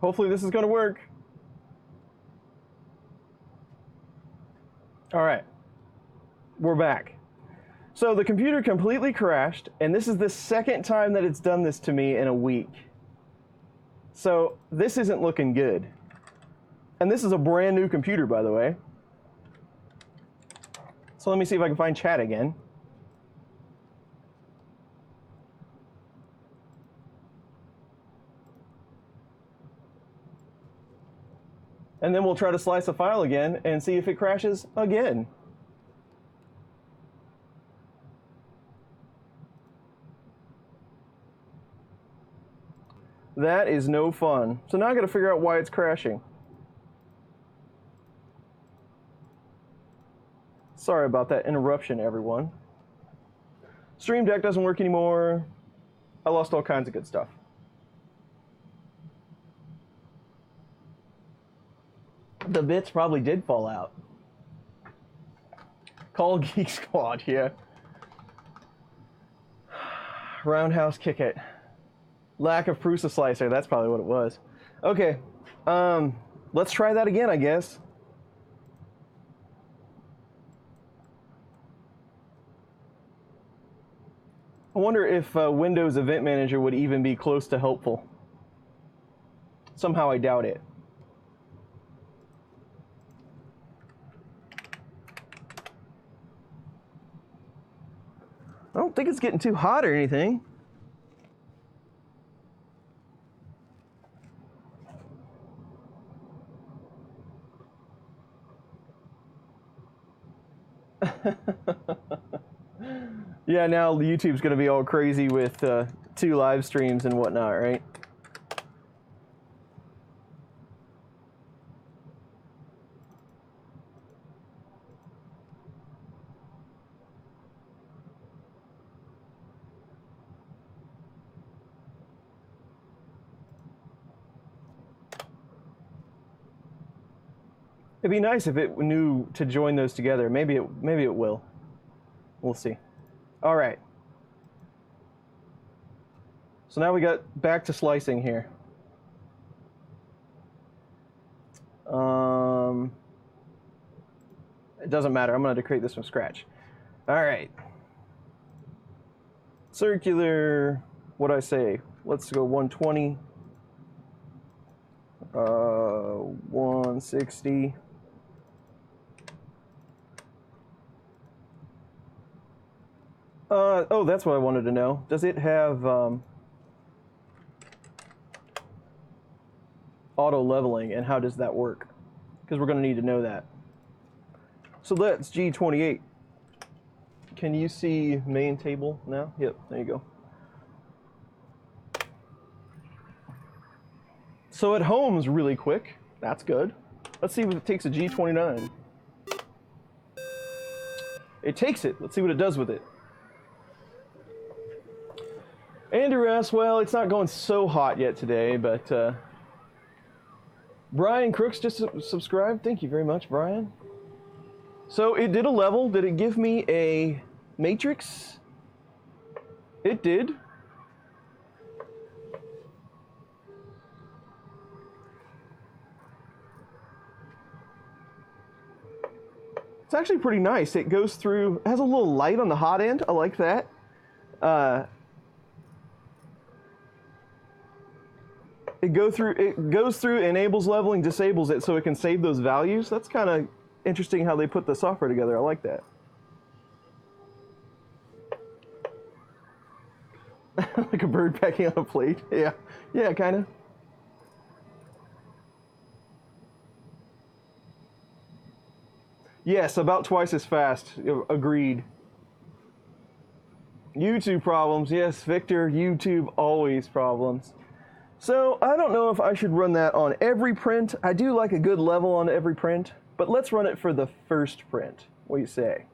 Hopefully this is going to work. All right. We're back. So the computer completely crashed, and this is the second time that it's done this to me in a week. So this isn't looking good. And this is a brand new computer, by the way. So let me see if I can find chat again. And then we'll try to slice a file again and see if it crashes again. That is no fun. So now I got to figure out why it's crashing. Sorry about that interruption, everyone. Stream Deck doesn't work anymore. I lost all kinds of good stuff. The bits probably did fall out. Call Geek Squad, yeah. Roundhouse kick it. Lack of Prusa slicer, that's probably what it was. Okay, let's try that again, I guess. I wonder if Windows Event Manager would even be close to helpful. Somehow I doubt it. I don't think it's getting too hot or anything. Yeah, now YouTube's going to be all crazy with 2 live streams and whatnot, right? It'd be nice if it knew to join those together. Maybe it will. We'll see. All right. So now we got back to slicing here. It doesn't matter. I'm going to create this from scratch. All right. Circular. What'd I say? Let's go 120. 160. Oh, that's what I wanted to know. Does it have auto leveling, and how does that work? Because we're going to need to know that. So that's G28. Can you see main table now? Yep, there you go. So at home's really quick. That's good. Let's see if it takes a G29. It takes it. Let's see what it does with it. Andrew asks, well, it's not going so hot yet today, but Brian Crooks just subscribed. Thank you very much, Brian. So it did a level. Did it give me a matrix? It did. It's actually pretty nice. It goes through, it has a little light on the hot end. I like that. It goes through, enables leveling, disables it so it can save those values. That's kind of interesting how they put the software together. I like that. Like a bird pecking on a plate. Yeah, yeah, kind of. Yes, about twice as fast. Agreed. YouTube problems. Yes, Victor, YouTube always problems. So I don't know if I should run that on every print. I do like a good level on every print, but let's run it for the first print. What do you say?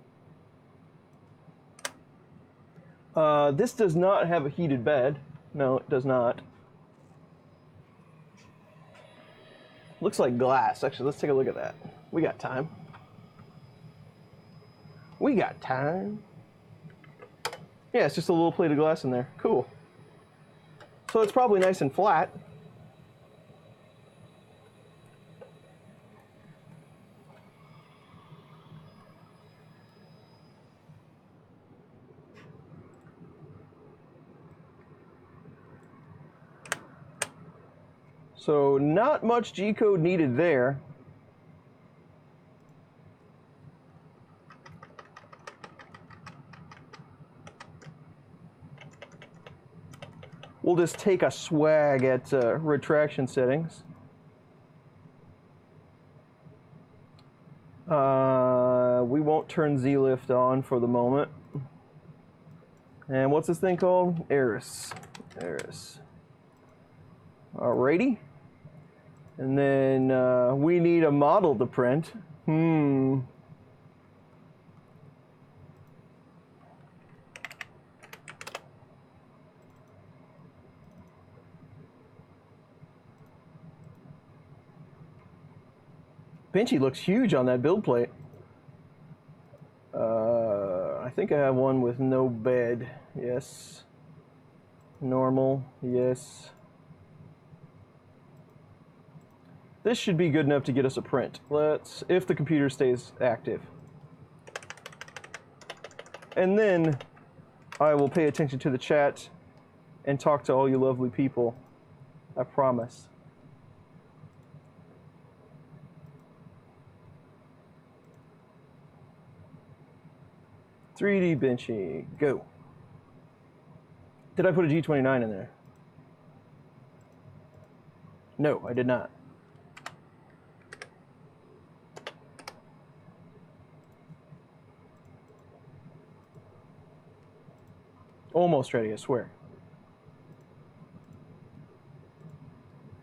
This does not have a heated bed. No, it does not. Looks like glass. Actually, let's take a look at that. We got time. We got time. Yeah, it's just a little plate of glass in there. Cool. So it's probably nice and flat. So not much G-code needed there. We'll just take a swag at retraction settings. We won't turn Z-lift on for the moment. And what's this thing called? Eris. Eris. Alrighty. And then we need a model to print. Benchy looks huge on that build plate. I think I have one with no bed. Yes. Normal. Yes. This should be good enough to get us a print. Let's, if the computer stays active. And then I will pay attention to the chat and talk to all you lovely people. I promise. .3D Benchy, go. Did I put a G29 in there? No, I did not. Almost ready, I swear.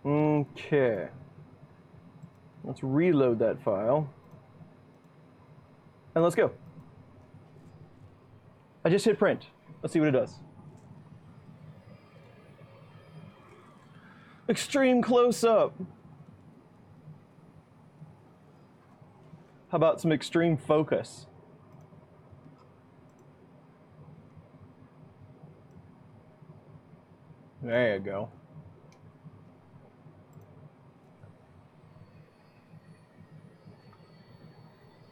Okay. Let's reload that file. And let's go. I just hit print. Let's see what it does. Extreme close-up. How about some extreme focus? There you go.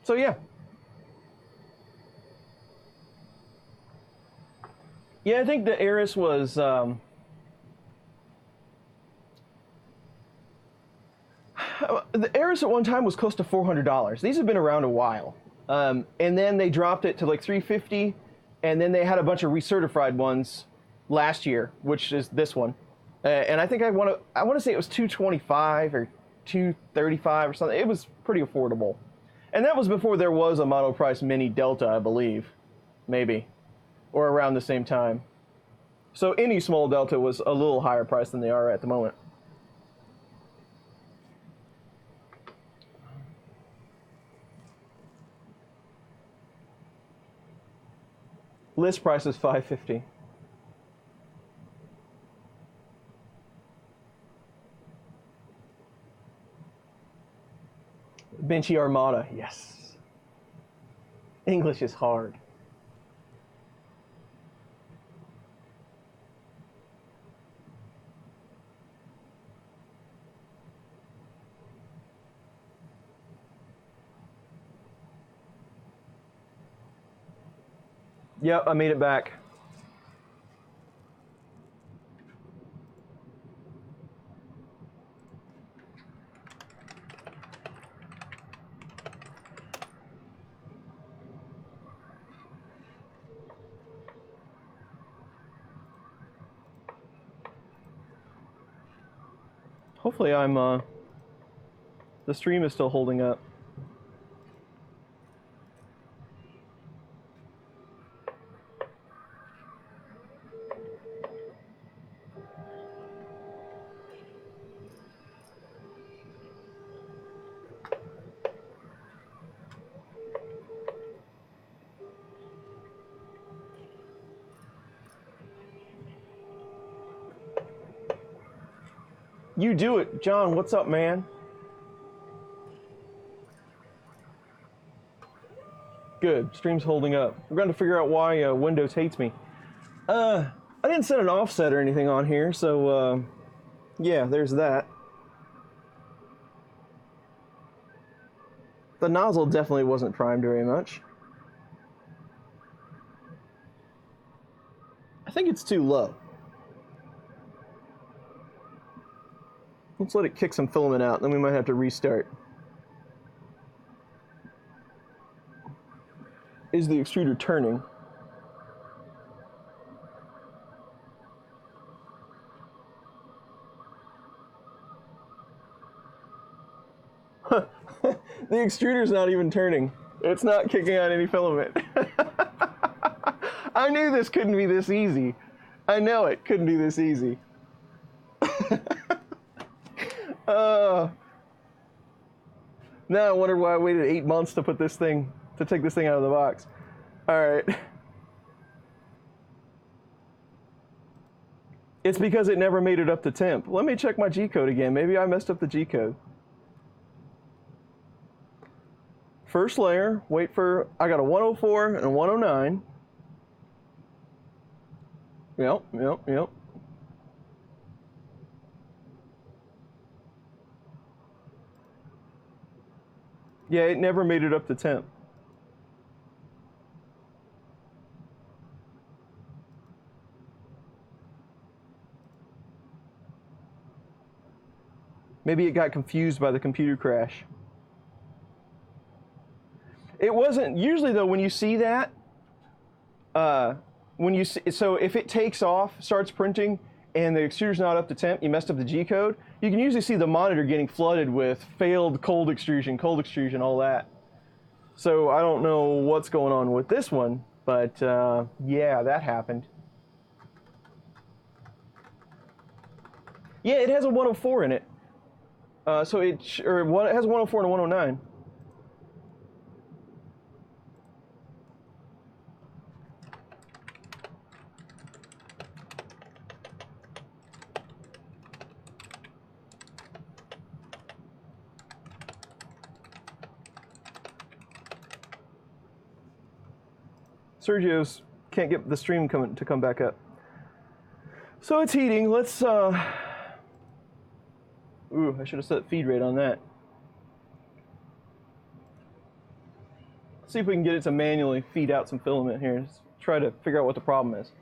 So yeah. Yeah, I think the Eris was the Eris at one time was close to $400. These have been around a while, and then they dropped it to like $350, and then they had a bunch of recertified ones last year, which is this one, and I think I want to say it was $225 or $235 or something. It was pretty affordable, and that was before there was a monoprice Mini Delta, I believe, maybe. Or around the same time. So any small Delta was a little higher priced than they are at the moment. List price is $550. Benchy Armada, yes. English is hard. Yep, I made it back. Hopefully the stream is still holding up. You do it. John, what's up, man? Good. Stream's holding up. We're going to figure out why Windows hates me. I didn't set an offset or anything on here, so yeah, there's that. The nozzle definitely wasn't primed very much. I think it's too low. Let's let it kick some filament out, then we might have to restart. Is the extruder turning? The extruder's not even turning. It's not kicking out any filament. I knew this couldn't be this easy. I know it couldn't be this easy. Now I wonder why I waited 8 months to take this thing out of the box. All right. It's because it never made it up to temp. Let me check my G-code again. Maybe I messed up the G-code. First layer, wait for, I got a 104 and a 109. Yep. Yeah, it never made it up to temp. Maybe it got confused by the computer crash. It wasn't, usually though, when you see that, so if it takes off, starts printing, and the extruder's not up to temp, you messed up the G-code, you can usually see the monitor getting flooded with failed cold extrusion, all that. So I don't know what's going on with this one, but yeah, that happened. Yeah, it has a 104 in it. So it has a 104 and a 109. Sergio's can't get the stream to come back up. So it's heating. Let's ooh, I should have set feed rate on that. Let's see if we can get it to manually feed out some filament here. Let's try to figure out what the problem is.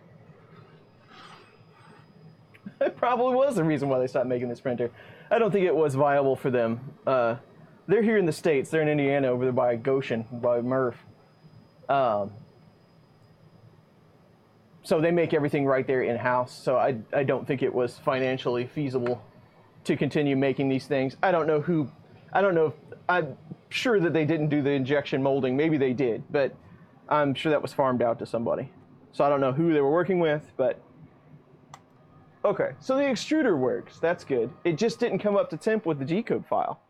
It probably was the reason why they stopped making this printer. I don't think it was viable for them. They're here in the States. They're in Indiana over there by Goshen, by Murph. So they make everything right there in-house. So I don't think it was financially feasible to continue making these things. I don't know, I'm sure that they didn't do the injection molding. Maybe they did, but I'm sure that was farmed out to somebody. So I don't know who they were working with, but okay. So the extruder works, that's good. It just didn't come up to temp with the G-code file.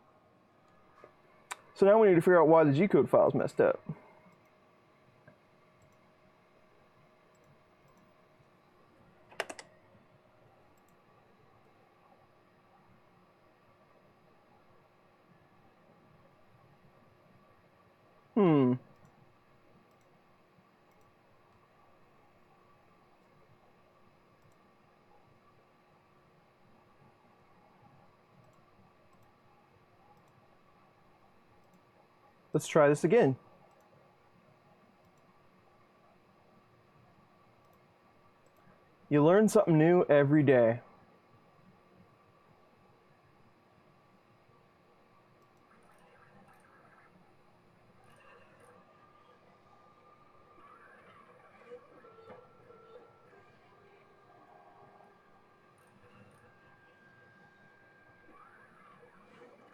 So now we need to figure out why the G-code file is messed up. Let's try this again. You learn something new every day.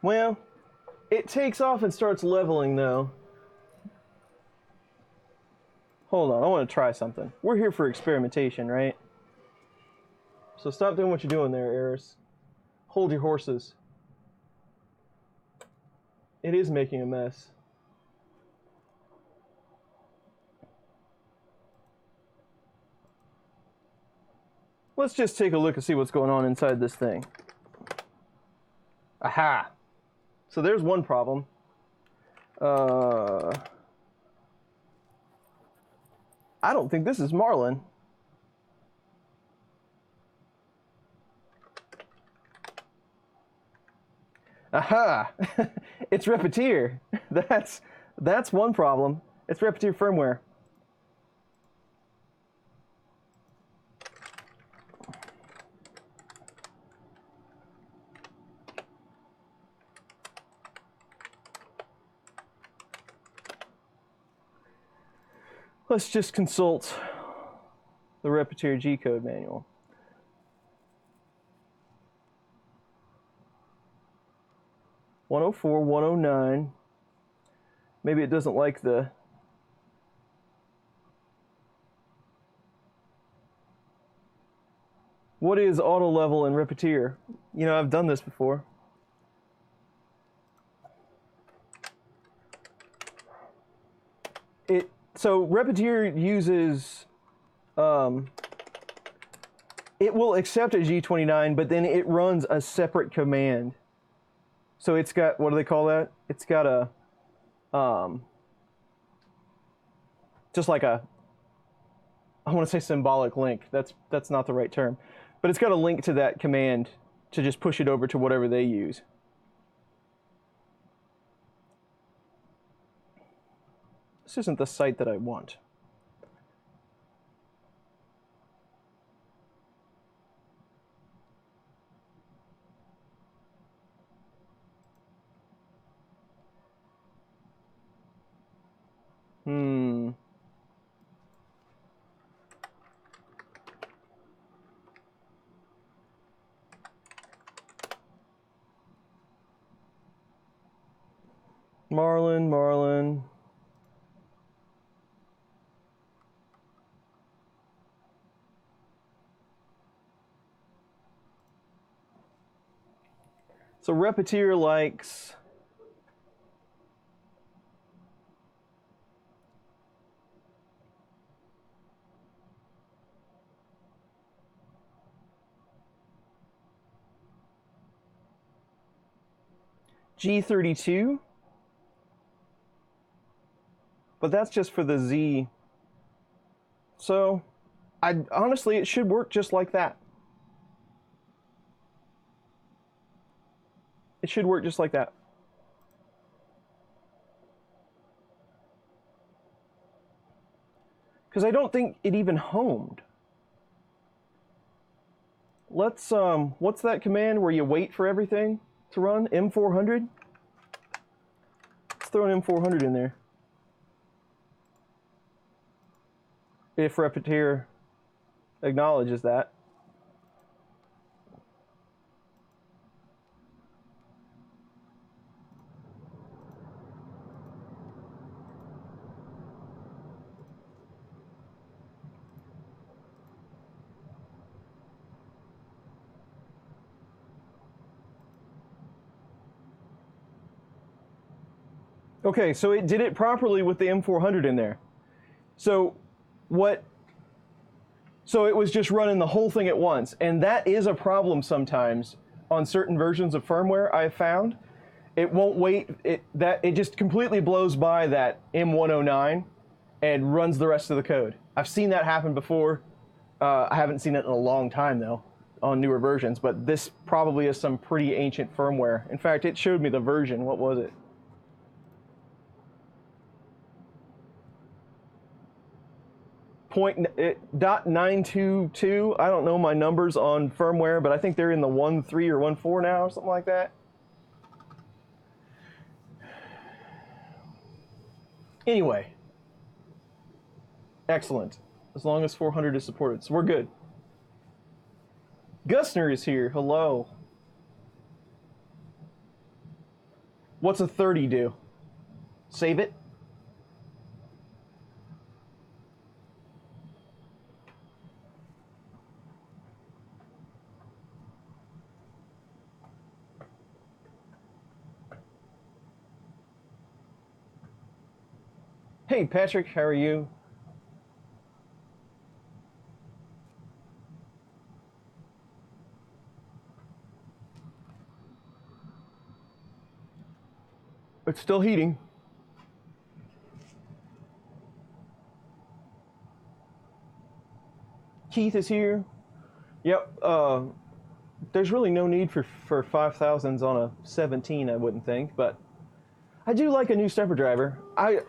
Well, it takes off and starts leveling though. Hold on, I want to try something. We're here for experimentation, right? So stop doing what you're doing there, Eris. Hold your horses. It is making a mess. Let's just take a look and see what's going on inside this thing. Aha! So there's one problem. I don't think this is marlin. Aha! It's Repetier. That's one problem. It's Repetier firmware. Let's just consult the Firmware and G-code manual. (104), 109. Maybe it doesn't like the... What is auto level in Repeater? You know, I've done this before. So Repeater uses, it will accept a G29, but then it runs a separate command. So it's got, what do they call that? It's got a, just like a, I want to say symbolic link. That's not the right term. But it's got a link to that command to just push it over to whatever they use. This isn't the site that I want. Marlin. So Repeater likes G32, but that's just for the Z. So honestly, it should work just like that. It should work just like that. Because I don't think it even homed. Let's, what's that command where you wait for everything to run? M400? Let's throw an M400 in there. If Repeater acknowledges that. Okay, so it did it properly with the M400 in there. So it was just running the whole thing at once, and that is a problem sometimes on certain versions of firmware. I've found it won't wait. It just completely blows by that M109 and runs the rest of the code. I've seen that happen before. I haven't seen it in a long time though on newer versions, but this probably is some pretty ancient firmware. In fact, it showed me the version. What was it? .922. I don't know my numbers on firmware, but I think they're in the 1.3 or 1.4 now, or something like that. Anyway, excellent. As long as 400 is supported, so we're good. Gusner is here. Hello. What's a 30 do? Save it. Hey Patrick, how are you? It's still heating. Keith is here. Yep. There's really no need for 5000s on a 17, I wouldn't think, but I do like a new stepper driver. I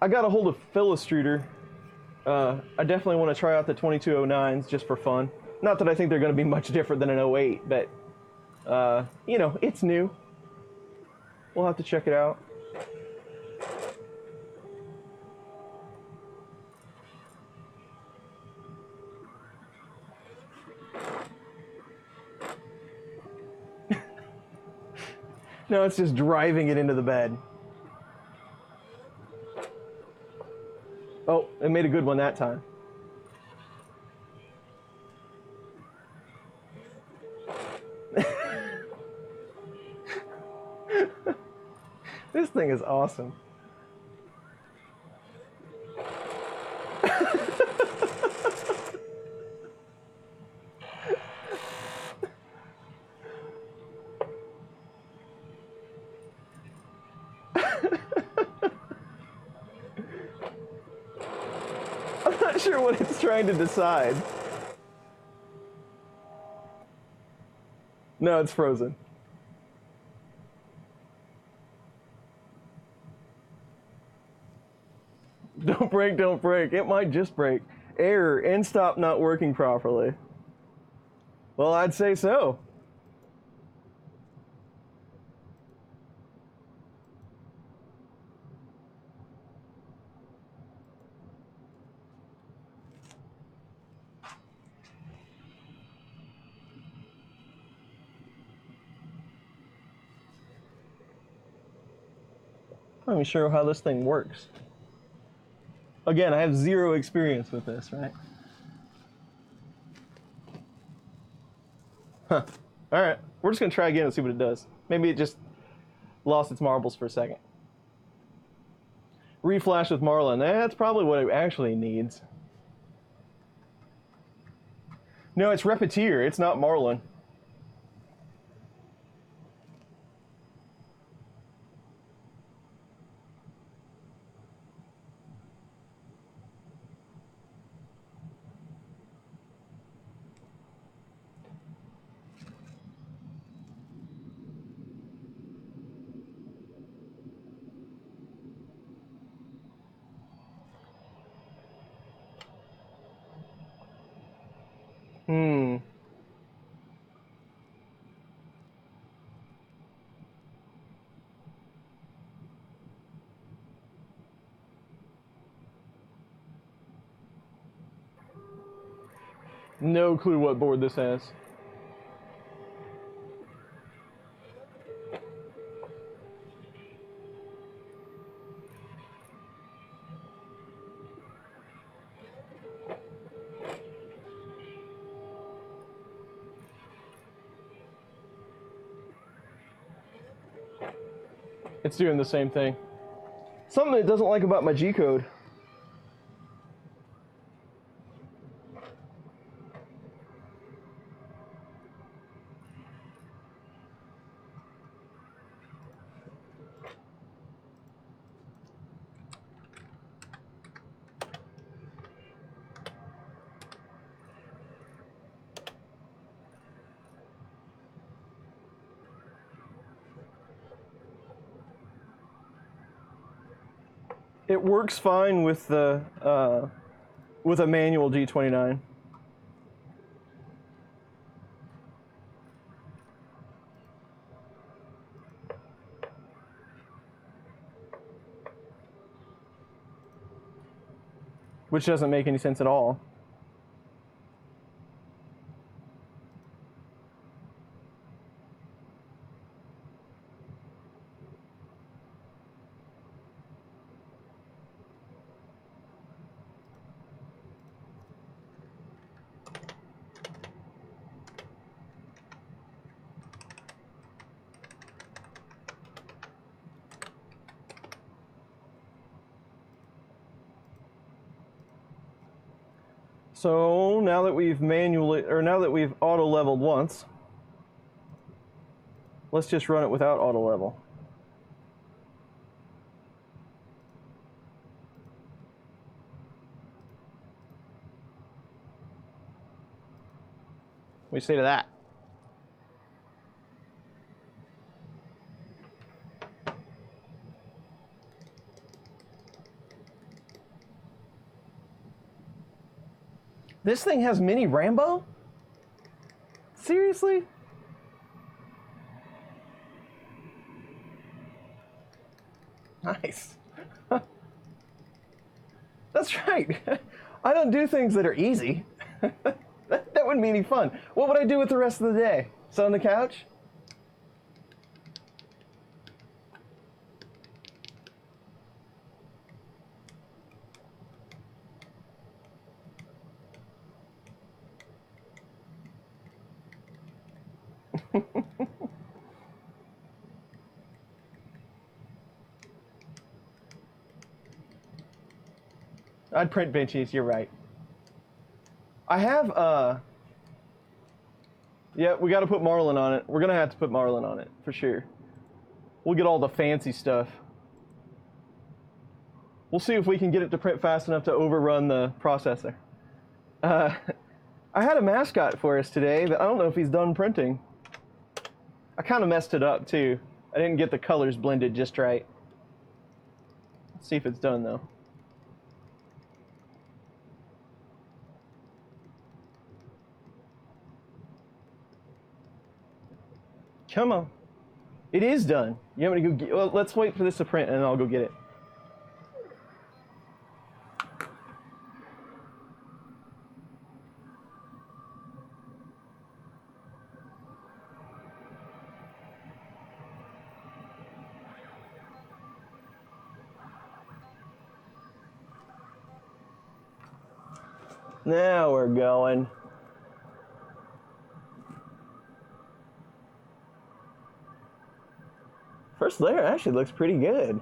got a hold of Philostruder. I definitely want to try out the 2209s just for fun. Not that I think they're going to be much different than an 08, but you know, it's new. We'll have to check it out. No, it's just driving it into the bed. Oh, it made a good one that time. This thing is awesome. I'm not sure what it's trying to decide. No, it's frozen. Don't break, don't break. It might just break. Error, end stop not working properly. Well, I'd say so. I'm not even sure how this thing works. Again, I have zero experience with this, right? Huh. All right, we're just gonna try again and see what it does. Maybe it just lost its marbles for a second. Reflash with Marlin, that's probably what it actually needs. No, it's Repetier, it's not Marlin. No clue what board this has. It's doing the same thing. Something it doesn't like about my G-code. It works fine with the with a manual G29. Which doesn't make any sense at all. So now that we've now that we've auto leveled once, let's just run it without auto level. What do you say to that? This thing has mini Rambo? Seriously? Nice. That's right. I don't do things that are easy. That wouldn't be any fun. What would I do with the rest of the day? Sit on the couch? I'd print benchies, you're right. I have, yeah, we got to put Marlin on it. We're going to have to put Marlin on it, for sure. We'll get all the fancy stuff. We'll see if we can get it to print fast enough to overrun the processor. I had a mascot for us today, but I don't know if he's done printing. I kind of messed it up, too. I didn't get the colors blended just right. Let's see if it's done, though. Come on. It is done. You want me to go get, well, let's wait for this to print and then I'll go get it. Now we're going. First layer actually looks pretty good.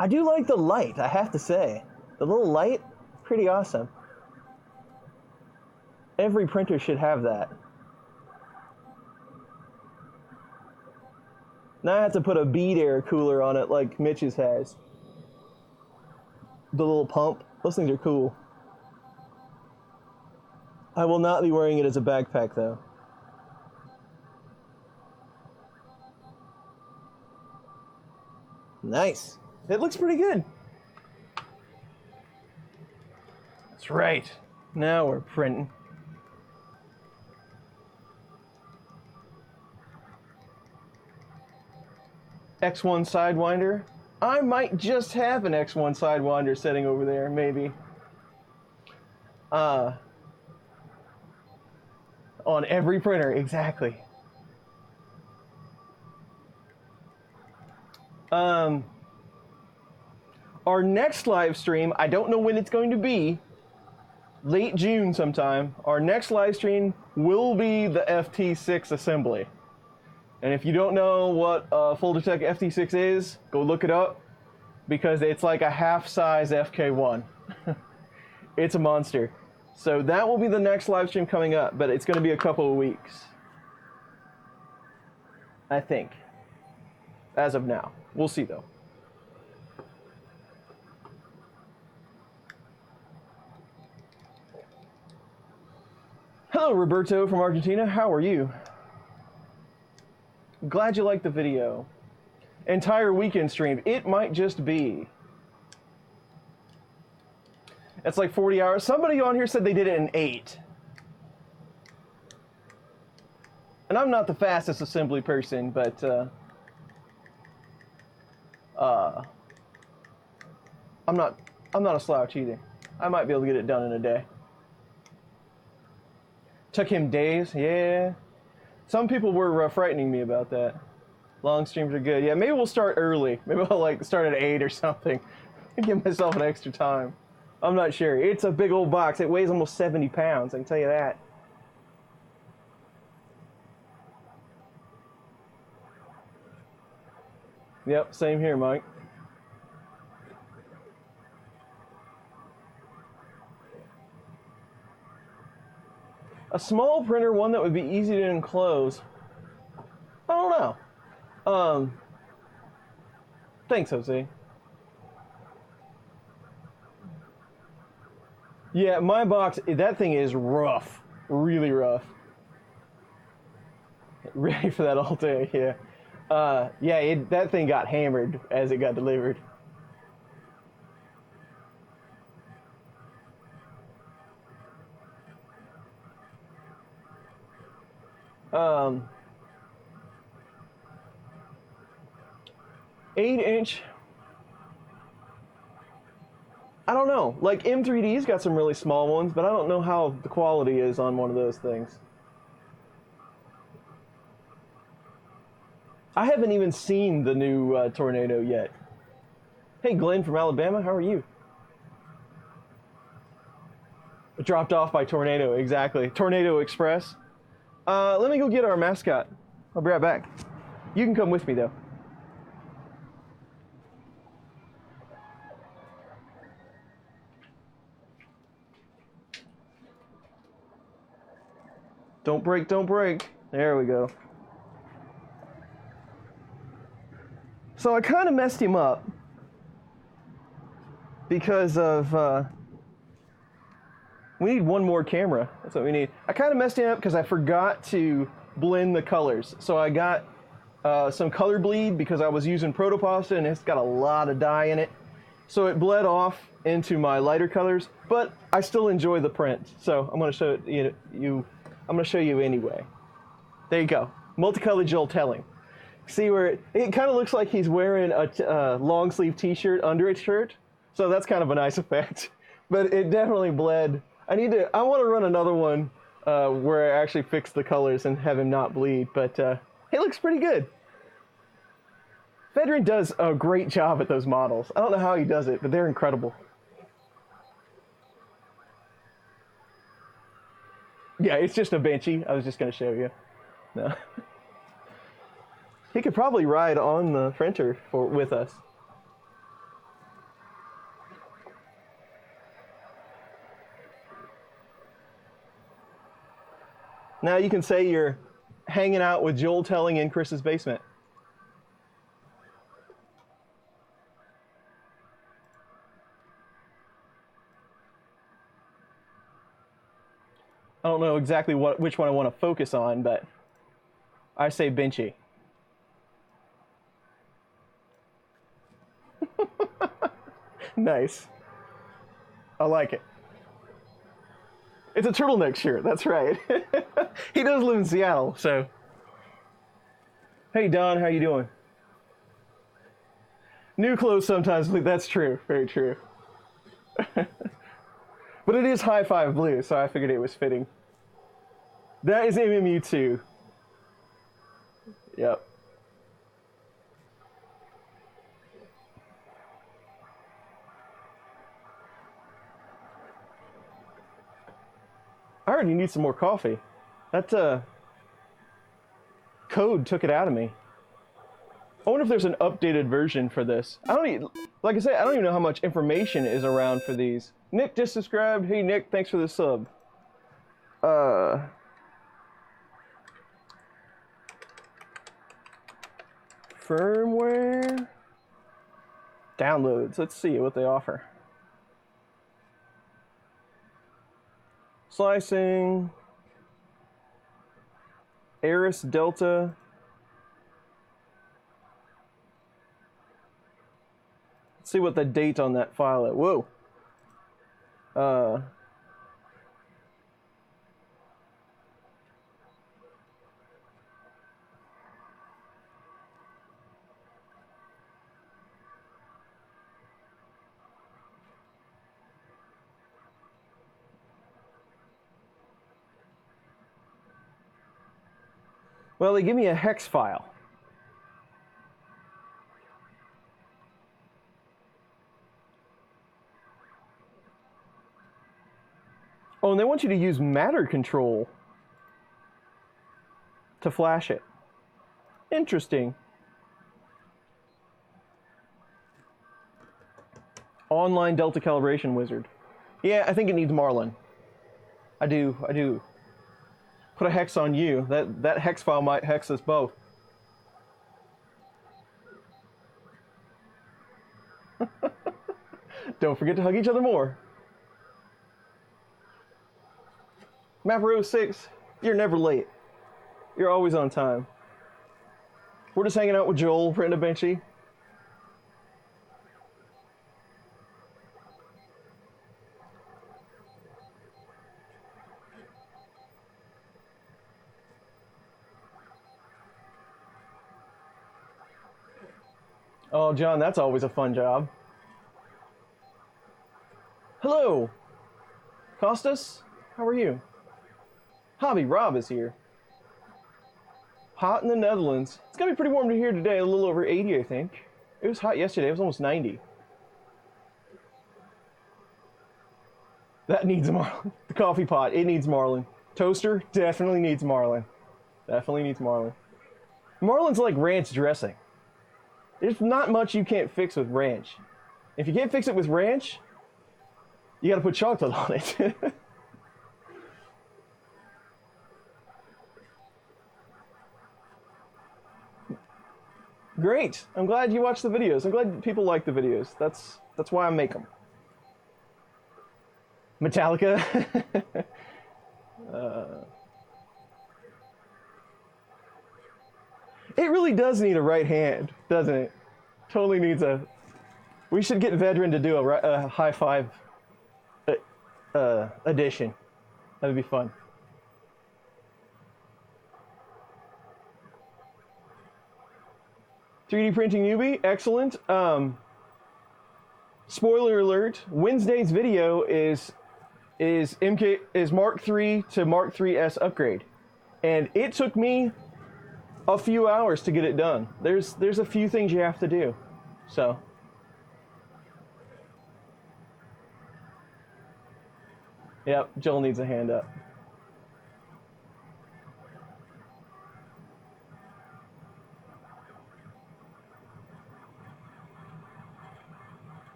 I do like the light, I have to say. The little light, pretty awesome. Every printer should have that. Now I have to put a bead air cooler on it like Mitch's has. The little pump, those things are cool. I will not be wearing it as a backpack though. Nice. It looks pretty good. That's right. Now we're printing. X1 Sidewinder. I might just have an X1 Sidewinder sitting over there, maybe. On every printer, exactly. Our next live stream, I don't know when it's going to be, late June sometime, our next live stream will be the FT6 assembly. And if you don't know what Foldertech FT6 is, go look it up, because it's like a half-size FK1. It's a monster. So that will be the next live stream coming up, but it's going to be a couple of weeks. I think. As of now. We'll see, though. Hello, Roberto from Argentina. How are you? Glad you liked the video. Entire weekend stream. It might just be. It's like 40 hours. Somebody on here said they did it in 8. And I'm not the fastest assembly person, but I'm not a slouch either. I might be able to get it done in a day. Took him days, yeah. Some people were frightening me about that. Long streams are good. Yeah, maybe we'll start early. Maybe I'll like start at 8 or something. Give myself an extra time. I'm not sure. It's a big old box. It weighs almost 70 pounds, I can tell you that. Yep, same here, Mike. A small printer, one that would be easy to enclose. I don't know. Thanks, Jose. Yeah, my box, that thing is rough. Really rough. Ready for that all day, yeah. Yeah, that thing got hammered as it got delivered. Eight-inch. I don't know. Like M3D's got some really small ones, but I don't know how the quality is on one of those things. I haven't even seen the new Tornado yet. Hey, Glenn from Alabama, how are you? Dropped off by Tornado, exactly. Tornado Express. Let me go get our mascot. I'll be right back. You can come with me, though. Don't break, don't break. There we go. So I kind of messed him up because of, we need one more camera. That's what we need. I kind of messed him up because I forgot to blend the colors. So I got some color bleed because I was using Protopasta and it's got a lot of dye in it. So it bled off into my lighter colors, but I still enjoy the print. So I'm going to show you. I'm going to show you anyway. There you go. Multicolored Joel telling. See where it kind of looks like he's wearing a long sleeve t-shirt under his shirt. So that's kind of a nice effect. But it definitely bled. I want to run another one where I actually fix the colors and have him not bleed. But he looks pretty good. Fedrin does a great job at those models. I don't know how he does it, but they're incredible. Yeah, it's just a benchy. I was just going to show you. No. He could probably ride on the printer with us. Now you can say you're hanging out with Joel Telling in Chris's basement. I don't know exactly which one I want to focus on, but I say benchy. Nice. I like it. It's a turtleneck shirt, that's right. He does live in Seattle, so. Hey Don, how you doing? New clothes sometimes, that's true, very true. But it is high five blue, so I figured it was fitting. That is MMU2. Yep. I already need some more coffee. That code took it out of me. I wonder if there's an updated version for this. Like I said, I don't even know how much information is around for these. Nick just subscribed. Hey Nick, thanks for the sub. Firmware downloads. Let's see what they offer. Slicing. Eris Delta. Let's see what the date on that file is. Whoa. Well, they give me a hex file. Oh, and they want you to use matter control to flash it. Interesting. Online Delta calibration wizard. Yeah, I think it needs Marlin. I do. Put a hex on you. That hex file might hex us both. Don't forget to hug each other more. Mapper06, you're never late. You're always on time. We're just hanging out with Joel, friend of Benchy. Oh, John, that's always a fun job. Hello, Costas, how are you? Hobby Rob is here. Hot in the Netherlands. It's gonna be pretty warm to here today, a little over 80, I think. It was hot yesterday, it was almost 90. That needs Marlin. The coffee pot, it needs Marlin. Toaster, definitely needs Marlin. Definitely needs marlin. Marlin's like ranch dressing. There's not much you can't fix with ranch. If you can't fix it with ranch, you gotta put chocolate on it. Great. I'm glad you watched the videos. I'm glad people like the videos. That's why I make them. Metallica. It really does need a right hand, doesn't it? Totally needs a... We should get Vedran to do a high five edition. That'd be fun. "3D printing newbie, excellent. Spoiler alert: Wednesday's video is Mark III to Mark III's upgrade, and it took me a few hours to get it done. There's a few things you have to do, so. Yep, Joel needs a hand up.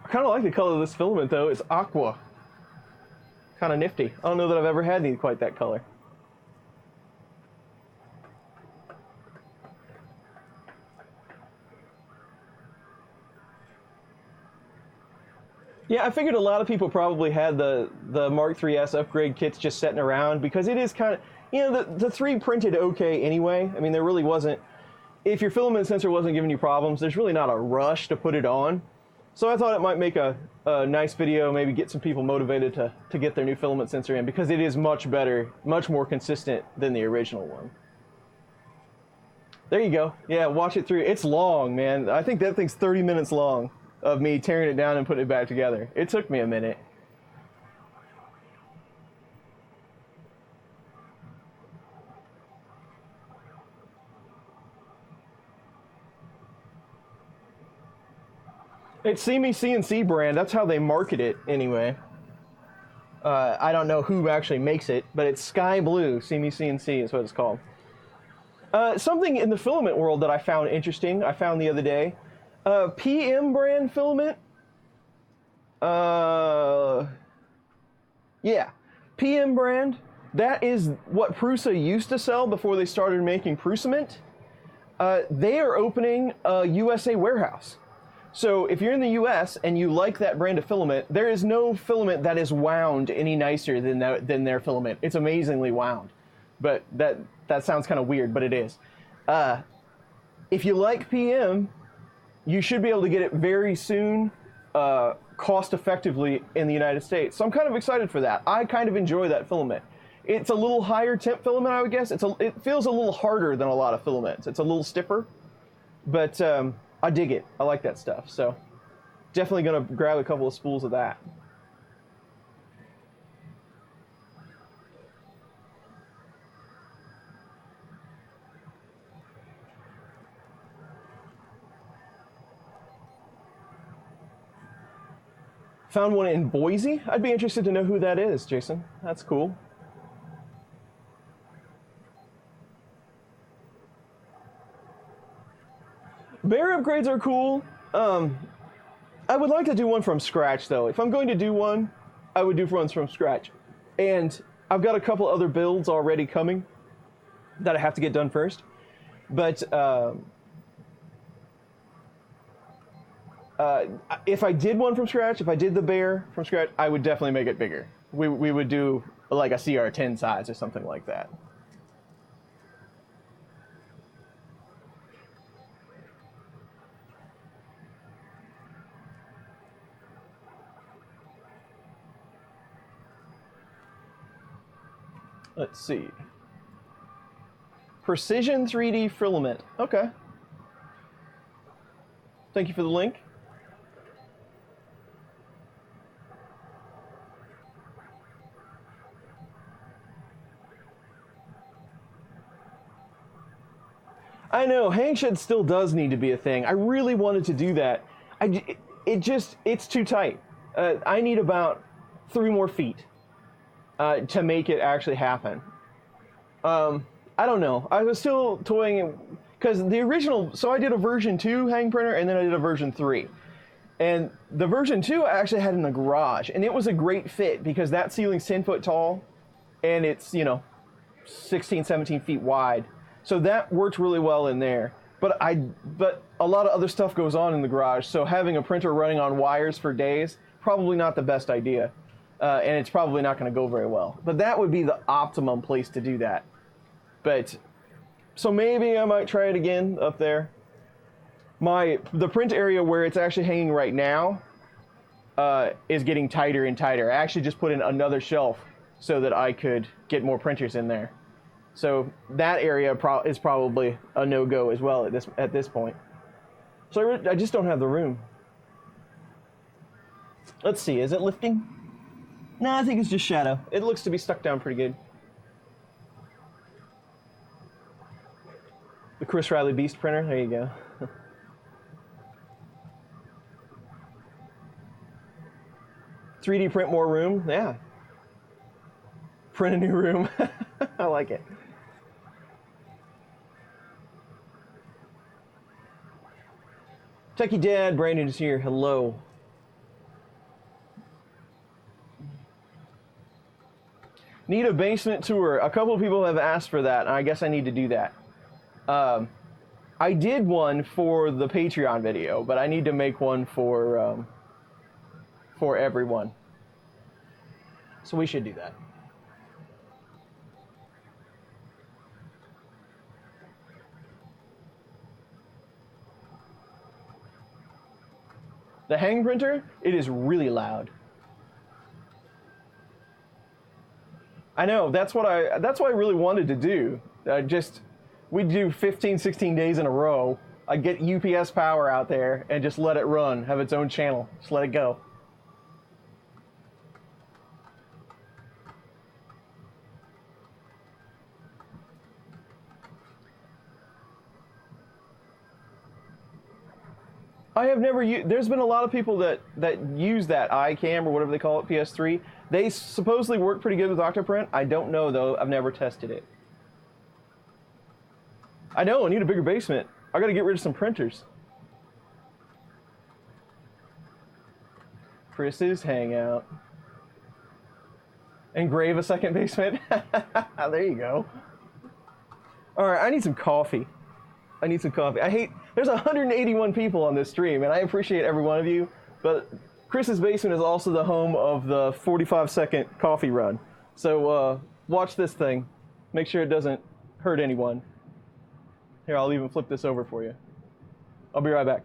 I kind of like the color of this filament, though. It's aqua. Kind of nifty. I don't know that I've ever had any quite that color. Yeah, I figured a lot of people probably had the Mark III's upgrade kits just sitting around, because it is kind of, you know, the 3 printed okay anyway. I mean, there really wasn't, if your filament sensor wasn't giving you problems, there's really not a rush to put it on. So I thought it might make a nice video, maybe get some people motivated to get their new filament sensor in, because it is much better, much more consistent than the original one. There you go. Yeah, watch it through. It's long, man. I think that thing's 30 minutes long of me tearing it down and putting it back together. It took me a minute. It's SeeMeCNC brand. That's how they market it anyway. I don't know who actually makes it, but it's sky blue. SeeMeCNC is what it's called. Something in the filament world that I found interesting, I found the other day. PM brand filament. Yeah, PM brand. That is what Prusa used to sell before they started making Prusament. They are opening a USA warehouse. So if you're in the US and you like that brand of filament, there is no filament that is wound any nicer than their filament. It's amazingly wound. But that sounds kind of weird, but it is. If you like PM, you should be able to get it very soon, cost effectively in the United States. So I'm kind of excited for that. I kind of enjoy that filament. It's a little higher temp filament, I would guess. It feels a little harder than a lot of filaments. It's a little stiffer, but I dig it. I like that stuff. So definitely gonna grab a couple of spools of that. Found one in Boise. I'd be interested to know who that is, Jason. That's cool. Bear upgrades are cool. I would like to do one from scratch, though. If I'm going to do one, I would do ones from scratch. And I've got a couple other builds already coming that I have to get done first. But if I did one from scratch, if I did the bear from scratch, I would definitely make it bigger. We would do like a CR10 size or something like that. Let's see. Precision 3D filament. Okay. Thank you for the link. I know, hang shed still does need to be a thing. I really wanted to do that. It's too tight. I need about 3 more feet to make it actually happen. I don't know. I was still toying, because the original, so I did a version 2 hang printer, and then I did a version 3. And the version 2 I actually had in the garage, and it was a great fit because that ceiling's 10 foot tall, and it's, you know, 16, 17 feet wide. So that worked really well in there. But a lot of other stuff goes on in the garage, so having a printer running on wires for days, probably not the best idea. And it's probably not going to go very well. But that would be the optimum place to do that. But, so maybe I might try it again up there. The print area where it's actually hanging right now is getting tighter and tighter. I actually just put in another shelf so that I could get more printers in there. So that area is probably a no-go as well at this point. So I just don't have the room. Let's see, is it lifting? No, I think it's just shadow. It looks to be stuck down pretty good. The Chris Riley Beast printer, there you go. 3D print more room, yeah. Print a new room, I like it. Techie Dad, Brandon is here, hello. Need a basement tour. A couple of people have asked for that, and I guess I need to do that. I did one for the Patreon video, but I need to make one for everyone. So we should do that. The hang printer, it is really loud. I know, that's what I really wanted to do. We'd do 15, 16 days in a row. I'd get UPS power out there and just let it run, have its own channel, just let it go. I have never used, there's been a lot of people that use that iCam or whatever they call it, PS3. They supposedly work pretty good with Octoprint. I don't know though, I've never tested it. I know, I need a bigger basement. I gotta get rid of some printers. Chris's Hangout. Engrave a second basement. There you go. All right, I need some coffee. I need some coffee. There's 181 people on this stream, and I appreciate every one of you, but Chris's Basement is also the home of the 45-second coffee run. So watch this thing. Make sure it doesn't hurt anyone. Here, I'll even flip this over for you. I'll be right back.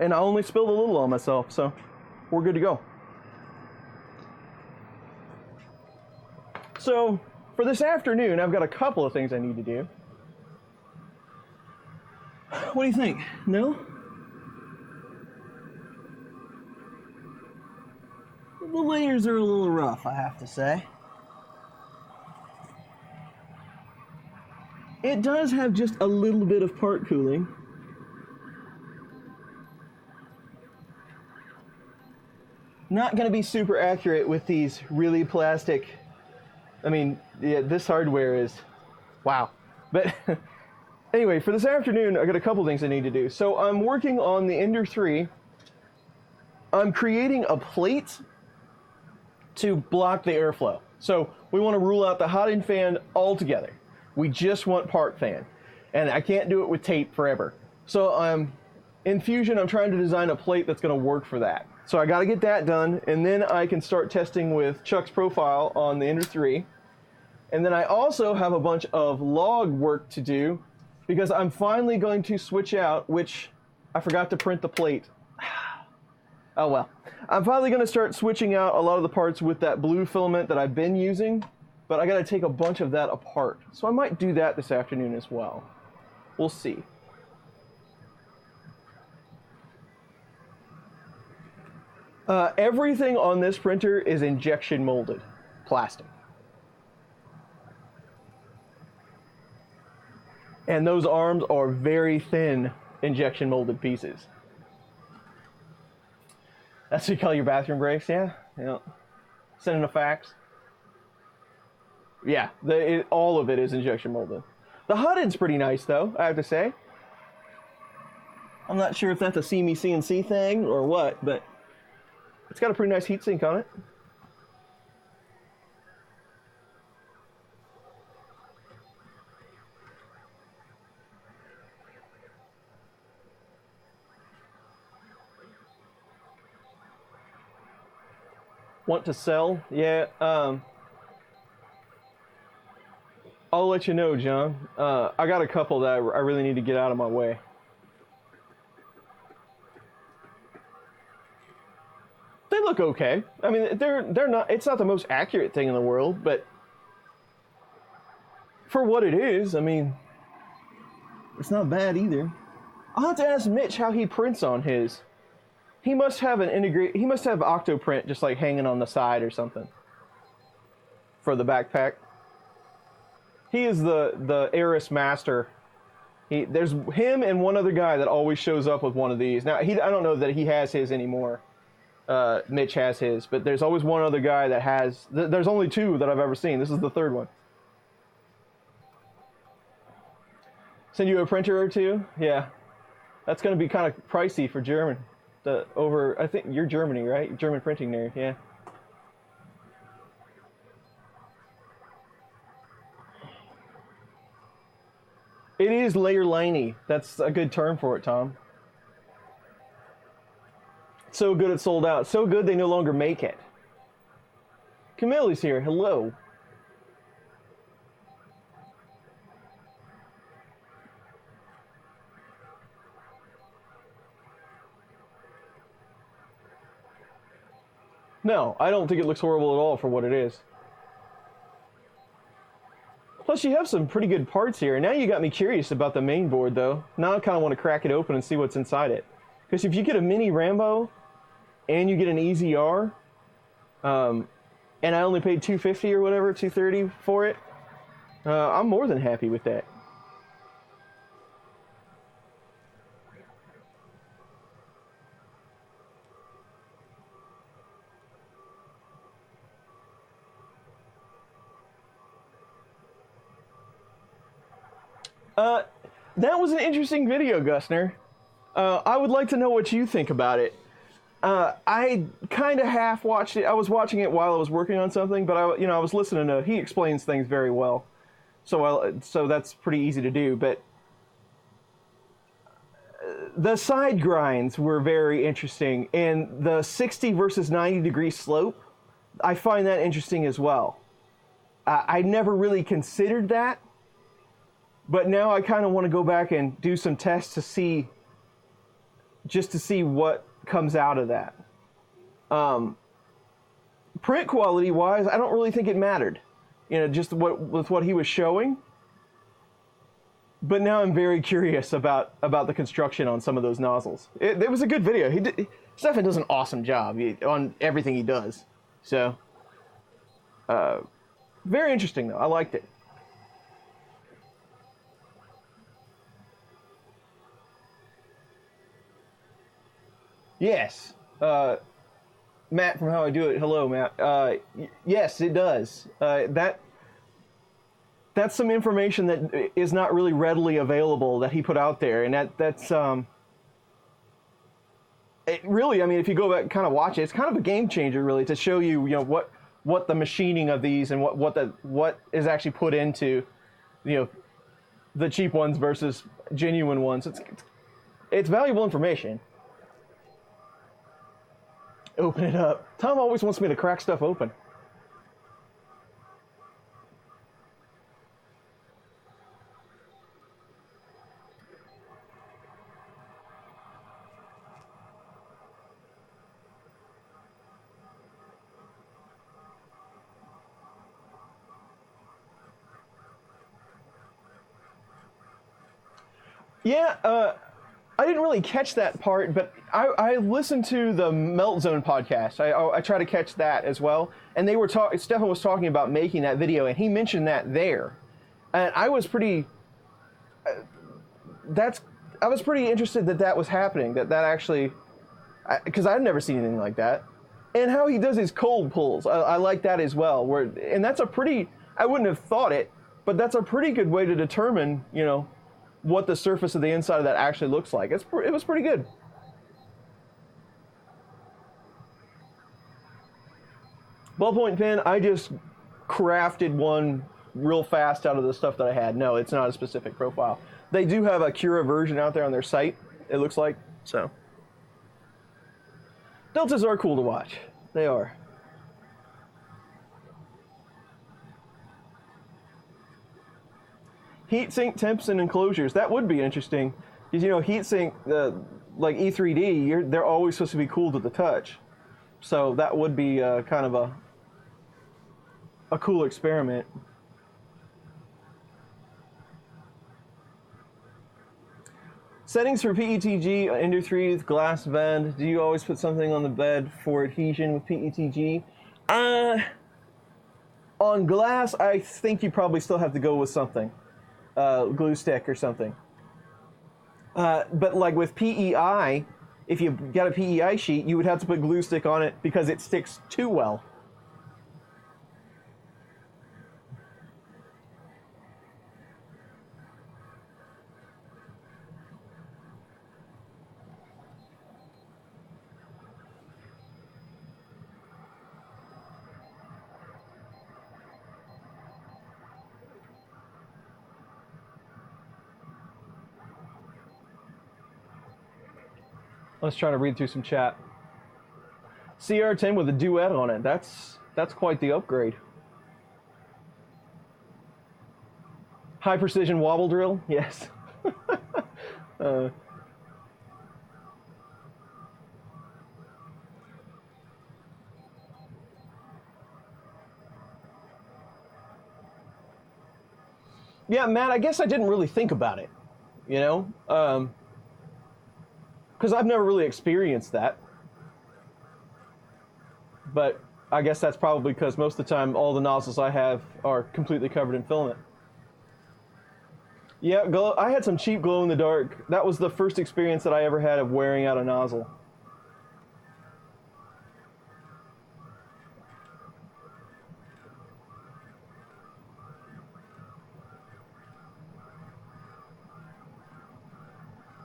And I only spilled a little on myself, so we're good to go. So for this afternoon, I've got a couple of things I need to do. What do you think? No? The layers are a little rough, I have to say. It does have just a little bit of part cooling. Not going to be super accurate with these really plastic. I mean, yeah, this hardware is, wow. But anyway, for this afternoon, I got a couple things I need to do. So I'm working on the Ender 3. I'm creating a plate to block the airflow. So we want to rule out the hot end fan altogether. We just want part fan. And I can't do it with tape forever. So in Fusion, I'm trying to design a plate that's going to work for that. So I got to get that done, and then I can start testing with Chuck's profile on the Ender 3. And then I also have a bunch of log work to do, because I'm finally going to switch out, which I forgot to print the plate. Oh well. I'm finally going to start switching out a lot of the parts with that blue filament that I've been using, but I got to take a bunch of that apart. So I might do that this afternoon as well. We'll see. Everything on this printer is injection molded plastic. And those arms are very thin injection molded pieces. That's what you call your bathroom breaks, yeah? Yeah. Sending a fax. Yeah, all of it is injection molded. The Hotends pretty nice though, I have to say. I'm not sure if that's a SeeMeCNC thing or what, but it's got a pretty nice heatsink on it. Want to sell? Yeah, I'll let you know, John. I got a couple that I really need to get out of my way. They look okay. I mean, they're not. It's not the most accurate thing in the world, but for what it is, I mean, it's not bad either. I'll have to ask Mitch how he prints on his. He must have he must have Octoprint just like hanging on the side or something for the backpack. He is the Eris master. There's him and one other guy that always shows up with one of these. Now I don't know that he has his anymore. Mitch has his, but there's always one other guy that has. There's only two that I've ever seen. This is the third one. Send you a printer or two? Yeah, that's going to be kind of pricey for German. I think you're Germany, right? German printing nerd, yeah. It is layer liney. That's a good term for it, Tom. So good it sold out. So good they no longer make it. Camille's here. Hello. No, I don't think it looks horrible at all for what it is. Plus, you have some pretty good parts here. Now you got me curious about the main board, though. Now I kind of want to crack it open and see what's inside it. Because if you get a mini Rambo and you get an EZR, and I only paid $250 or whatever, $230 for it, I'm more than happy with that. That was an interesting video, Gusner. I would like to know what you think about it. I kind of half watched it. I was watching it while I was working on something, but I was listening to. He explains things very well, so that's pretty easy to do. But the side grinds were very interesting, and the 60 versus 90 degree slope, I find that interesting as well. I never really considered that. But now I kind of want to go back and do some tests to see what comes out of that. Print quality wise, I don't really think it mattered. Just with what he was showing. But now I'm very curious about the construction on some of those nozzles. It was a good video. Stefan does an awesome job on everything he does. So, very interesting though. I liked it. Yes, Matt from How I Do It. Hello, Matt. Yes, it does. That's some information that is not really readily available that he put out there, and that's it really. I mean, if you go back and kind of watch it, it's kind of a game changer, really, to show you, what the machining of these and what is actually put into, the cheap ones versus genuine ones. It's valuable information. Open it up. Tom always wants me to crack stuff open. Yeah, I didn't really catch that part, but I listened to the Melt Zone podcast. I try to catch that as well, and they were Stefan was talking about making that video, and he mentioned that there, and I was pretty. I was pretty interested that was happening. That actually, because I've never seen anything like that, and how he does his cold pulls. I like that as well. And that's a pretty. I wouldn't have thought it, but that's a pretty good way to determine, you know, what the surface of the inside of that actually looks like. It was pretty good. Ballpoint pen, I just crafted one real fast out of the stuff that I had. No, it's not a specific profile. They do have a Cura version out there on their site, it looks like, so. Deltas are cool to watch. They are. Heatsink temps and enclosures. That would be interesting, because you know heatsink, like E3D, they're always supposed to be cool to the touch, so that would be kind of a cool experiment. Settings for PETG Ender 3 with glass bed. Do you always put something on the bed for adhesion with PETG? On glass, I think you probably still have to go with something. Glue stick or something. But like with PEI, if you've got a PEI sheet, you would have to put glue stick on it because it sticks too well. Let's try to read through some chat. CR10 with a duet on it. That's quite the upgrade. High precision wobble drill? Yes. Yeah, Matt, I guess I didn't really think about it, you know? Because I've never really experienced that. But I guess that's probably because most of the time all the nozzles I have are completely covered in filament. Yeah, I had some cheap glow in the dark. That was the first experience that I ever had of wearing out a nozzle.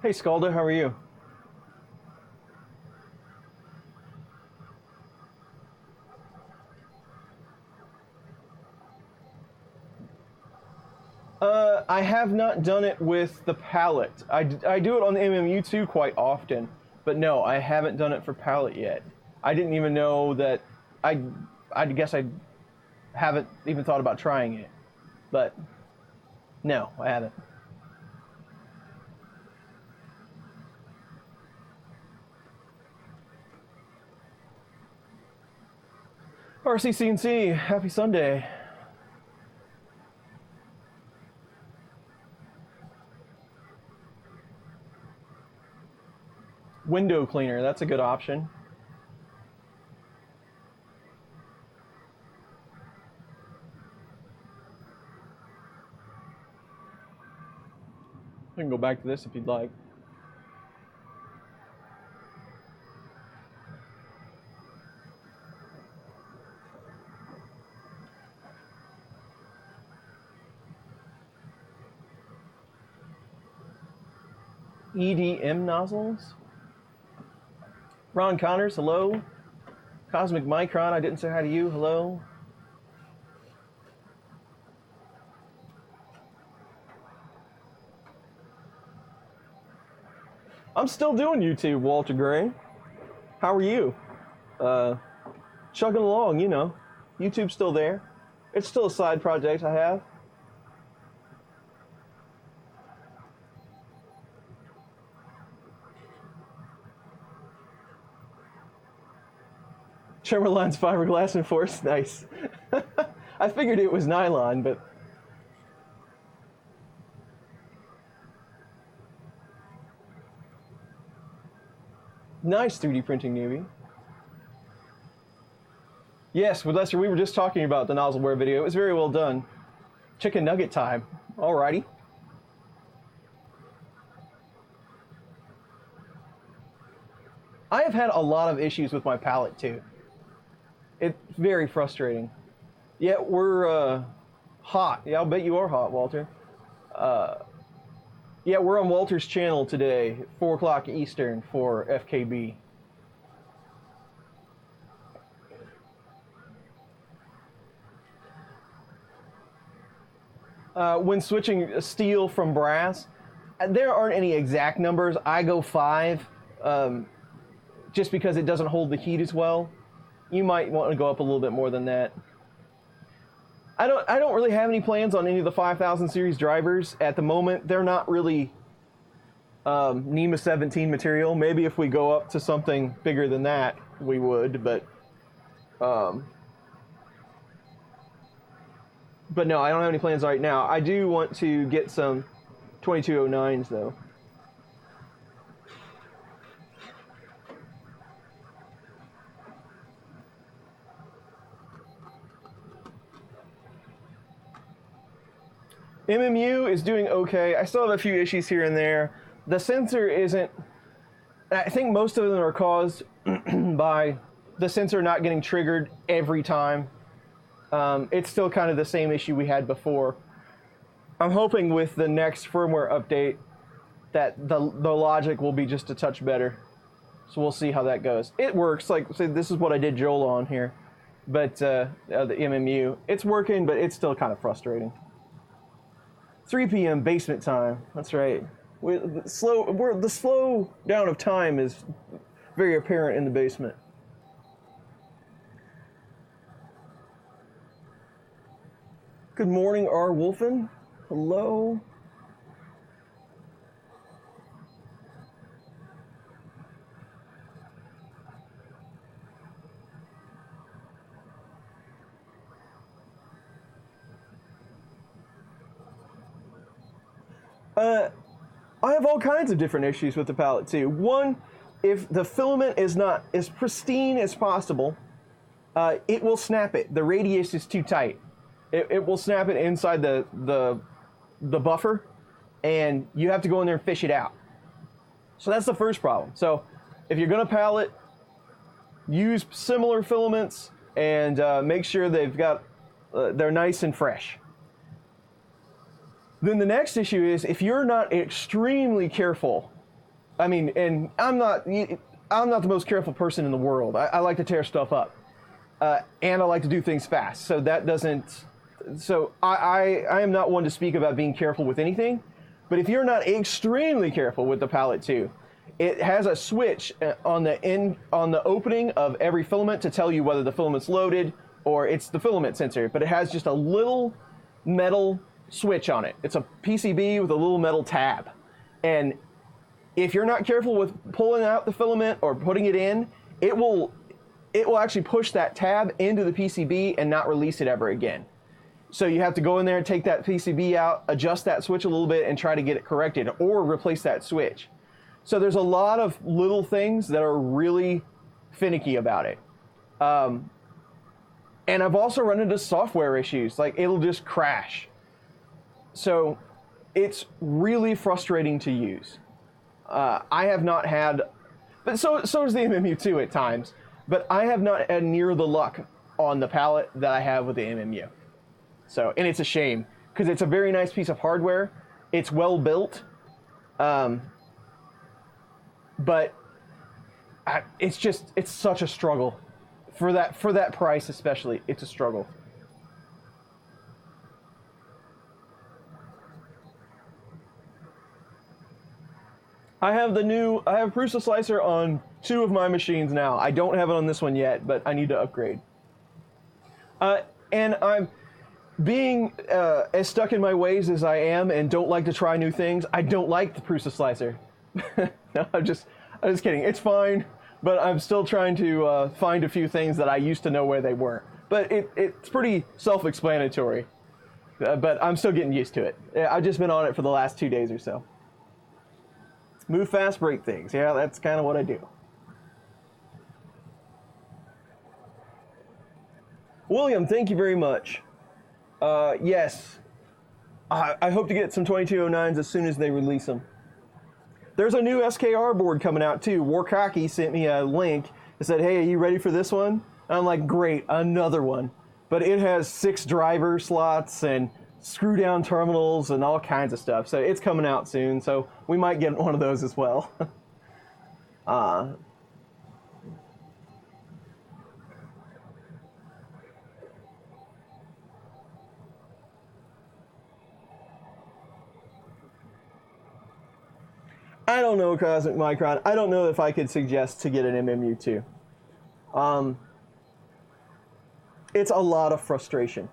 Hey Scalda, how are you? I have not done it with the palette. I do it on the MMU2 quite often, but no, I haven't done it for palette yet. I didn't even know that. I guess I haven't even thought about trying it, but no, I haven't. RCCNC, happy Sunday. Window cleaner, that's a good option. I can go back to this if you'd like. EDM nozzles? Ron Connors, hello. Cosmic Micron, I didn't say hi to you, hello. I'm still doing YouTube, Walter Gray. How are you? Chugging along, you know. YouTube's still there. It's still a side project I have. Trimmer line's fiberglass enforced. Nice. I figured it was nylon, but nice 3D printing newbie. Yes, with Lester, we were just talking about the nozzleware video. It was very well done. Chicken nugget time. Alrighty. I have had a lot of issues with my palette too. It's very frustrating. Yeah, we're hot. Yeah, I'll bet you are hot, Walter. Yeah, we're on Walter's channel today, 4 o'clock Eastern for FKB. When switching steel from brass, there aren't any exact numbers. I go 5, just because it doesn't hold the heat as well. You might want to go up a little bit more than that. I don't really have any plans on any of the 5000 series drivers at the moment. They're not really NEMA 17 material. Maybe if we go up to something bigger than that, we would, but no, I don't have any plans right now. I do want to get some 2209s though. MMU is doing okay. I still have a few issues here and there. The sensor isn't... I think most of them are caused by the sensor not getting triggered every time. It's still kind of the same issue we had before. I'm hoping with the next firmware update that the logic will be just a touch better. So we'll see how that goes. It works. Like, say, this is what I did Joel on here. But the MMU, it's working, but it's still kind of frustrating. 3 p.m. basement time. That's right. The slow down of time is very apparent in the basement. Good morning, R. Wolfen. Hello. I have all kinds of different issues with the palette too. One, if the filament is not as pristine as possible, it will snap it. The radius is too tight. It will snap it inside the buffer, and you have to go in there and fish it out. So that's the first problem. So if you're going to palette, use similar filaments and make sure they're nice and fresh. Then the next issue is if you're not extremely careful. I mean, and I'm not the most careful person in the world. I like to tear stuff up, and I like to do things fast. So that doesn't. So I am not one to speak about being careful with anything. But if you're not extremely careful with the palette too, it has a switch on the opening of every filament to tell you whether the filament's loaded or it's the filament sensor. But it has just a little metal switch on it. It's a PCB with a little metal tab, and if you're not careful with pulling out the filament or putting it in, it will actually push that tab into the PCB and not release it ever again. So you have to go in there and take that PCB out, adjust that switch a little bit, and try to get it corrected or replace that switch. So there's a lot of little things that are really finicky about it. And I've also run into software issues, like it'll just crash. So it's really frustrating to use. I have not had, but so is the MMU too at times, but I have not had near the luck on the palette that I have with the MMU. So, and it's a shame, because it's a very nice piece of hardware. It's well built, but it's such a struggle. For that price especially, it's a struggle. I have Prusa Slicer on 2 of my machines now. I don't have it on this one yet, but I need to upgrade. And I'm being as stuck in my ways as I am and don't like to try new things. I don't like the Prusa Slicer. No, I'm just kidding. It's fine, but I'm still trying to find a few things that I used to know where they were. But it's pretty self-explanatory. But I'm still getting used to it. I've just been on it for the last 2 days or so. Move fast, break things. Yeah, that's kind of what I do. William, thank you very much. Yes, I hope to get some 2209s as soon as they release them. There's a new SKR board coming out too. Warkaki sent me a link and said, hey, are you ready for this one? And I'm like, great, another one. But it has 6 driver slots and screw down terminals and all kinds of stuff. So it's coming out soon. So we might get one of those as well. I don't know, Cosmic Micron. I don't know if I could suggest to get an MMU2. It's a lot of frustration.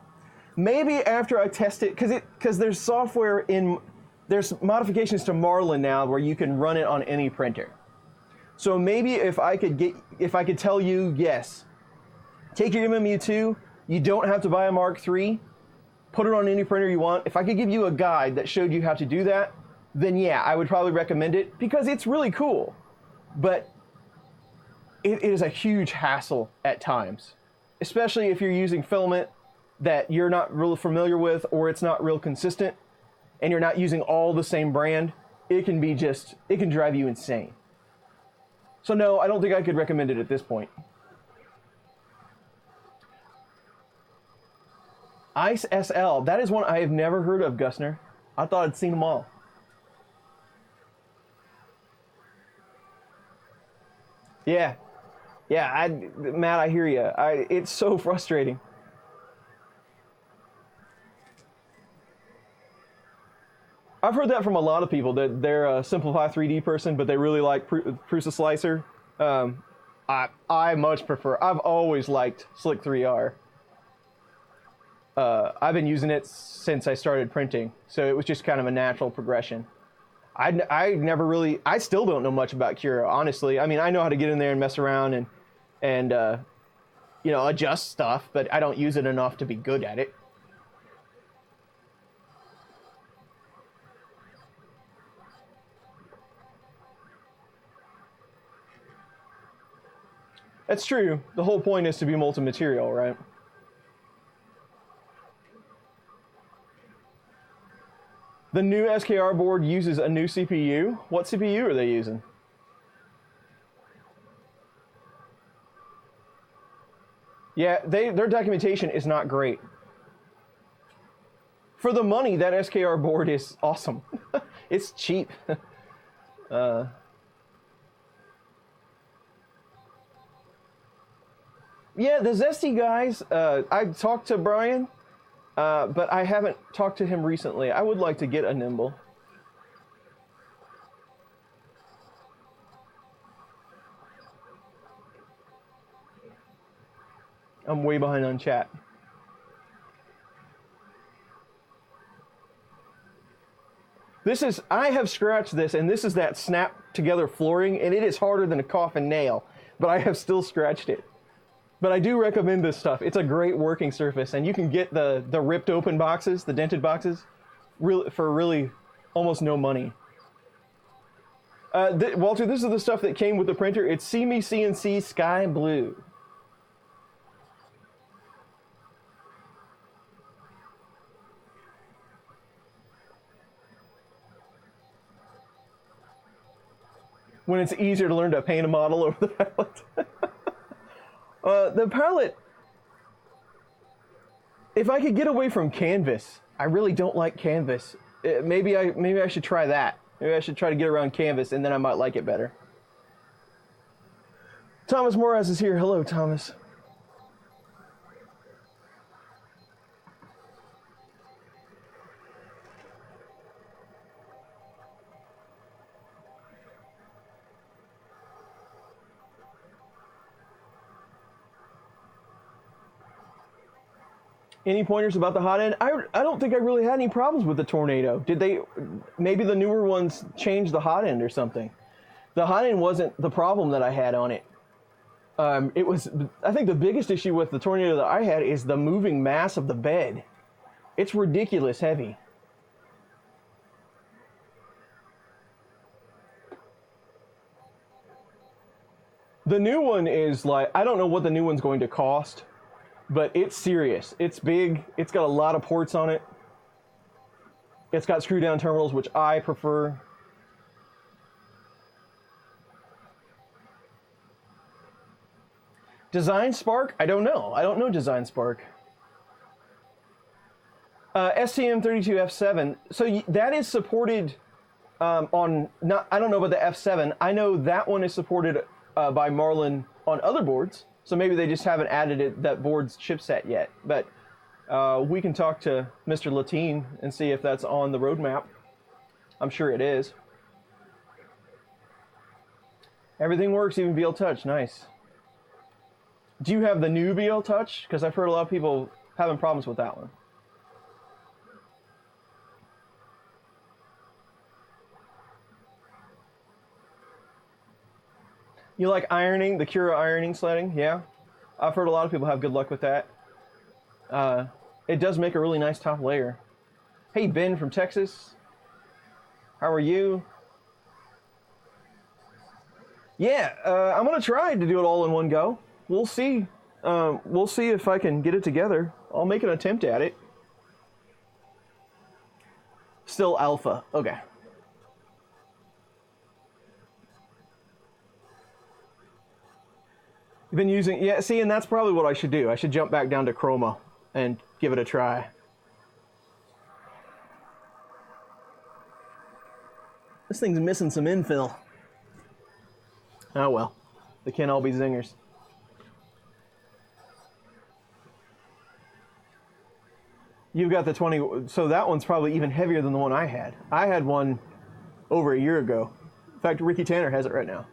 Maybe after I test it, because there's software there's modifications to Marlin now where you can run it on any printer. So maybe if I could tell you, yes, take your MMU2, you don't have to buy a Mark III, put it on any printer you want. If I could give you a guide that showed you how to do that, then yeah, I would probably recommend it because it's really cool. But it is a huge hassle at times, especially if you're using filament that you're not really familiar with or it's not real consistent and you're not using all the same brand. It can drive you insane. So no, I don't think I could recommend it at this point. Ice SL, that is one I have never heard of, Gusner. I thought I'd seen them all. Yeah, Matt, I hear you. It's so frustrating. I've heard that from a lot of people, that they're a Simplify 3D person, but they really like Prusa Slicer. I much prefer, I've always liked Slick 3R. I've been using it since I started printing, so it was just kind of a natural progression. I never really, I still don't know much about Cura, honestly. I mean, I know how to get in there and mess around and you know, adjust stuff, but I don't use it enough to be good at it. That's true. The whole point is to be multi-material, right? The new SKR board uses a new CPU. What CPU are they using? Yeah, their documentation is not great. For the money, that SKR board is awesome. It's cheap. Yeah, the Zesty guys, I talked to Brian, but I haven't talked to him recently. I would like to get a Nimble. I'm way behind on chat. I have scratched this, and this is that snap together flooring, and it is harder than a coffin nail, but I have still scratched it. But I do recommend this stuff. It's a great working surface, and you can get the ripped open boxes, the dented boxes, for really almost no money. Walter, this is the stuff that came with the printer. It's SeeMeCNC Sky Blue. When it's easier to learn to paint a model over the palette. The palette, if I could get away from canvas, I really don't like canvas. Maybe I should try that. Maybe I should try to get around canvas, and then I might like it better. Thomas Moraz is here. Hello, Thomas. Any pointers about the hot end? I don't think I really had any problems with the Tornado. Did they? Maybe the newer ones changed the hot end or something. The hot end wasn't the problem that I had on it. It was, I think the biggest issue with the Tornado that I had is the moving mass of the bed. It's ridiculous heavy. The new one is like, I don't know what the new one's going to cost, but it's serious. It's big. It's got a lot of ports on it. It's got screw down terminals, which I prefer. Design Spark? I don't know. I don't know Design Spark. STM32F7. So that is supported on, not, I don't know about the F7. I know that one is supported by Marlin on other boards. So maybe they just haven't added that board's chipset yet. But we can talk to Mr. Latine and see if that's on the roadmap. I'm sure it is. Everything works, even VL Touch. Nice. Do you have the new VL Touch? Because I've heard a lot of people having problems with that one. You like ironing, the Cura ironing sledding? Yeah. I've heard a lot of people have good luck with that. It does make a really nice top layer. Hey, Ben from Texas. How are you? Yeah, I'm going to try to do it all in one go. We'll see. We'll see if I can get it together. I'll make an attempt at it. Still alpha. Okay. You've been using... Yeah, see, and that's probably what I should do. I should jump back down to Chroma and give it a try. This thing's missing some infill. Oh well. They can't all be zingers. You've got the 20, so that one's probably even heavier than the one I had. I had one over a year ago. In fact, Ricky Tanner has it right now.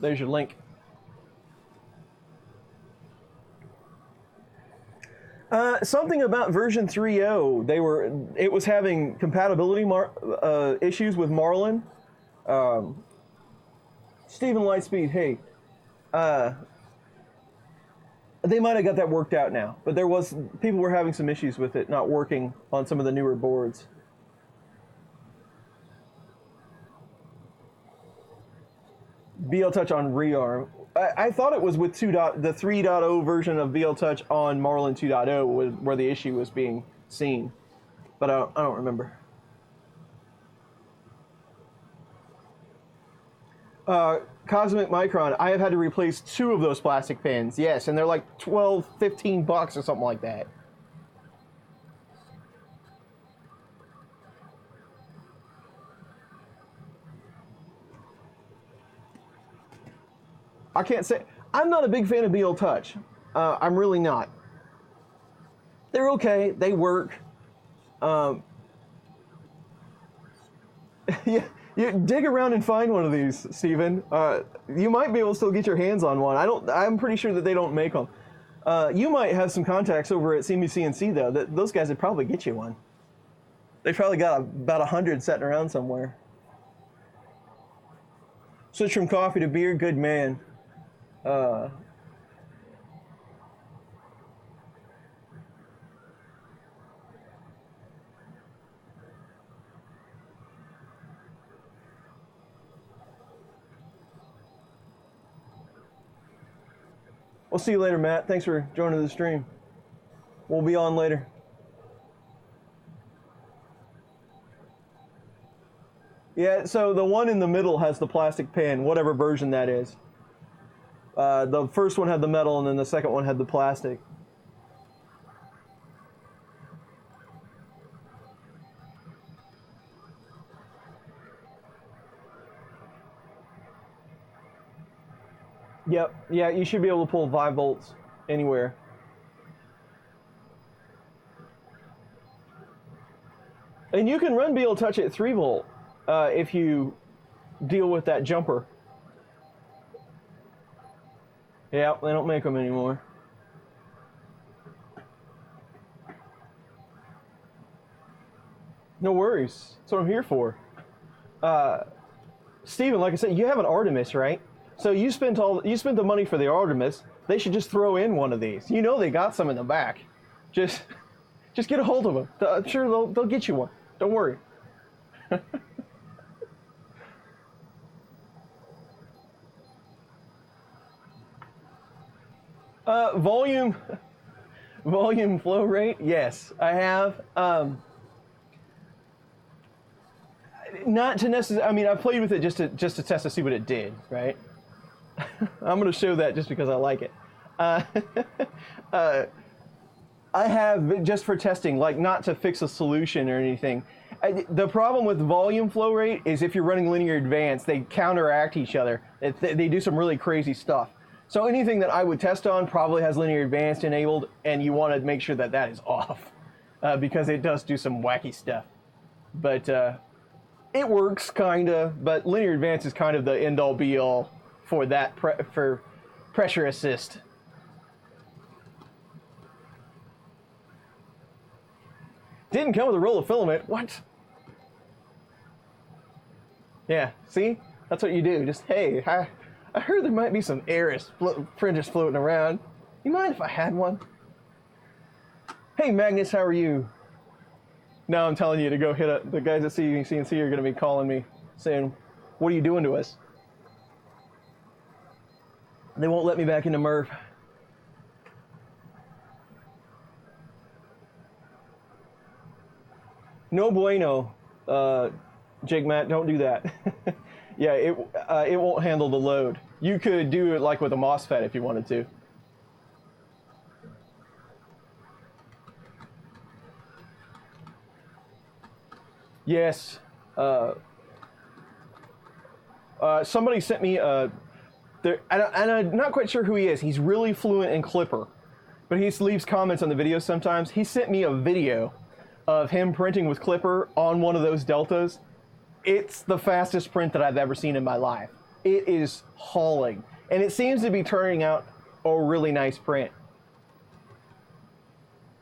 There's your link. Something about version 3.0. It was having compatibility issues with Marlin. Stephen Lightspeed, hey. They might have got that worked out now, but people were having some issues with it not working on some of the newer boards. VL Touch on rearm. I thought it was with the 3.0 version of VL Touch on Marlin 2.0 where the issue was being seen, but I don't remember. Cosmic Micron, I have had to replace 2 of those plastic pins, yes, and they're like 12, 15 bucks or something like that. I can't say, I'm not a big fan of VL Touch. I'm really not. They're okay, they work. Yeah, you dig around and find one of these, Steven. You might be able to still get your hands on one. I'm pretty sure that they don't make them. You might have some contacts over at SeeMeCNC though. Those guys would probably get you one. They probably got about 100 sitting around somewhere. Switch from coffee to beer, good man. We'll see you later, Matt. Thanks for joining the stream. We'll be on later. Yeah, so the one in the middle has the plastic pan, whatever version that is. The first one had the metal, and then the second one had the plastic. Yep, yeah, you should be able to pull 5 volts anywhere. And you can run BL Touch at 3 volt if you deal with that jumper. Yeah, they don't make them anymore. No worries. That's what I'm here for. Steven, like I said, you have an Artemis, right? So you spent the money for the Artemis. They should just throw in one of these. You know they got some in the back. Just get a hold of them. I'm sure they'll get you one. Don't worry. Volume flow rate. Yes, I have. Not to necessarily. I mean, I played with it just to test to see what it did. Right. I'm going to show that just because I like it. I have just for testing, like not to fix a solution or anything. The problem with volume flow rate is if you're running linear advanced, they counteract each other. They do some really crazy stuff. So anything that I would test on probably has linear advanced enabled, and you want to make sure that that is off because it does do some wacky stuff. But it works kinda. But linear advanced is kind of the end all be all for that for pressure assist. Didn't come with a roll of filament. What? Yeah, see? That's what you do. Just, hey, I heard there might be some Eris printers floating around. You mind if I had one? Hey, Magnus, how are you? Now I'm telling you to go hit up. The guys at SeeMeCNC are going to be calling me saying, what are you doing to us? They won't let me back into Murph. No bueno, Jake Matt, don't do that. Yeah, it won't handle the load. You could do it like with a MOSFET if you wanted to. Yes. Somebody sent me and I'm not quite sure who he is. He's really fluent in Clipper, but he leaves comments on the videos sometimes. He sent me a video of him printing with Clipper on one of those Deltas. It's the fastest print that I've ever seen in my life. It is hauling, and it seems to be turning out a really nice print.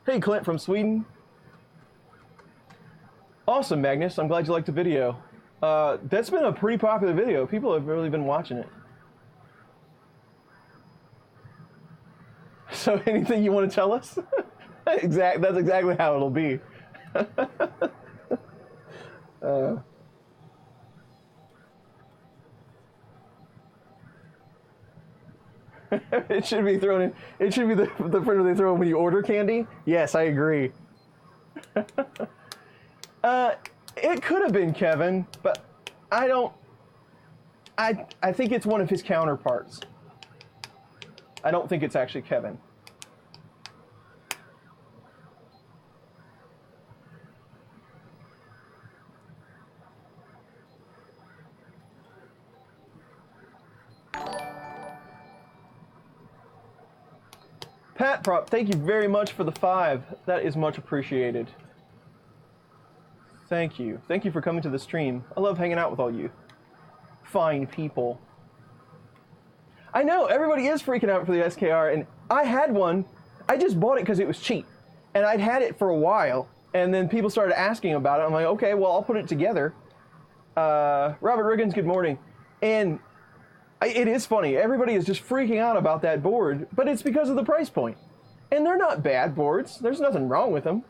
Hey, Clint from Sweden. Awesome, Magnus. I'm glad you liked the video. That's been a pretty popular video. People have really been watching it. So anything you want to tell us? That's exactly how it'll be. It should be thrown in. It should be the printer they throw in when you order candy. Yes, I agree. It could have been Kevin, but I don't. I think it's one of his counterparts. I don't think it's actually Kevin. Pat Prop, thank you very much for the 5. That is much appreciated. Thank you. Thank you for coming to the stream. I love hanging out with all you fine people. I know, everybody is freaking out for the SKR, and I had one. I just bought it because it was cheap. And I'd had it for a while, and then people started asking about it. I'm like, okay, well, I'll put it together. Robert Riggins, good morning. And it is funny. Everybody is just freaking out about that board, but it's because of the price point. And they're not bad boards. There's nothing wrong with them.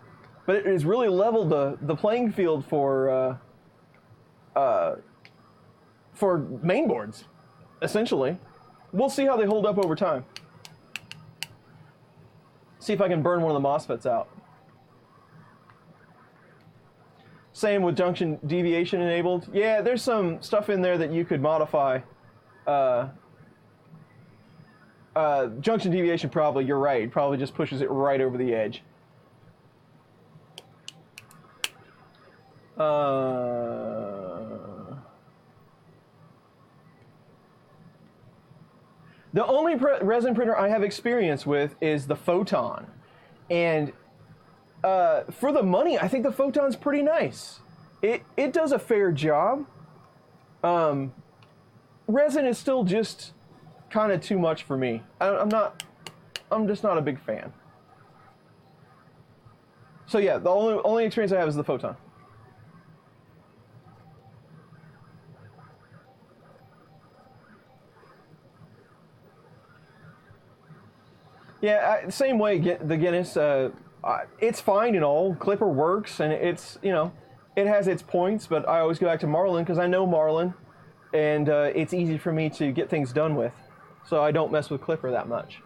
But it has really leveled the playing field for main boards, essentially. We'll see how they hold up over time. See if I can burn one of the MOSFETs out. Same with junction deviation enabled. Yeah, there's some stuff in there that you could modify. Junction deviation probably, you're right, probably just pushes it right over the edge. The only resin printer I have experience with is the Photon, and For the money, I think the Photon's pretty nice. It does a fair job. Resin is still just kind of too much for me. I'm just not a big fan. So yeah, the only experience I have is the Photon. Yeah, same way, the Guinness, it's fine and all. Clipper works, and it's, you know, it has its points, but I always go back to Marlin because I know Marlin, and it's easy for me to get things done with. So I don't mess with Clipper that much.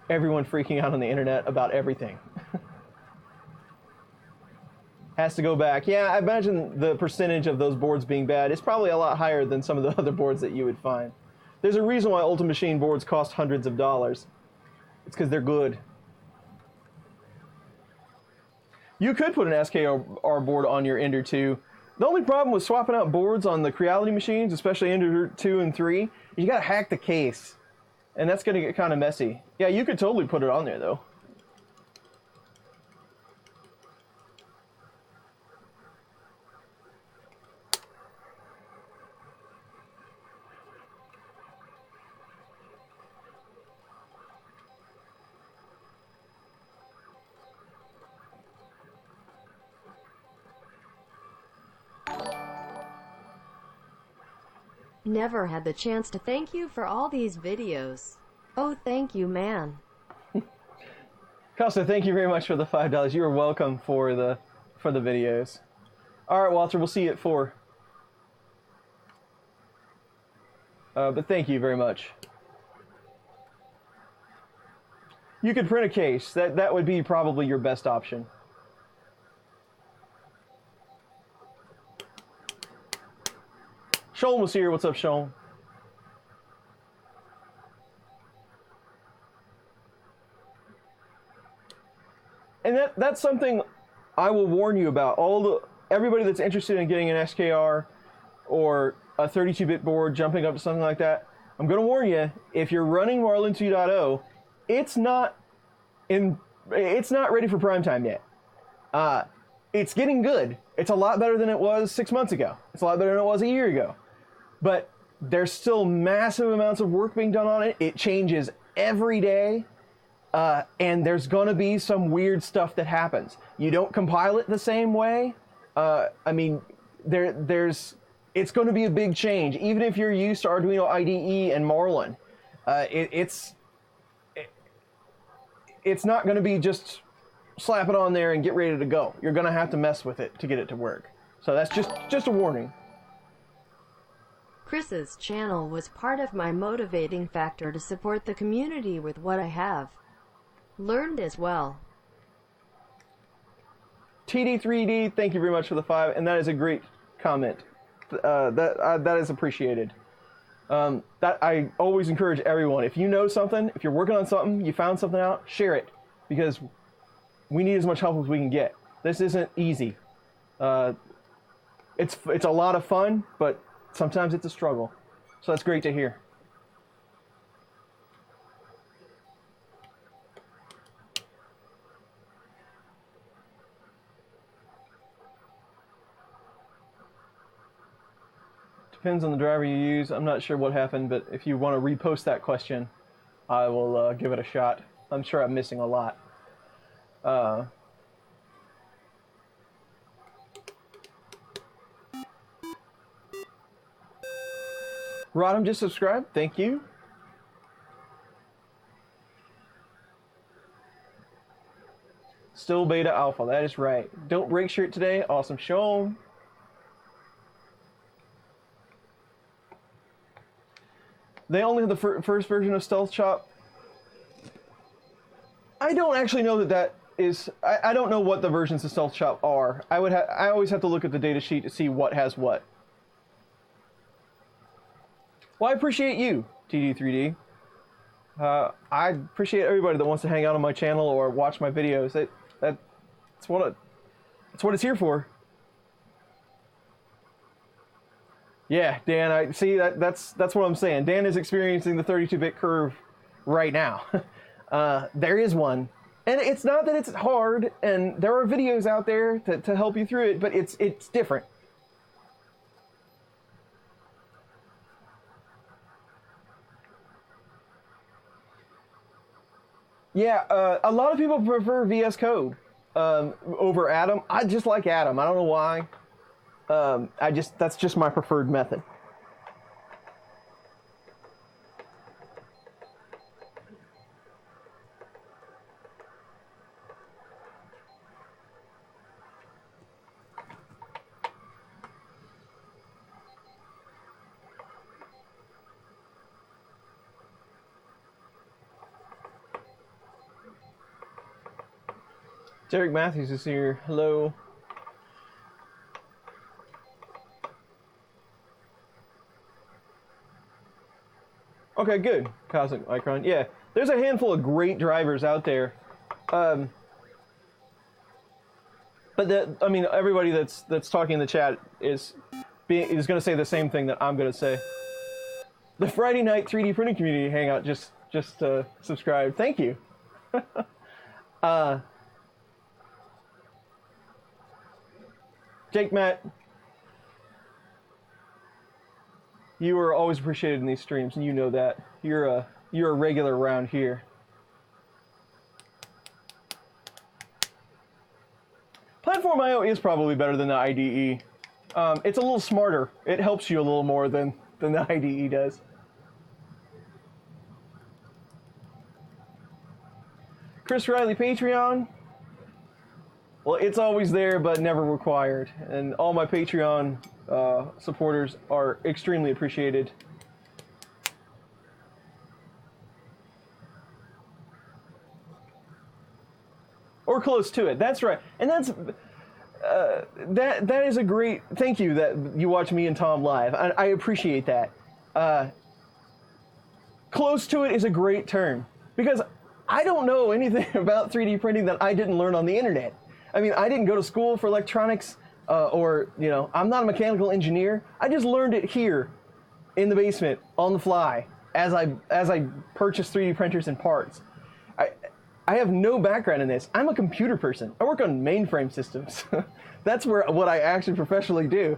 Everyone freaking out on the internet about everything. Has to go back. Yeah, I imagine the percentage of those boards being bad is probably a lot higher than some of the other boards that you would find. There's a reason why Ultimate Machine boards cost hundreds of dollars. It's because they're good. You could put an SKR board on your Ender 2. The only problem with swapping out boards on the Creality machines, especially Ender 2 and 3, you gotta hack the case. And that's gonna get kind of messy. Yeah, you could totally put it on there though. Never had the chance to thank you for all these videos. Oh, thank you, man. Costa, thank you very much for the $5. You are welcome for the videos. All right, Walter, we'll see you at 4. But thank you very much. You could print a case. That would be probably your best option. Shoal was here. What's up, Shoal? And that's something I will warn you about. Everybody that's interested in getting an SKR or a 32-bit board, jumping up to something like that, I'm going to warn you, if you're running Marlin 2.0, it's not ready for prime time yet. It's getting good. It's a lot better than it was 6 months ago. It's a lot better than it was a year ago. But there's still massive amounts of work being done on it. It changes every day. And there's going to be some weird stuff that happens. You don't compile it the same way. I mean, it's going to be a big change. Even if you're used to Arduino IDE and Marlin, it's not going to be just slap it on there and get ready to go. You're going to have to mess with it to get it to work. So that's just a warning. Chris's channel was part of my motivating factor to support the community with what I have learned as well. TD3D, thank you very much for the 5, and that is a great comment. That is appreciated. That I always encourage everyone. If you know something, if you're working on something, you found something out, share it, because we need as much help as we can get. This isn't easy. It's a lot of fun, but sometimes it's a struggle. So that's great to hear. Depends on the driver you use. I'm not sure what happened, but if you want to repost that question, I will give it a shot. I'm sure I'm missing a lot. Rodham just subscribed. Thank you. Still beta alpha. That is right. Don't break shirt today. Awesome show. They only have the first version of Stealth Chop. I don't actually know that is. I don't know what the versions of Stealth Chop are. I always have to look at the data sheet to see what has what. Well, I appreciate you, TD3D. I appreciate everybody that wants to hang out on my channel or watch my videos. That's what it's here for. Yeah, Dan, I see that's what I'm saying. Dan is experiencing the 32-bit curve right now. There is one. And it's not that it's hard, and there are videos out there to help you through it, but it's different. Yeah, a lot of people prefer VS Code over Atom. I just like Atom. I don't know why. That's just my preferred method. Derek Matthews is here. Hello. Okay, good. Cosmic Micron. Yeah, there's a handful of great drivers out there. But I mean, everybody that's talking in the chat is going to say the same thing that I'm going to say. The Friday night 3D printing community hangout just subscribed. Thank you. Jake Matt, you are always appreciated in these streams, and you know that. You're a regular around here. Platform.io is probably better than the IDE. It's a little smarter. It helps you a little more than the IDE does. Chris Riley Patreon. Well, it's always there, but never required. And all my Patreon supporters are extremely appreciated. Or close to it. That's right. And that's that is a great. Thank you that you watch me and Tom live. I appreciate that. Close to it is a great term because I don't know anything about 3D printing that I didn't learn on the internet. I mean, I didn't go to school for electronics, or, you know, I'm not a mechanical engineer. I just learned it here in the basement on the fly as I purchased 3D printers and parts. I have no background in this. I'm a computer person. I work on mainframe systems. That's what I actually professionally do.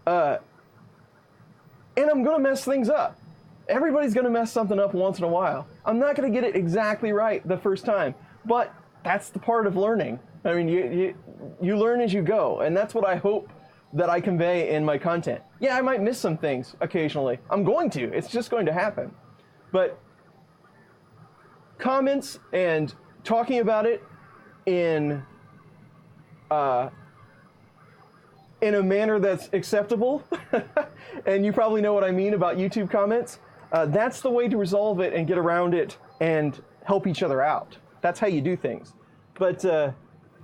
And I'm going to mess things up. Everybody's going to mess something up once in a while. I'm not going to get it exactly right the first time, but that's the part of learning. I mean, you learn as you go, and that's what I hope that I convey in my content. Yeah, I might miss some things occasionally. I'm going to. It's just going to happen. But comments and talking about it in a manner that's acceptable, and you probably know what I mean about YouTube comments, that's the way to resolve it and get around it and help each other out. That's how you do things. But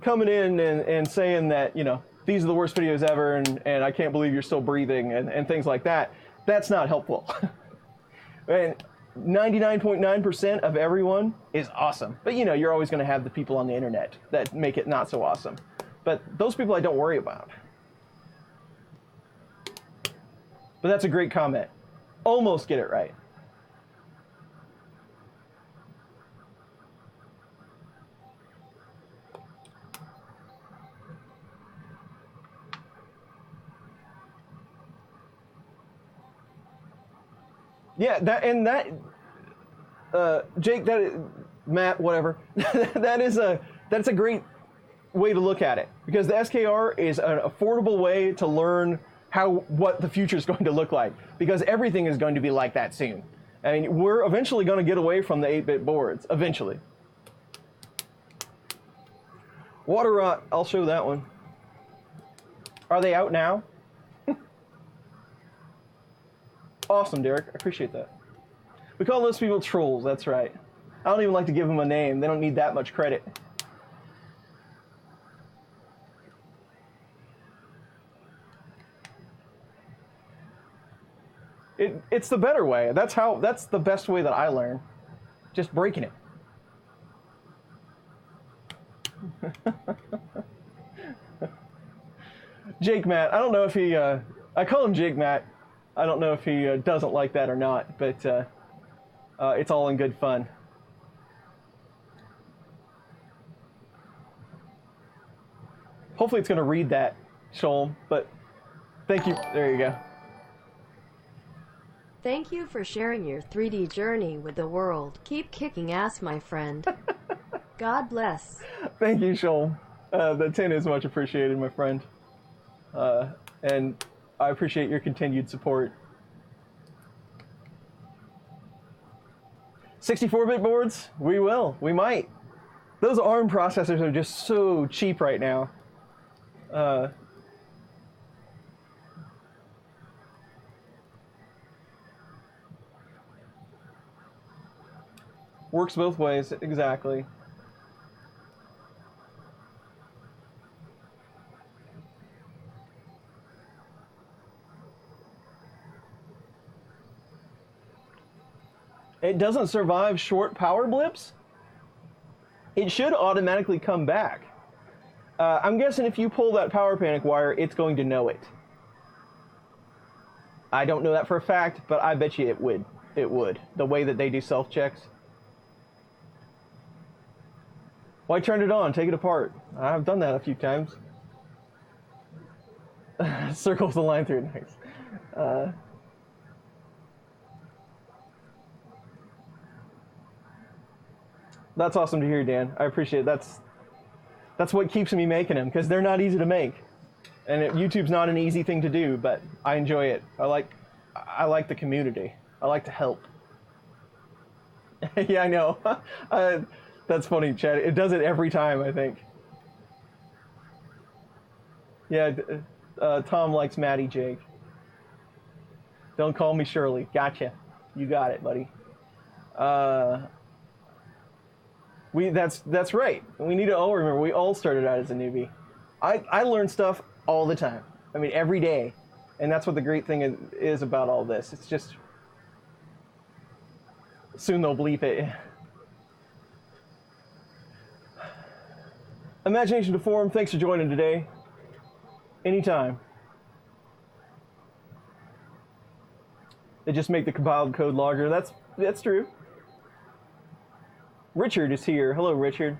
coming in and saying that, you know, these are the worst videos ever and I can't believe you're still breathing and things like that, that's not helpful. And 99.9% of everyone is awesome. But, you know, you're always going to have the people on the internet that make it not so awesome. But those people I don't worry about. But that's a great comment. Almost get it right. Yeah, Jake, Matt, whatever. That's a great way to look at it, because the SKR is an affordable way to learn what the future is going to look like, because everything is going to be like that soon. I mean, we're eventually going to get away from the 8-bit boards, eventually. Water Rot, I'll show that one. Are they out now? Awesome, Derek. I appreciate that. We call those people trolls, that's right. I don't even like to give them a name. They don't need that much credit. It's the better way. That's the best way that I learn. Just breaking it. Jake Matt, I don't know if he, I call him Jake Matt. I don't know if he doesn't like that or not, but It's all in good fun. Hopefully it's going to read that, Sholm, but thank you. There you go. Thank you for sharing your 3D journey with the world. Keep kicking ass, my friend. God bless. Thank you, Sholm. The 10 is much appreciated, my friend. And I appreciate your continued support. 64-bit boards? We will. We might. Those ARM processors are just so cheap right now. Works both ways, exactly. It doesn't survive short power blips? It should automatically come back. I'm guessing if you pull that power panic wire, it's going to know it. I don't know that for a fact, but I bet you it would. It would. The way that they do self-checks. Why turn it on? Take it apart. I've done that a few times. Circles the line through it. Nice. That's awesome to hear, Dan. I appreciate it. That's what keeps me making them, because they're not easy to make. And YouTube's not an easy thing to do, but I enjoy it. I like the community. I like to help. Yeah, I know. That's funny, Chad. It does it every time, I think. Yeah, Tom likes Maddie Jake. Don't call me Shirley. Gotcha. You got it, buddy. That's right. We need to all remember we all started out as a newbie. I learn stuff all the time. I mean, every day. And that's what the great thing is about all this. It's just soon they'll bleep it. Imagination to Forum, thanks for joining today. Anytime. They just make the compiled code larger. That's true. Richard is here. Hello, Richard.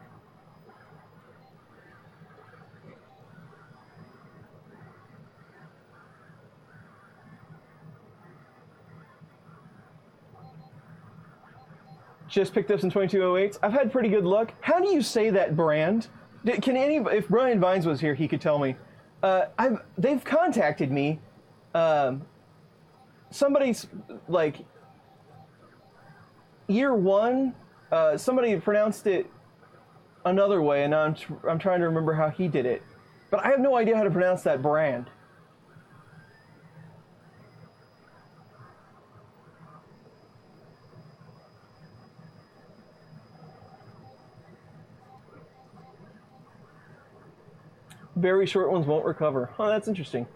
Just picked up some 2208s. I've had pretty good luck. How do you say that brand? If Brian Vines was here, he could tell me. They've contacted me. Somebody's like year one. Somebody pronounced it another way, and now I'm trying to remember how he did it. But I have no idea how to pronounce that brand. Very short ones won't recover. Oh, that's interesting.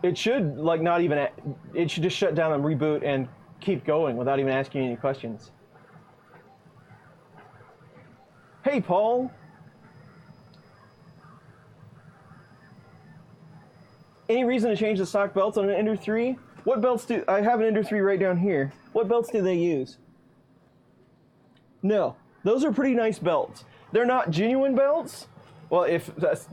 It should it should just shut down and reboot and keep going without even asking any questions. Hey, Paul. Any reason to change the stock belts on an Ender 3? What belts do... I have an Ender 3 right down here. What belts do they use? No. Those are pretty nice belts. They're not genuine belts. Well, if that's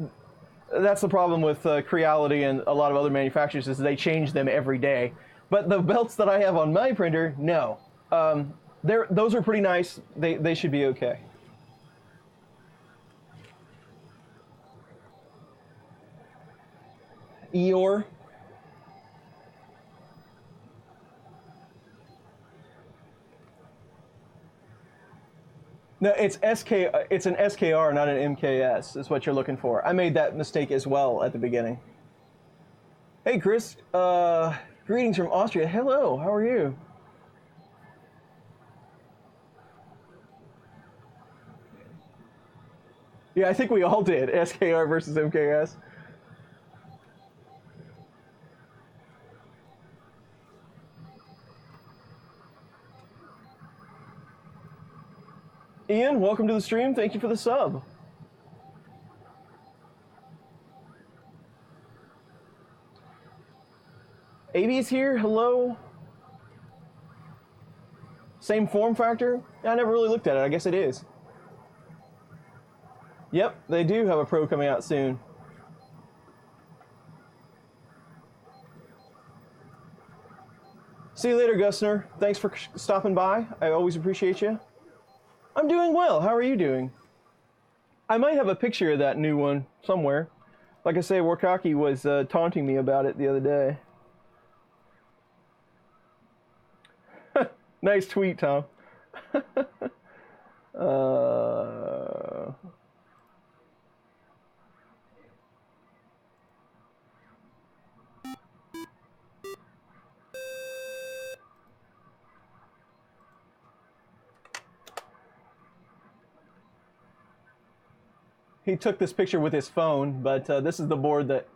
the problem with Creality and a lot of other manufacturers is they change them every day. But the belts that I have on my printer, no. Those are pretty nice. They should be okay. Eeyore. No, it's SK. It's an SKR, not an MKS. Is what you're looking for. I made that mistake as well at the beginning. Hey, Chris. Greetings from Austria. Hello. How are you? Yeah, I think we all did. SKR versus MKS. Ian, welcome to the stream. Thank you for the sub. AB's here. Hello. Same form factor? I never really looked at it. I guess it is. Yep, they do have a Pro coming out soon. See you later, Gusner. Thanks for stopping by. I always appreciate you. I'm doing well. How are you doing? I might have a picture of that new one somewhere. Like I say, Warkaki was taunting me about it the other day. Nice tweet, Tom. He took this picture with his phone, but this is the board that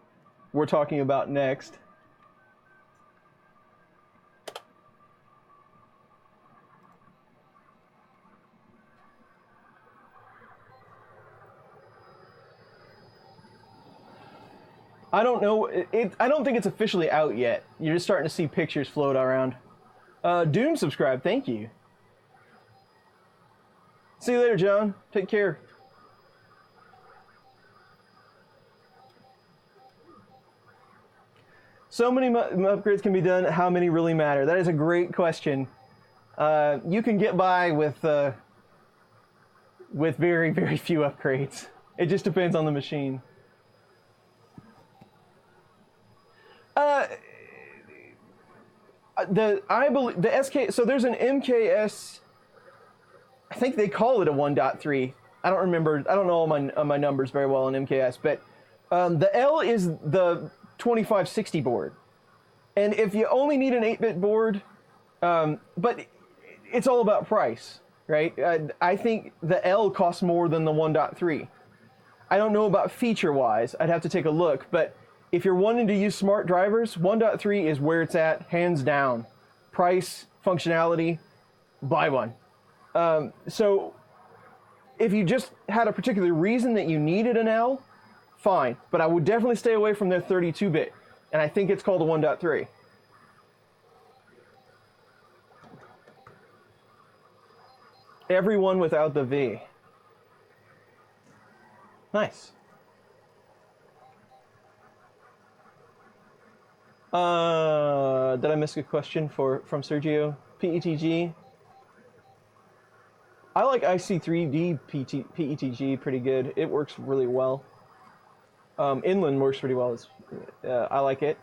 we're talking about next. I don't know. I don't think it's officially out yet. You're just starting to see pictures float around. Doom subscribe. Thank you. See you later, John. Take care. So many upgrades can be done. How many really matter? That is a great question. You can get by with very, very few upgrades. It just depends on the machine. I believe the SK. So there's an MKS. I think they call it a 1.3. I don't remember. I don't know all my numbers very well in MKS, but the L is the 2560 board, and if you only need an 8-bit board, but it's all about price, right? I think the L costs more than the 1.3. I don't know about feature-wise. I'd have to take a look, but if you're wanting to use smart drivers, 1.3 is where it's at, hands down. Price, functionality, buy one. So if you just had a particular reason that you needed an L, fine. But I would definitely stay away from their 32-bit. And I think it's called a 1.3. Everyone without the V. Nice. Did I miss a question from Sergio? PETG. I like IC3D PETG pretty good. It works really well. Inland works pretty well. I like it.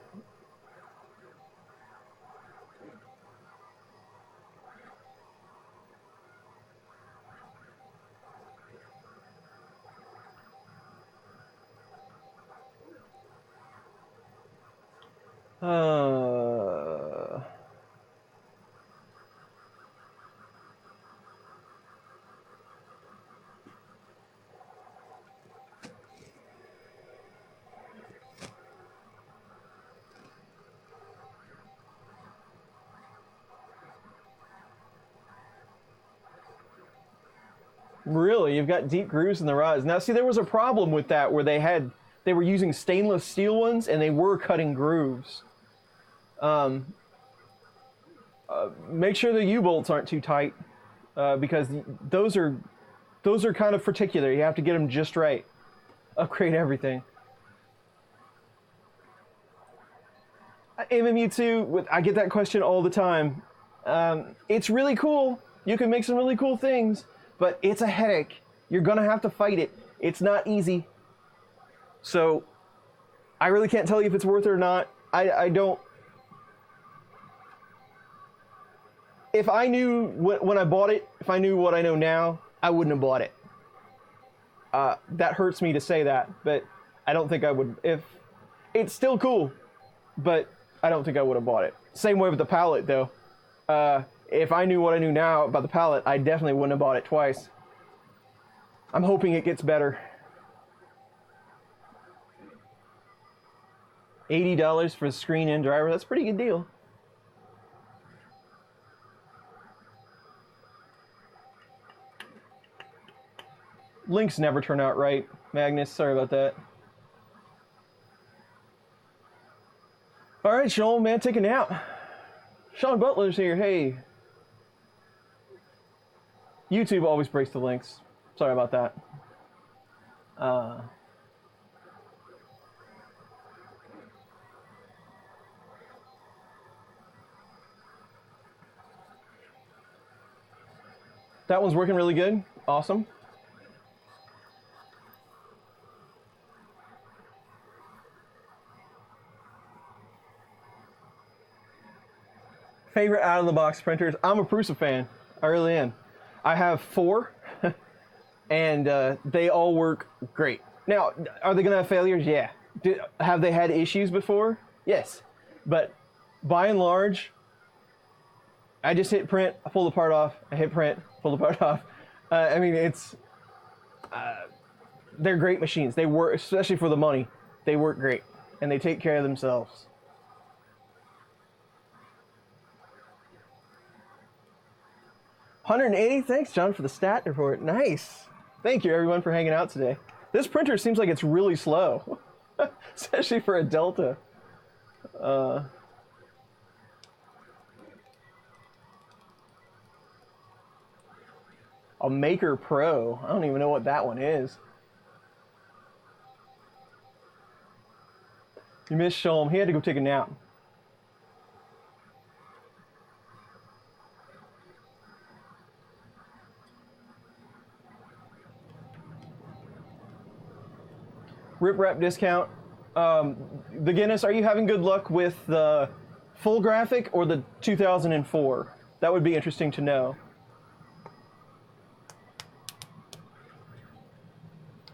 Really? You've got deep grooves in the rods. Now, see, there was a problem with that where they were using stainless steel ones and they were cutting grooves. Make sure the U-bolts aren't too tight because those are kind of particular. You have to get them just right. Upgrade everything. MMU2, I get that question all the time. It's really cool. You can make some really cool things, but it's a headache. You're gonna have to fight it. It's not easy. So, I really can't tell you if it's worth it or not. I don't. If I knew when I bought it, if I knew what I know now, I wouldn't have bought it. That hurts me to say that, but I don't think I would. If it's still cool, but I don't think I would have bought it. Same way with the palette, though. If I knew what I knew now about the palette, I definitely wouldn't have bought it twice. I'm hoping it gets better. $80 for the screen and driver, that's a pretty good deal. Links never turn out right, Magnus, sorry about that. All right, Sean, man, take a nap. Sean Butler's here, hey. YouTube always breaks the links. Sorry about that. That one's working really good. Awesome. Favorite out-of-the-box printers? I'm a Prusa fan. I really am. I have 4, and they all work great. Now, are they going to have failures? Yeah. Have they had issues before? Yes. But by and large, I just hit print, I pull the part off, I hit print, pull the part off. I mean, they're great machines. They work, especially for the money, they work great, and they take care of themselves. $180, thanks John for the stat report. Nice. Thank you everyone for hanging out today. This printer seems like it's really slow, especially for a Delta. A Maker Pro. I don't even know what that one is. You missed Sholm. He had to go take a nap. Rip Rap discount. The Guinness, are you having good luck with the full graphic or the 2004? That would be interesting to know.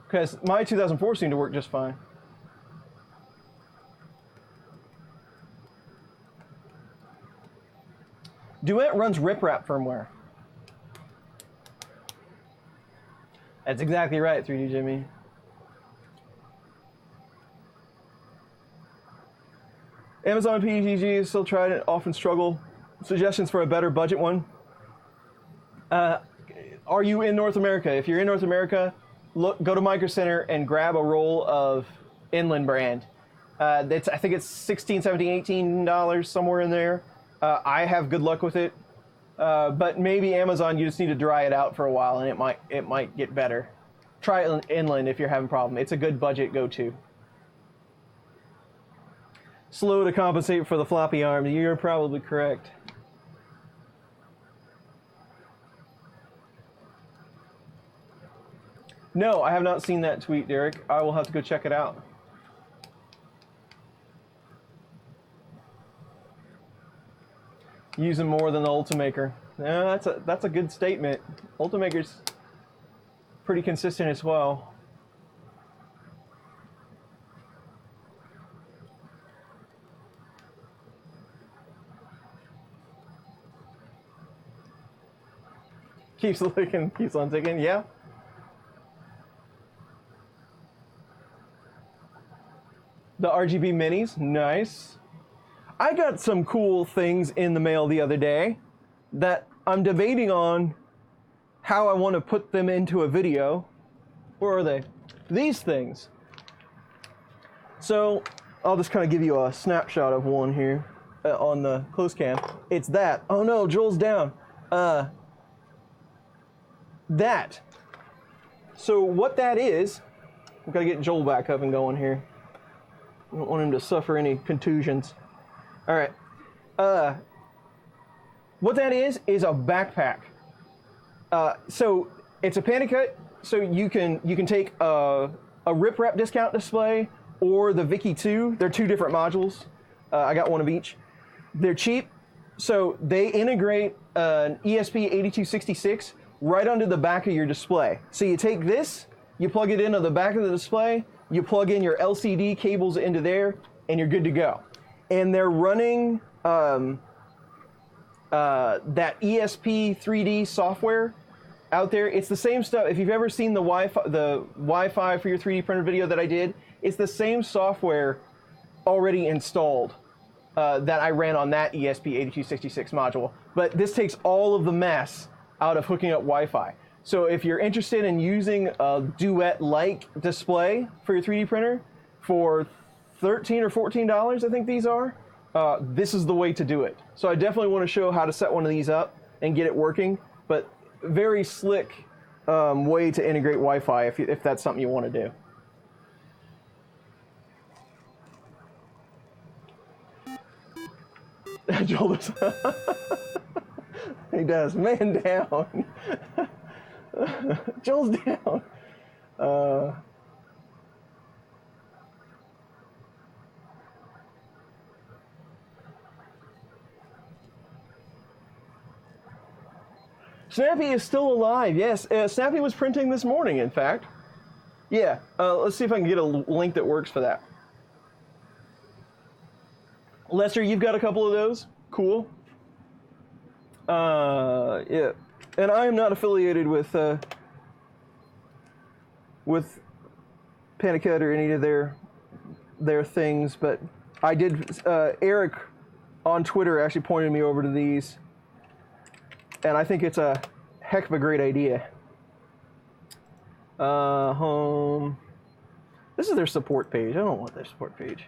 Because my 2004 seemed to work just fine. Duet runs Rip Rap firmware. That's exactly right, 3D Jimmy. Amazon PGG still tried it, often struggle. Suggestions for a better budget one. Are you in North America? If you're in North America, go to Micro Center and grab a roll of Inland brand. I think it's $16, $17, $18, somewhere in there. I have good luck with it. But maybe Amazon, you just need to dry it out for a while and it might get better. Try it Inland if you're having a problem. It's a good budget go-to. Slow to compensate for the floppy arm. You're probably correct. No, I have not seen that tweet, Derek. I will have to go check it out. Using more than the Ultimaker. Yeah, that's a good statement. Ultimaker's pretty consistent as well. Keeps looking, keeps on ticking, yeah. The RGB minis, nice. I got some cool things in the mail the other day that I'm debating on how I want to put them into a video. Where are they? These things. So I'll just kind of give you a snapshot of one here on the close cam. It's that. Oh no, Joel's down. That. So what that is, we've got to get Joel back up and going here. I don't want him to suffer any contusions. All right. What that is a backpack. So it's a panic cut. So you can take a Rip Rap discount display or the Vicky 2. They're 2 different modules. I got one of each. They're cheap. So they integrate an ESP8266 right onto the back of your display. So you take this, you plug it into the back of the display, you plug in your LCD cables into there, and you're good to go. And they're running that ESP 3D software out there. It's the same stuff. If you've ever seen the Wi-Fi for your 3D printer video that I did, it's the same software already installed that I ran on that ESP8266 module. But this takes all of the mess out of hooking up Wi-Fi. So if you're interested in using a Duet-like display for your 3D printer for $13 or $14, I think these are, this is the way to do it. So I definitely want to show how to set one of these up and get it working. But very slick way to integrate Wi-Fi if that's something you want to do. Joel does. He does. Man down. Joel's down. Snappy is still alive. Yes, Snappy was printing this morning, in fact. Yeah, let's see if I can get a link that works for that. Lester, you've got a couple of those? Cool. Yeah. And I am not affiliated with Panicut or any of their things, but I did, Eric on Twitter actually pointed me over to these, and I think it's a heck of a great idea. Home. This is their support page. I don't want their support page.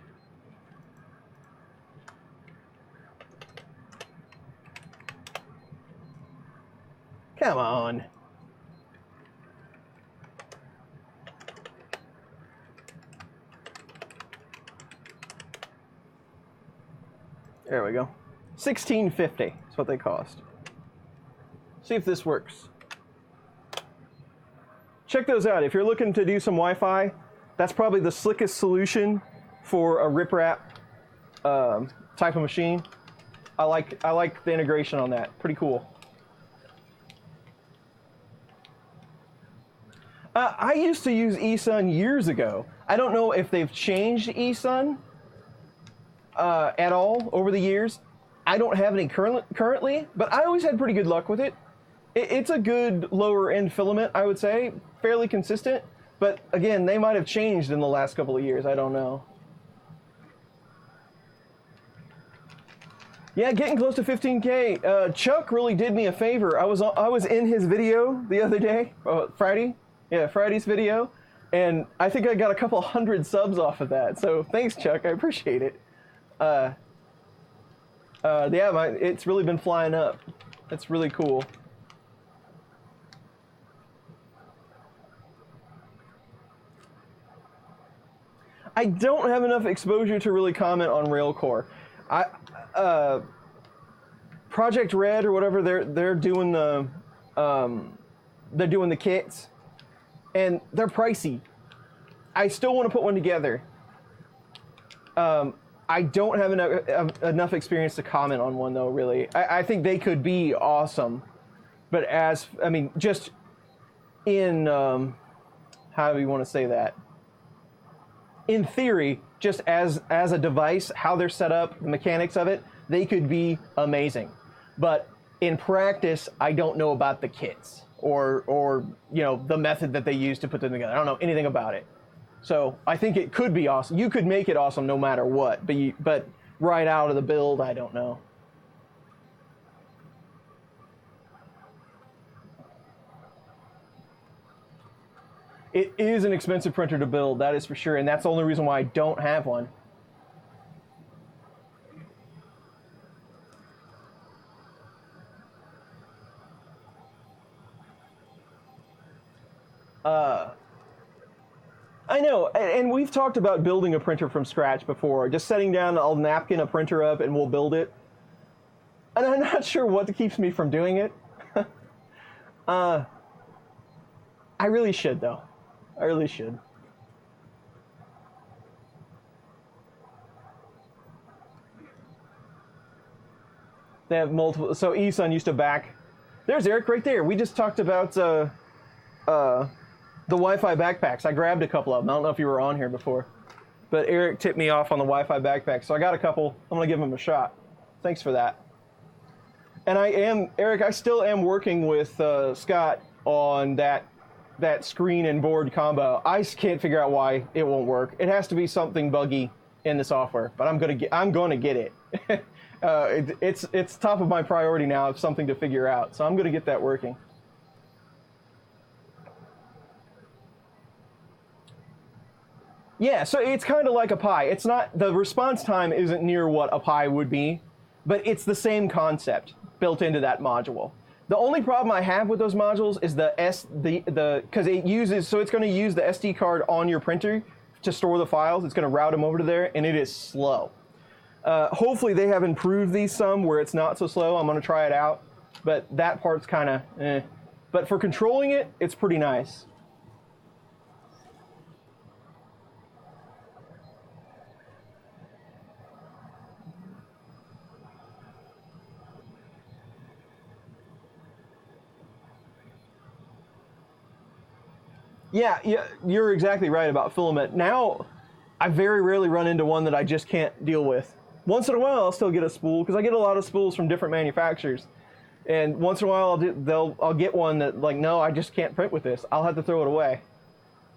Come on. There we go. $16.50 is what they cost. See if this works. Check those out. If you're looking to do some Wi-Fi, that's probably the slickest solution for a riprap type of machine. I like the integration on that. Pretty cool. I used to use eSun years ago. I don't know if they've changed eSun at all over the years. I don't have any currently, but I always had pretty good luck with it. It's a good lower end filament, I would say, fairly consistent. But again, they might have changed in the last couple of years. I don't know. Yeah, getting close to 15K. Chuck really did me a favor. I was in his video the other day, Friday. Yeah, Friday's video, and I think I got a couple hundred subs off of that. So thanks, Chuck. I appreciate it. Yeah, it's really been flying up. That's really cool. I don't have enough exposure to really comment on Railcore. Project Red or whatever, they're doing the kits. And they're pricey. I still want to put one together. I don't have enough experience to comment on one, though, really. I think they could be awesome. But just in, how do you want to say that? In theory, just as a device, how they're set up, the mechanics of it, they could be amazing. But in practice, I don't know about the kits. Or the method that they use to put them together. I don't know anything about it. So I think it could be awesome. You could make it awesome no matter what, but right out of the build, I don't know. It is an expensive printer to build, that is for sure, and that's the only reason why I don't have one. I know, and we've talked about building a printer from scratch before. Just setting down, I'll napkin a printer up and we'll build it. And I'm not sure what keeps me from doing it. I really should, though. I really should. They have multiple, so eSun used to back. There's Eric right there. We just talked about the Wi-Fi backpacks. I grabbed a couple of them. I don't know if you were on here before, but Eric tipped me off on the Wi-Fi backpack, so I got a couple. I'm gonna give them a shot. Thanks for that. And Eric, I still am working with Scott on that screen and board combo. I just can't figure out why it won't work. It has to be something buggy in the software, but I'm gonna get it. It's top of my priority now of something to figure out, so I'm gonna get that working. Yeah, so it's kind of like a Pi. It's not, the response time isn't near what a Pi would be, but it's the same concept built into that module. The only problem I have with those modules is because it uses, so it's going to use the SD card on your printer to store the files. It's going to route them over to there, and it is slow. Hopefully they have improved these some where it's not so slow. I'm going to try it out, but that part's kind of eh. But for controlling it, it's pretty nice. Yeah, you're exactly right about filament. Now, I very rarely run into one that I just can't deal with. Once in a while, I'll still get a spool, because I get a lot of spools from different manufacturers. And once in a while, I'll get one that, like, no, I just can't print with this. I'll have to throw it away.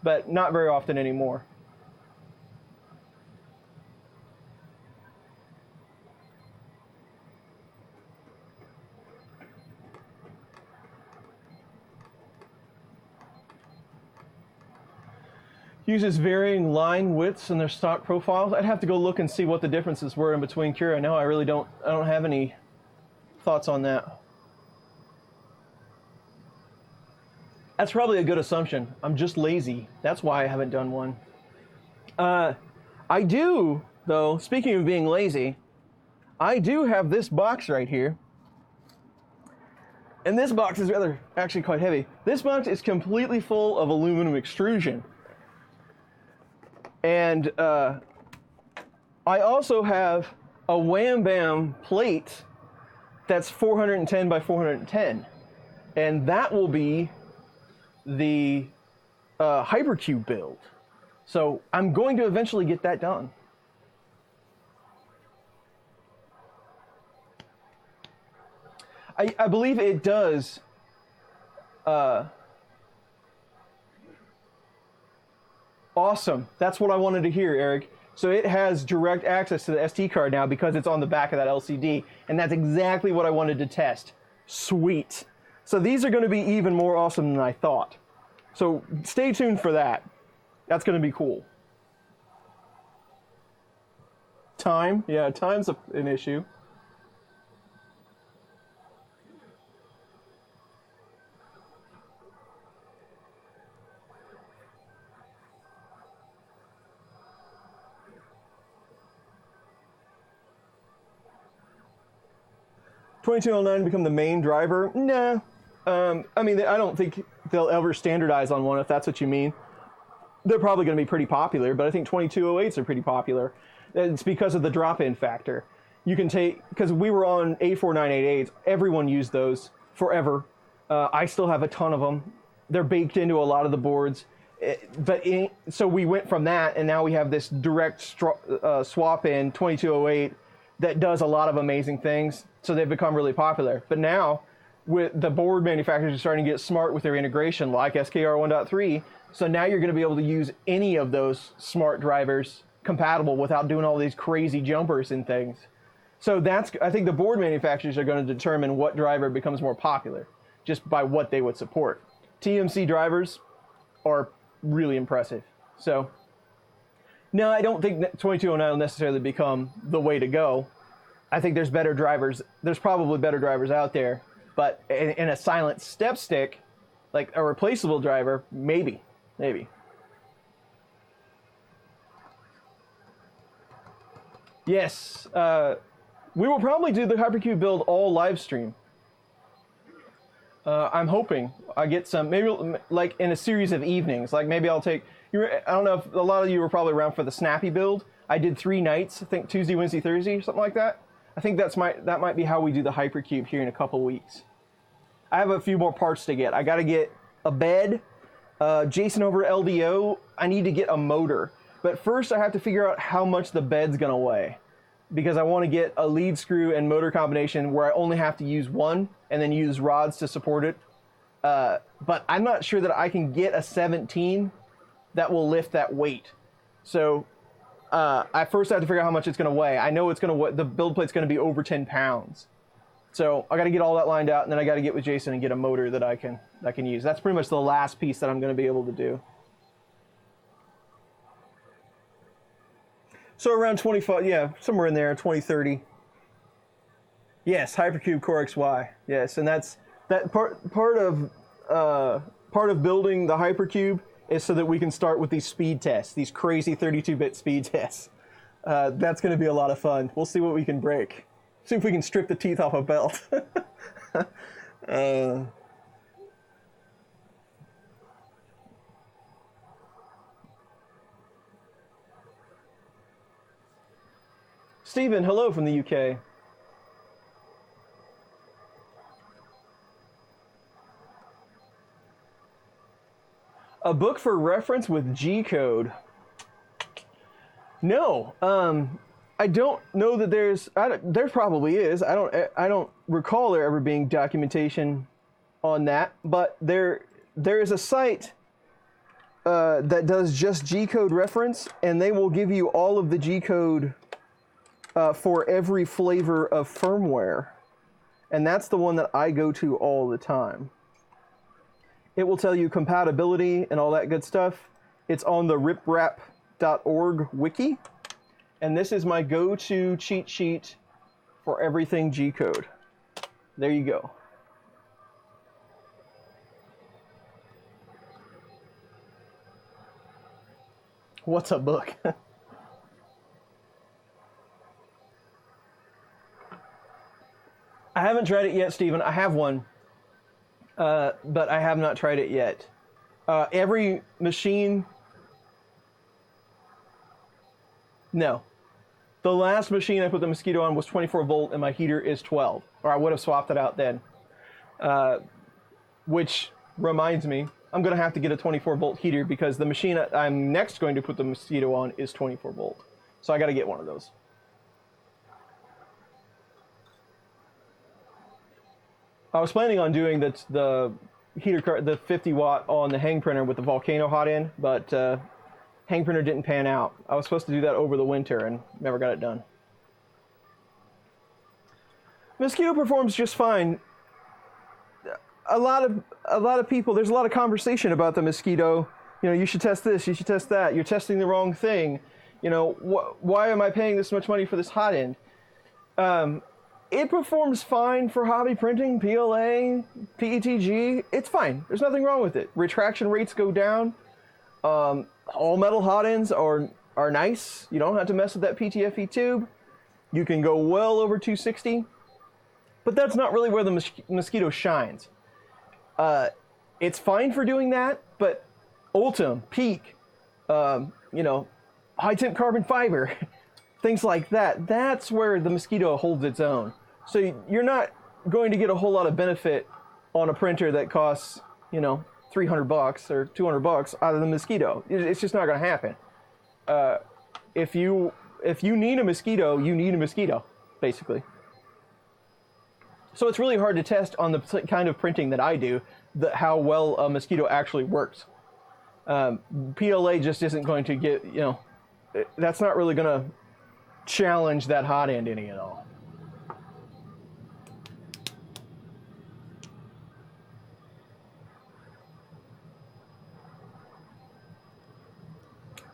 But not very often anymore. Uses varying line widths in their stock profiles. I'd have to go look and see what the differences were in between Cura. No, I don't have any thoughts on that. That's probably a good assumption. I'm just lazy. That's why I haven't done one. I do, though, speaking of being lazy, I do have this box right here. And this box is actually quite heavy. This box is completely full of aluminum extrusion. And I also have a Wham Bam plate that's 410 by 410. And that will be the Hypercube build. So I'm going to eventually get that done. I believe it does awesome. That's what I wanted to hear, Eric. So it has direct access to the SD card now because it's on the back of that LCD, and that's exactly what I wanted to test. Sweet. So these are going to be even more awesome than I thought. So stay tuned for that. That's going to be cool. Time? Yeah, time's an issue. $22.09 become the main driver? Nah. I mean, I don't think they'll ever standardize on one, if that's what you mean. They're probably going to be pretty popular, but I think 2208s are pretty popular. It's because of the drop-in factor. You can take, because we were on A4988s, everyone used those forever. I still have a ton of them. They're baked into a lot of the boards. So we went from that, and now we have this direct swap in 2208 that does a lot of amazing things. So they've become really popular. But now, with the board manufacturers are starting to get smart with their integration, like SKR 1.3. So now you're going to be able to use any of those smart drivers compatible without doing all these crazy jumpers and things. So I think the board manufacturers are going to determine what driver becomes more popular just by what they would support. TMC drivers are really impressive. So no, I don't think 2209 will necessarily become the way to go. I think there's better drivers. There's probably better drivers out there, but in a silent step stick, like a replaceable driver, maybe. Yes, we will probably do the Hypercube build all live stream. I'm hoping I get some, maybe like in a series of evenings. Like maybe I'll take, I don't know if a lot of you were probably around for the Snappy build. I did 3 nights, I think Tuesday, Wednesday, Thursday, something like that. I think that might be how we do the Hypercube here in a couple weeks. I have a few more parts to get. I got to get a bed. Jason over at LDO, I need to get a motor. But first I have to figure out how much the bed's going to weigh. Because I want to get a lead screw and motor combination where I only have to use one and then use rods to support it. But I'm not sure that I can get a 17 that will lift that weight. So I first have to figure out how much it's going to weigh. I know the build plate's going to be over 10 pounds. So I got to get all that lined out, and then I got to get with Jason and get a motor that I can use. That's pretty much the last piece that I'm going to be able to do. So around 25, yeah, somewhere in there, 2030. Yes, Hypercube Core XY. Yes, and that's That part of building the hypercube is so that we can start with these speed tests, these crazy 32-bit speed tests. That's going to be a lot of fun. We'll see what we can break. See if we can strip the teeth off a belt. Stephen, hello from the UK. A book for reference with G-code. No, I don't know that there probably is. I don't recall there ever being documentation on that, but there is a site that does just G-code reference, and they will give you all of the G-code for every flavor of firmware, and that's the one that I go to all the time. It will tell you compatibility and all that good stuff. It's on the riprap.org wiki, and this is my go-to cheat sheet for everything G-code. There you go. What's a book? I haven't tried it yet, Stephen. I have one, but I have not tried it yet. Every machine... No. The last machine I put the Mosquito on was 24 volt, and my heater is 12. Or I would have swapped it out then. Which reminds me, I'm going to have to get a 24 volt heater because the machine I'm next going to put the Mosquito on is 24 volt. So I got to get one of those. I was planning on doing the heater, the 50 watt on the hang printer with the Volcano hot end, but hang printer didn't pan out. I was supposed to do that over the winter and never got it done. Mosquito performs just fine. A lot of people, there's a lot of conversation about the Mosquito. You know, you should test this, you should test that. You're testing the wrong thing. You know, why am I paying this much money for this hot end? It performs fine for hobby printing, PLA, PETG. It's fine. There's nothing wrong with it. Retraction rates go down. All metal hot ends are nice. You don't have to mess with that PTFE tube. You can go well over 260. But that's not really where the Mosquito shines. It's fine for doing that, but Ultim, Peak, you know, high temp carbon fiber, things like that, that's where the Mosquito holds its own. So you're not going to get a whole lot of benefit on a printer that costs, you know, $300 or $200 out of the Mosquito. It's just not going to happen. If you need a Mosquito, you need a Mosquito, basically. So it's really hard to test on the kind of printing that I do, how well a Mosquito actually works. PLA just isn't going to get, you know, that's not really going to challenge that hot end any at all.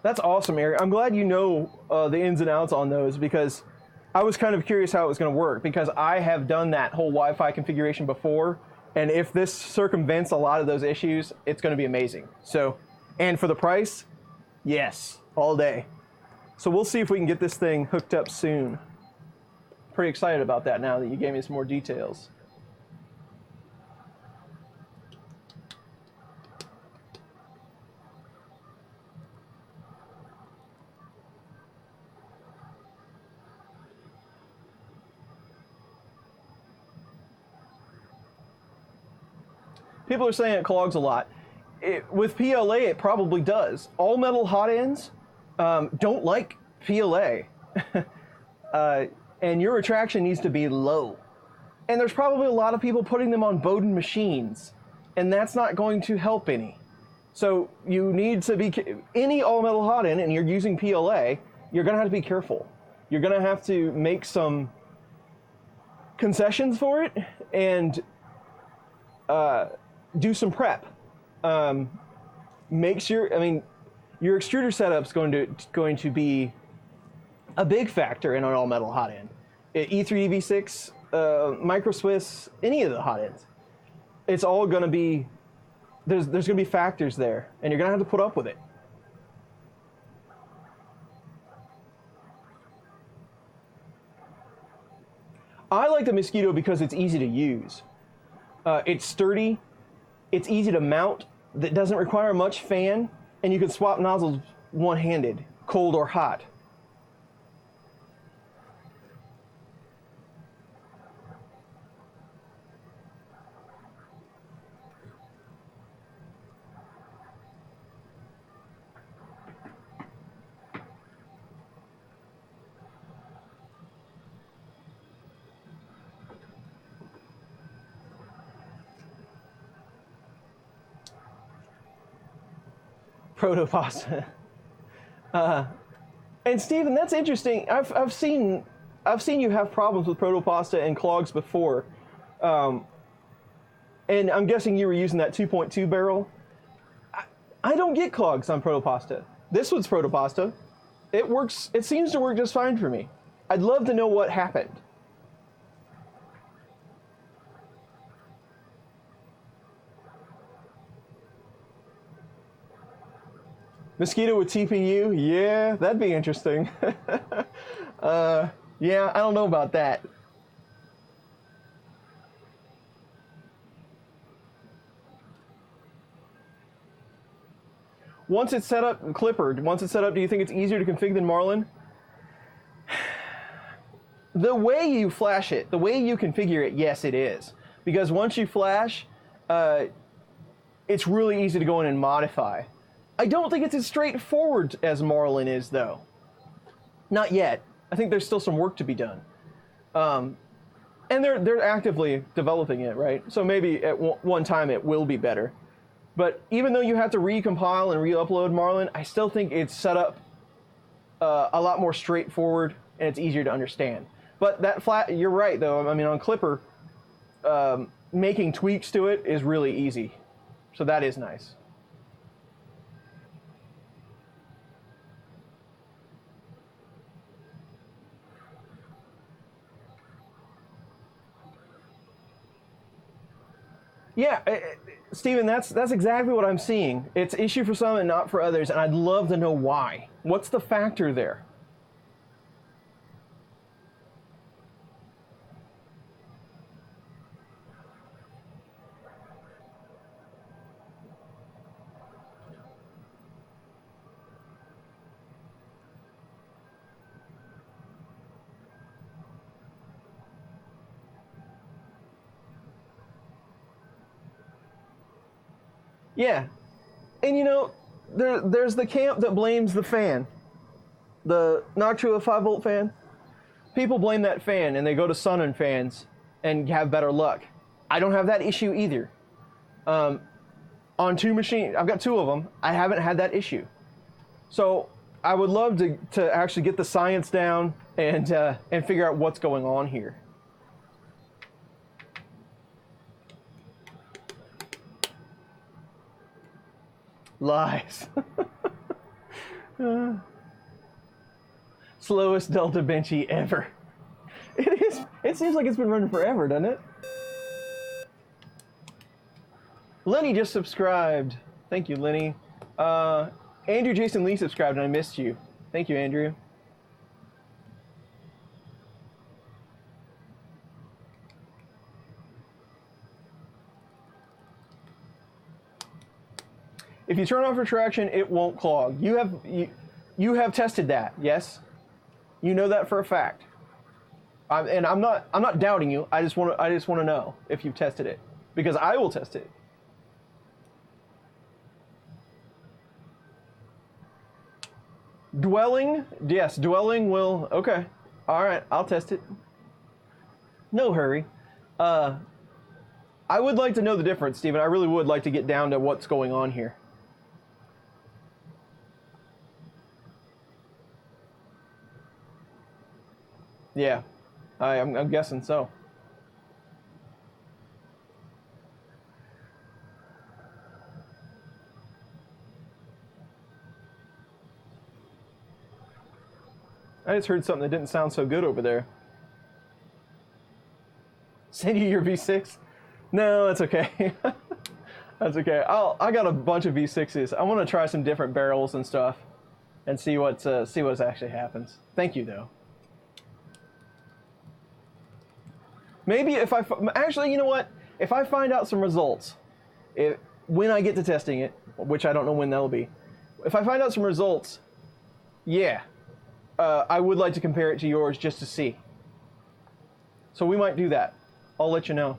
That's awesome, Eric. I'm glad you know the ins and outs on those, because I was kind of curious how it was going to work, because I have done that whole Wi-Fi configuration before, and if this circumvents a lot of those issues, it's going to be amazing. So, and for the price, yes, all day. So we'll see if we can get this thing hooked up soon. Pretty excited about that now that you gave me some more details. People are saying it clogs a lot. With PLA, it probably does. All metal hot ends don't like PLA. And your retraction needs to be low. And there's probably a lot of people putting them on Bowden machines, and that's not going to help any. So you need to be, any all metal hot end and you're using PLA, you're going to have to be careful. You're going to have to make some concessions for it and do some prep. Make sure, I mean, your extruder setup's going to be a big factor in an all metal hot end. E3, V6, Micro Swiss, any of the hot ends. it's all going to be, there's going to be factors there, and you're going to have to put up with it. I like the Mosquito because it's easy to use. It's sturdy, it's easy to mount, that doesn't require much fan, and you can swap nozzles one-handed, cold or hot. Protopasta. And Stephen, that's interesting. I've seen you have problems with protopasta and clogs before, and I'm guessing you were using that 2.2 barrel. I don't get clogs on protopasta. This one's protopasta. It works. It seems to work just fine for me. I'd love to know what happened. Mosquito with TPU? Yeah, that'd be interesting. Yeah, I don't know about that. Once it's set up, Clipper, once it's set up, do you think it's easier to configure than Marlin? The way you flash it, the way you configure it, yes, it is. Because once you flash, it's really easy to go in and modify. I don't think it's as straightforward as Marlin is, though. Not yet. I think there's still some work to be done. And they're actively developing it, right? So maybe at one time it will be better. But even though you have to recompile and re-upload Marlin, I still think it's set up a lot more straightforward and it's easier to understand. But that you're right, though. I mean, on Clipper, making tweaks to it is really easy. So that is nice. Yeah, Stephen, that's exactly what I'm seeing. It's issue for some and not for others, and I'd love to know why. What's the factor there? Yeah, and you know, there's the camp that blames the fan, the Noctua 5-volt fan. People blame that fan, and they go to Sun fans and have better luck. I don't have that issue either. On two machines, I've got two of them. I haven't had that issue. So I would love to actually get the science down and figure out what's going on here. Lies. Slowest Delta Benchy ever. It is. It seems like it's been running forever, doesn't it? Lenny just subscribed. Thank you, Lenny. Andrew Jason Lee subscribed, and I missed you. Thank you, Andrew. If you turn off retraction, it won't clog. You have tested that, yes? You know that for a fact. And I'm not doubting you. I just want to know if you've tested it, because I will test it. Dwelling, yes, dwelling will. Okay, all right, I'll test it. No hurry. I would like to know the difference, Stephen. I really would like to get down to what's going on here. Yeah, I'm guessing so. I just heard something that didn't sound so good over there. Send you your V6? No, that's okay. That's okay. I got a bunch of V6s. I want to try some different barrels and stuff, and see what actually happens. Thank you though. Maybe if actually, you know what? If I find out some results, when I get to testing it, which I don't know when that'll be, if I find out some results, yeah, I would like to compare it to yours just to see. So we might do that. I'll let you know.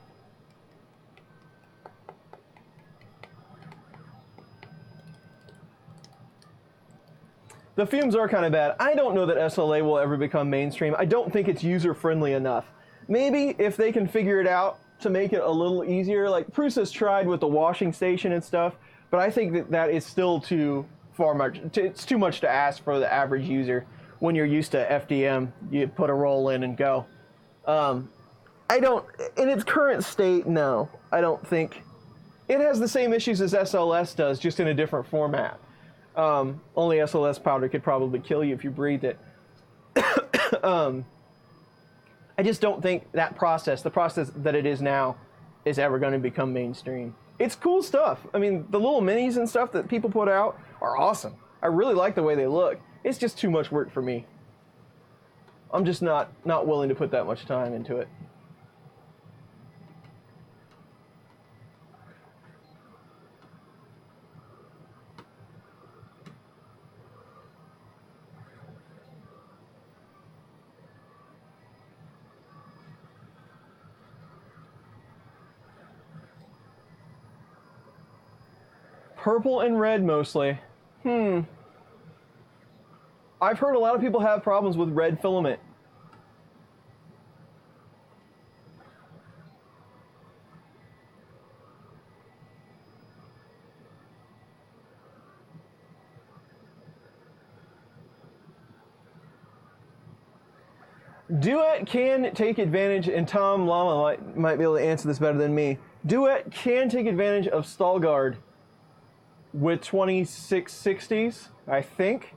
The fumes are kind of bad. I don't know that SLA will ever become mainstream. I don't think it's user-friendly enough. Maybe if they can figure it out to make it a little easier, like Prusa's tried with the washing station and stuff, but I think that is still it's too much to ask for the average user. When you're used to FDM, you put a roll in and go. I don't, in its current state, no, I don't think. It has the same issues as SLS does, just in a different format. Only SLS powder could probably kill you if you breathed it. I just don't think that process, the process that it is now, is ever going to become mainstream. It's cool stuff. I mean, the little minis and stuff that people put out are awesome. I really like the way they look. It's just too much work for me. I'm just not willing to put that much time into it. Purple and red mostly. I've heard a lot of people have problems with red filament. Duet can take advantage, and Tom Lama might be able to answer this better than me. Duet can take advantage of stall guard with 2660s, I think,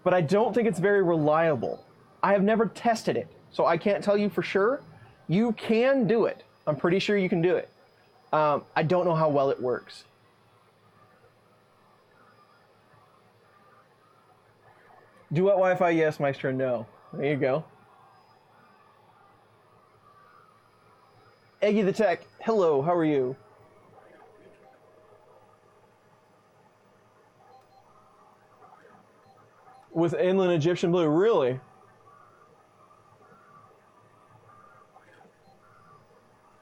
but I don't think it's very reliable. I have never tested it, so I can't tell you for sure. You can do it. I'm pretty sure you can do it. I don't know how well it works. Duet Wi-Fi, yes. Maestro, no. There you go. Eggy the Tech, hello, how are you? With Inland Egyptian Blue, really?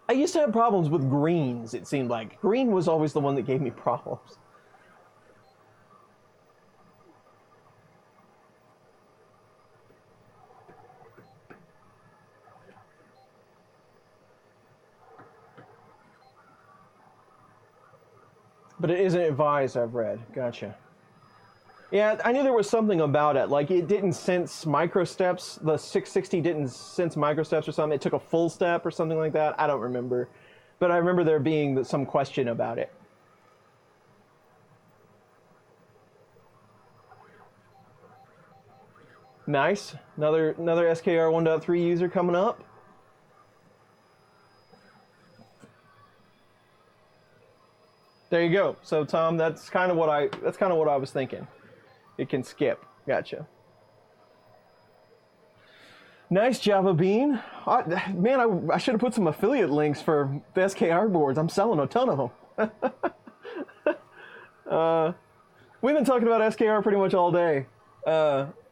I used to have problems with greens, it seemed like. Green was always the one that gave me problems. But it isn't advised, I've read. Gotcha. Yeah, I knew there was something about it. Like, it didn't sense microsteps. The 660 didn't sense microsteps or something. It took a full step or something like that. I don't remember. But I remember there being some question about it. Nice. Another SKR 1.3 user coming up. There you go. So Tom, that's kind of what I was thinking. It can skip. Gotcha. Nice, Java Bean. Man, I should have put some affiliate links for the SKR boards. I'm selling a ton of them. We've been talking about SKR pretty much all day.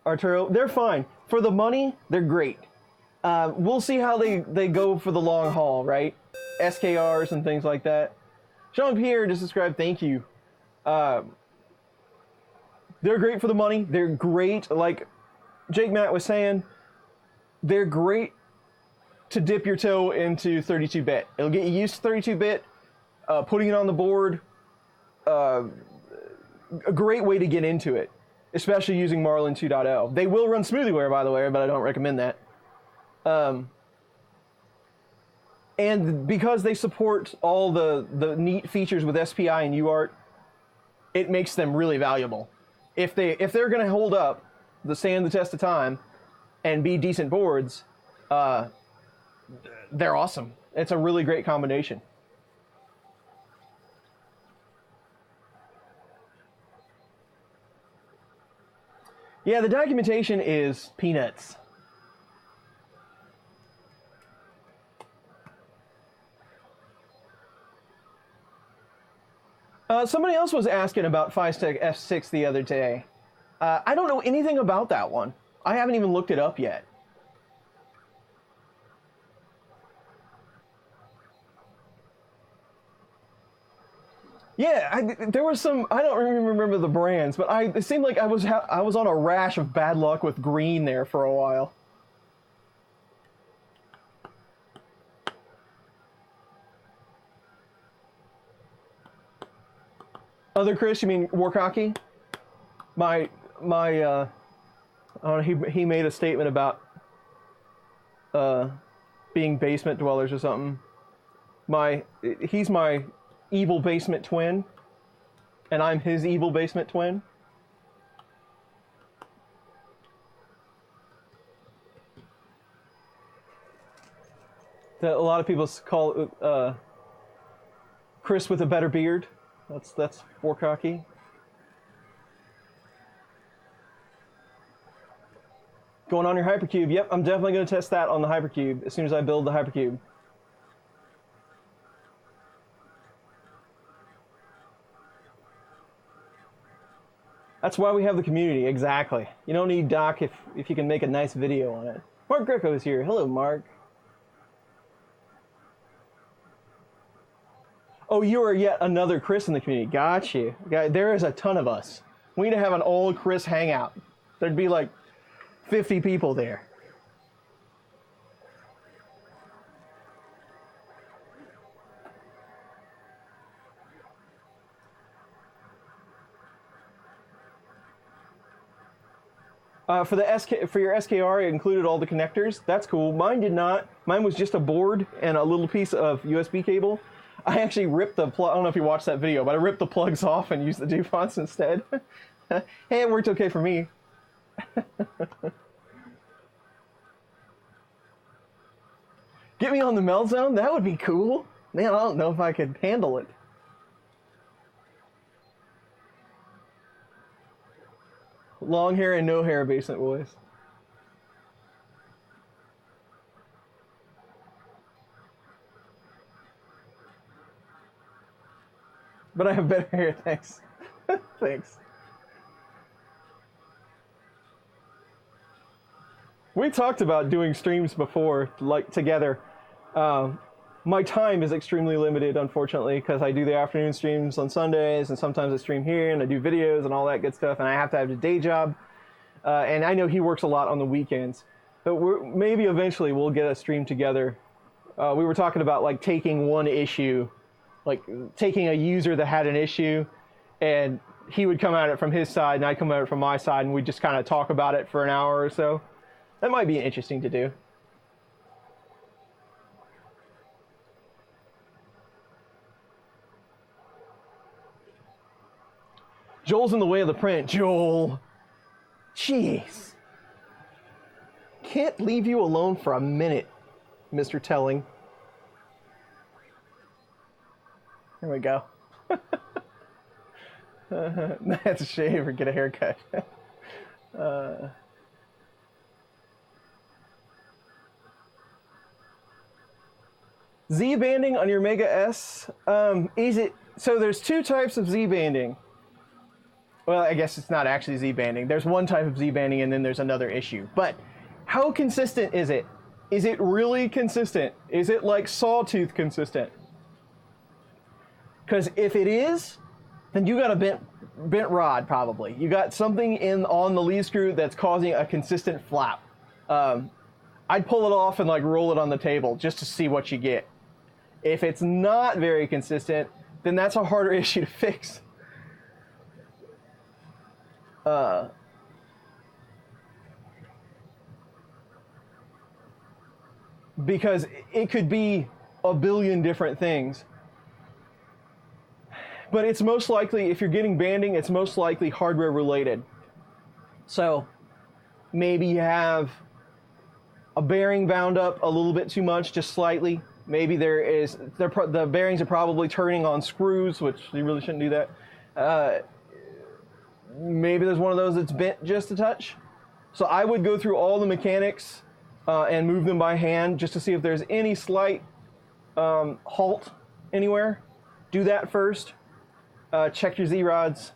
Arturo, they're fine. For the money, they're great. We'll see how they go for the long haul, right? SKRs and things like that. Jean-Pierre just subscribed, thank you. They're great for the money. They're great, like Jake Matt was saying, they're great to dip your toe into 32-bit. It'll get you used to 32-bit, putting it on the board, a great way to get into it, especially using Marlin 2.0. They will run SmoothieWare, by the way, but I don't recommend that. And because they support all the neat features with SPI and UART, it makes them really valuable. If they're going to hold up, stand the test of time, and be decent boards, they're awesome. It's a really great combination. Yeah, the documentation is peanuts. Somebody else was asking about FiStack F6 the other day. I don't know anything about that one. I haven't even looked it up yet. Yeah, there was some, I don't even remember the brands, but it seemed like I was on a rash of bad luck with green there for a while. Other Chris, you mean Warcocky? He made a statement about being basement dwellers or something. He's my evil basement twin, and I'm his evil basement twin. That a lot of people call Chris with a better beard. That's Warcocky. Going on your hypercube. Yep, I'm definitely going to test that on the hypercube as soon as I build the hypercube. That's why we have the community, exactly. You don't need Doc if you can make a nice video on it. Mark Greco is here. Hello, Mark. Oh, you are yet another Chris in the community. Got you. There is a ton of us. We need to have an old Chris hangout. There'd be like 50 people there. For your SKR, it included all the connectors. That's cool. Mine did not. Mine was just a board and a little piece of USB cable. I actually ripped the plug. I don't know if you watched that video, but I ripped the plugs off and used the DuPonts instead. Hey, it worked okay for me. Get me on the melt zone? That would be cool. Man, I don't know if I could handle it. Long hair and no hair basement boys. But I have better hair, thanks. Thanks. We talked about doing streams before, like together. My time is extremely limited, unfortunately, because I do the afternoon streams on Sundays, and sometimes I stream here, and I do videos and all that good stuff, and I have to have a day job. And I know he works a lot on the weekends. But maybe eventually we'll get a stream together. We were talking about like taking one issue, like taking a user that had an issue, and he would come at it from his side, and I'd come at it from my side, and we'd just kind of talk about it for an hour or so. That might be interesting to do. Joel's in the way of the print. Joel. Jeez. Can't leave you alone for a minute, Mr. Telling. There we go. That's a shave or get a haircut. Z banding on your Mega S, is it, so there's two types of Z banding. Well, I guess it's not actually Z banding. There's one type of Z banding and then there's another issue. But how consistent is it? Is it really consistent? Is it like sawtooth consistent? Because if it is, then you got a bent rod probably. You got something on the lead screw that's causing a consistent flap. I'd pull it off and like roll it on the table just to see what you get. If it's not very consistent, then that's a harder issue to fix. Because it could be a billion different things. But it's most likely, if you're getting banding, it's most likely hardware related. So maybe you have a bearing bound up a little bit too much, just slightly. Maybe the bearings are probably turning on screws, which you really shouldn't do that. maybe there's one of those that's bent just a touch. So I would go through all the mechanics and move them by hand just to see if there's any slight halt anywhere. Do that first. Check your Z-rods.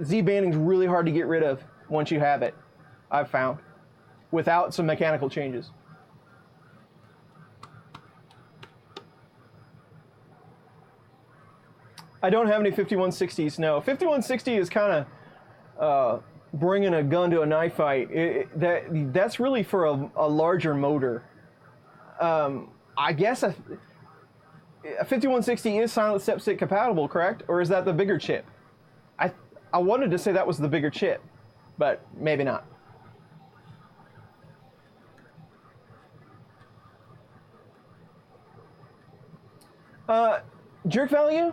Z-banding's really hard to get rid of once you have it, I've found, without some mechanical changes. I don't have any 5160s, no. 5160 is kind of bringing a gun to a knife fight. That's really for a larger motor. I guess a 5160 is silent step stick compatible, correct? Or is that the bigger chip? I wanted to say that was the bigger chip, but maybe not. Jerk value?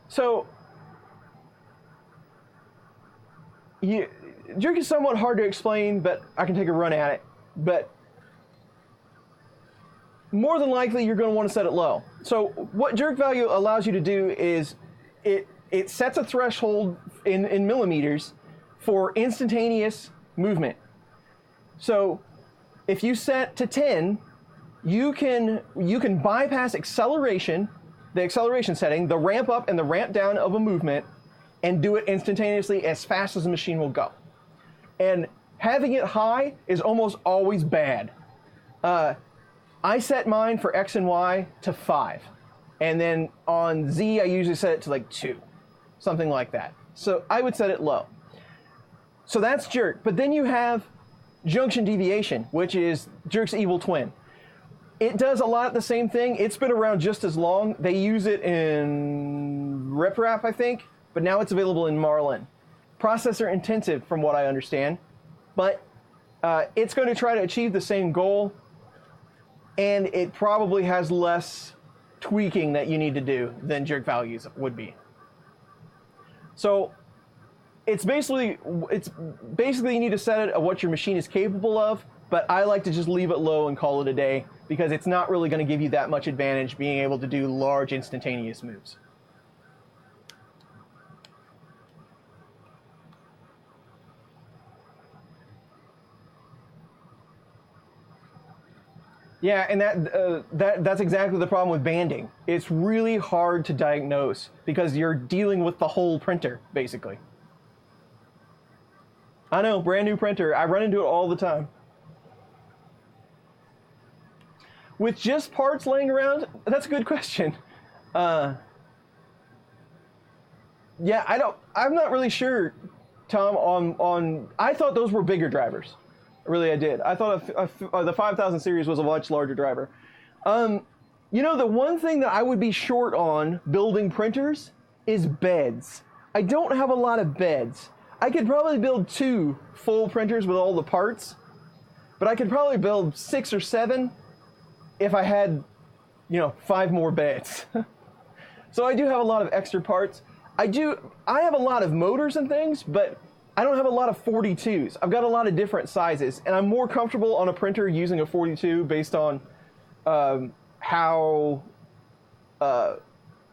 So, jerk is somewhat hard to explain, but I can take a run at it. But more than likely, you're going to want to set it low. So what jerk value allows you to do is it sets a threshold in millimeters for instantaneous movement. So if you set to 10, you can bypass acceleration, the acceleration setting, the ramp up and the ramp down of a movement, and do it instantaneously as fast as the machine will go. And having it high is almost always bad. I set mine for X and Y to 5. And then on Z, I usually set it to like 2. Something like that. So I would set it low. So that's jerk. But then you have junction deviation, which is jerk's evil twin. It does a lot of the same thing. It's been around just as long. They use it in RepRap, I think, but now it's available in Marlin. Processor intensive, from what I understand, but it's going to try to achieve the same goal, and it probably has less tweaking that you need to do than jerk values would be. So it's basically you need to set it at what your machine is capable of, but I like to just leave it low and call it a day because it's not really going to give you that much advantage being able to do large instantaneous moves. Yeah, and that's exactly the problem with banding. It's really hard to diagnose because you're dealing with the whole printer, basically. I know, brand new printer. I run into it all the time. With just parts laying around, that's a good question. Yeah, I'm not really sure, Tom, on I thought those were bigger drivers. Really, I did. I thought the 5000 series was a much larger driver. You know, the one thing that I would be short on building printers is beds. I don't have a lot of beds. I could probably build 2 full printers with all the parts, but I could probably build 6 or 7 if I had, 5 more beds. So I do have a lot of extra parts. I have a lot of motors and things, but I don't have a lot of 42s. I've got a lot of different sizes, and I'm more comfortable on a printer using a 42 based on how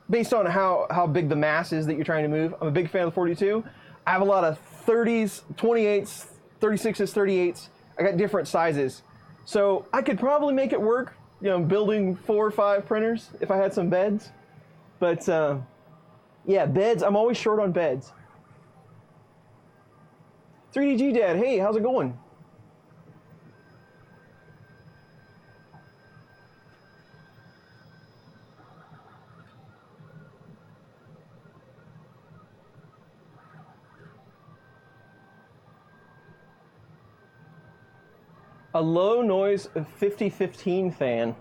big the mass is that you're trying to move. I'm a big fan of the 42. I have a lot of 30s, 28s, 36s, 38s. I got different sizes. So I could probably make it work, building 4 or 5 printers if I had some beds. But yeah, beds, I'm always short on beds. 3DG Dad, hey, how's it going? A low noise 5015 fan.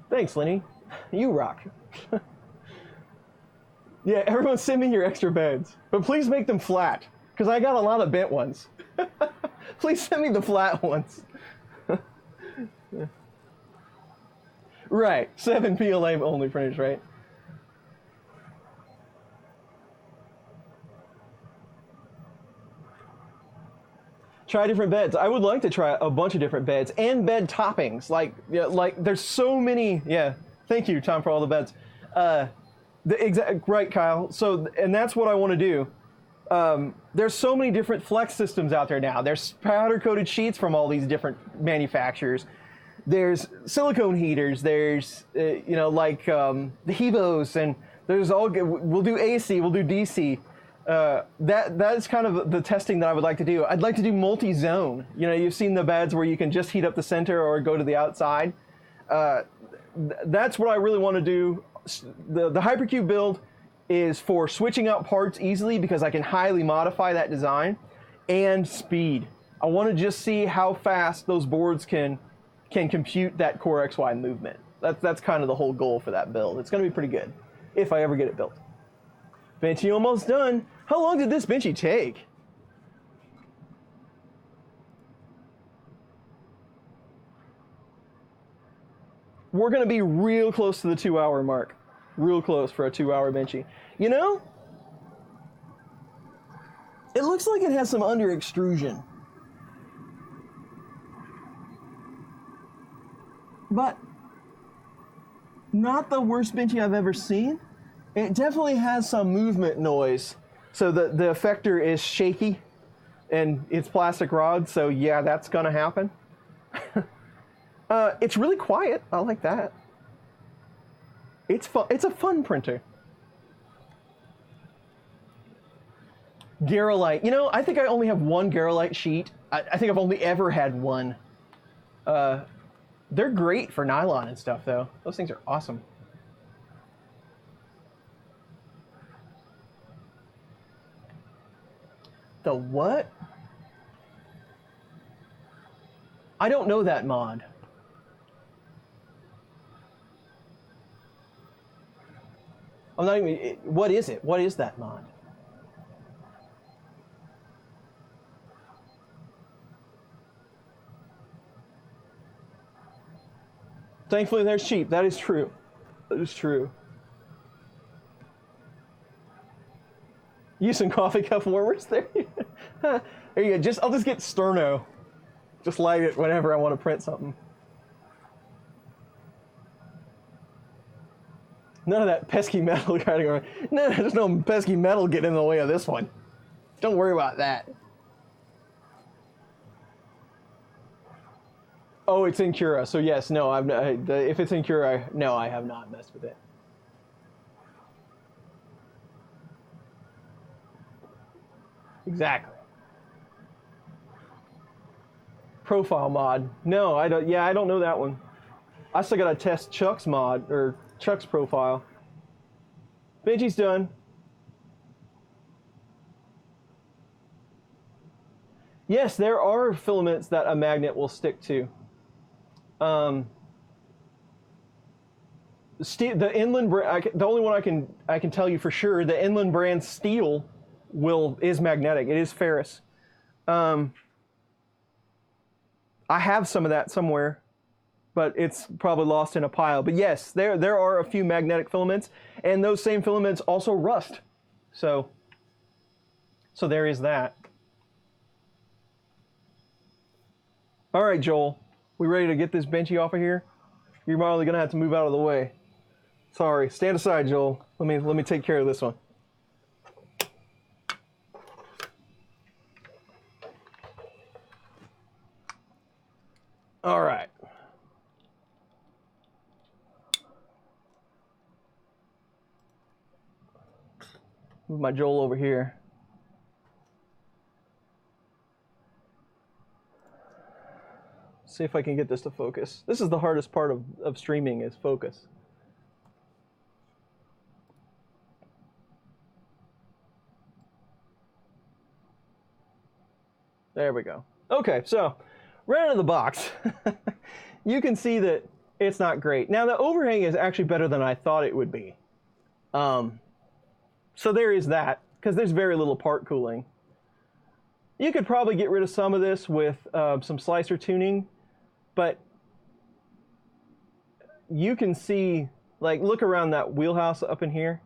Thanks, Lenny. You rock. Yeah, everyone send me your extra beds. But please make them flat, because I got a lot of bent ones. Please send me the flat ones. Right, 7 PLA only printers, right? Try different beds. I would like to try a bunch of different beds and bed toppings. Like, yeah, like there's so many. Yeah, thank you, Tom, for all the beds. Right, Kyle. So, and that's what I want to do. There's so many different flex systems out there now. There's powder coated sheets from all these different manufacturers. There's silicone heaters. There's the Hebos, and there's all. We'll do AC. We'll do DC. That's kind of the testing that I would like to do. I'd like to do multi-zone. You know, you've seen the beds where you can just heat up the center or go to the outside. That's what I really want to do. The Hypercube build is for switching out parts easily because I can highly modify that design, and speed. I want to just see how fast those boards can compute that Core XY movement. That's kind of the whole goal for that build. It's going to be pretty good if I ever get it built. Benchy almost done. How long did this Benchy take? We're going to be real close to the 2-hour mark. Real close for a 2-hour Benchy. You know, it looks like it has some under extrusion. But not the worst Benchy I've ever seen. It definitely has some movement noise. So the effector is shaky and it's plastic rod. So yeah, that's going to happen. It's really quiet. I like that. It's fun. It's a fun printer. Garolite. You know, I think I only have one Garolite sheet. I think I've only ever had one. They're great for nylon and stuff, though. Those things are awesome. The what? I don't know that mod. I'm not even. What is it? What is that mod? Thankfully, they're cheap. That is true. That is true. Use some coffee cup warmers there. There you go. I'll just get Sterno. Just light it whenever I want to print something. None of that pesky metal kind of. No, there's no pesky metal getting in the way of this one. Don't worry about that. Oh, it's in Cura. So yes, no. If it's in Cura, no, I have not messed with it. Exactly. Profile mod. No, I don't. Yeah, I don't know that one. I still gotta test Chuck's mod or Chuck's profile. Benchy's done. Yes, there are filaments that a magnet will stick to. The Inland brand, the only one I can tell you for sure, the Inland brand steel is magnetic. It is ferrous. I have some of that somewhere, but it's probably lost in a pile. But yes, there are a few magnetic filaments, and those same filaments also rust. So there is that. All right, Joel, we ready to get this Benchy off of here? You're probably gonna have to move out of the way. Sorry, stand aside, Joel. Let me take care of this one. All right. Move my Joel over here. See if I can get this to focus. This is the hardest part of streaming is focus. There we go. Okay, so right out of the box, you can see that it's not great. Now the overhang is actually better than I thought it would be. So there is that, because there's very little part cooling. You could probably get rid of some of this with some slicer tuning, but you can see, like, look around that wheelhouse up in here.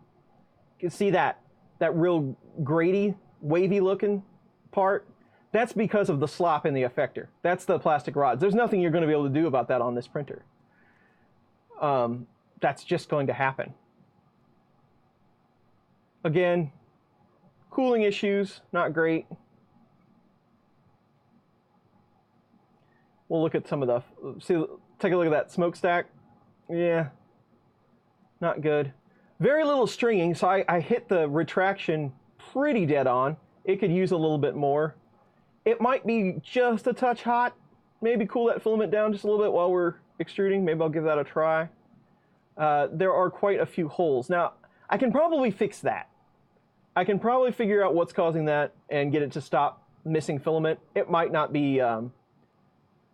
You can see that real grady, wavy looking part. That's because of the slop in the effector. That's the plastic rods. There's nothing you're going to be able to do about that on this printer. That's just going to happen. Again, cooling issues, not great. We'll look at some of the, take a look at that smokestack. Yeah, not good. Very little stringing, so I hit the retraction pretty dead on. It could use a little bit more. It might be just a touch hot. Maybe cool that filament down just a little bit while we're extruding. Maybe I'll give that a try. There are quite a few holes. Now, I can probably fix that. I can probably figure out what's causing that and get it to stop missing filament. It might not be,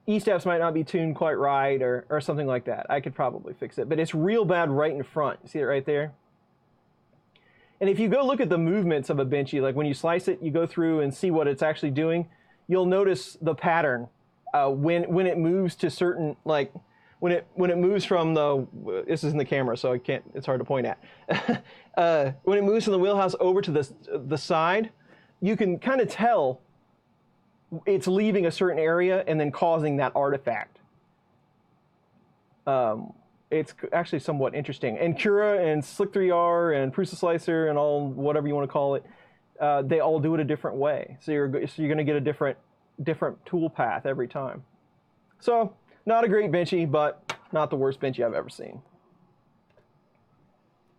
E-steps might not be tuned quite right or something like that. I could probably fix it, but it's real bad right in front. See it right there? And if you go look at the movements of a benchy, like when you slice it, you go through and see what it's actually doing, you'll notice the pattern when it moves to certain, like when it moves from the, this is in the camera, so I can't, it's hard to point at. When it moves from the wheelhouse over to the side, you can kind of tell it's leaving a certain area and then causing that artifact. It's actually somewhat interesting. And Cura and Slick3R and Prusa Slicer and all, whatever you want to call it, they all do it a different way. So you're going to get a different tool path every time. So not a great benchy, but not the worst benchy I've ever seen.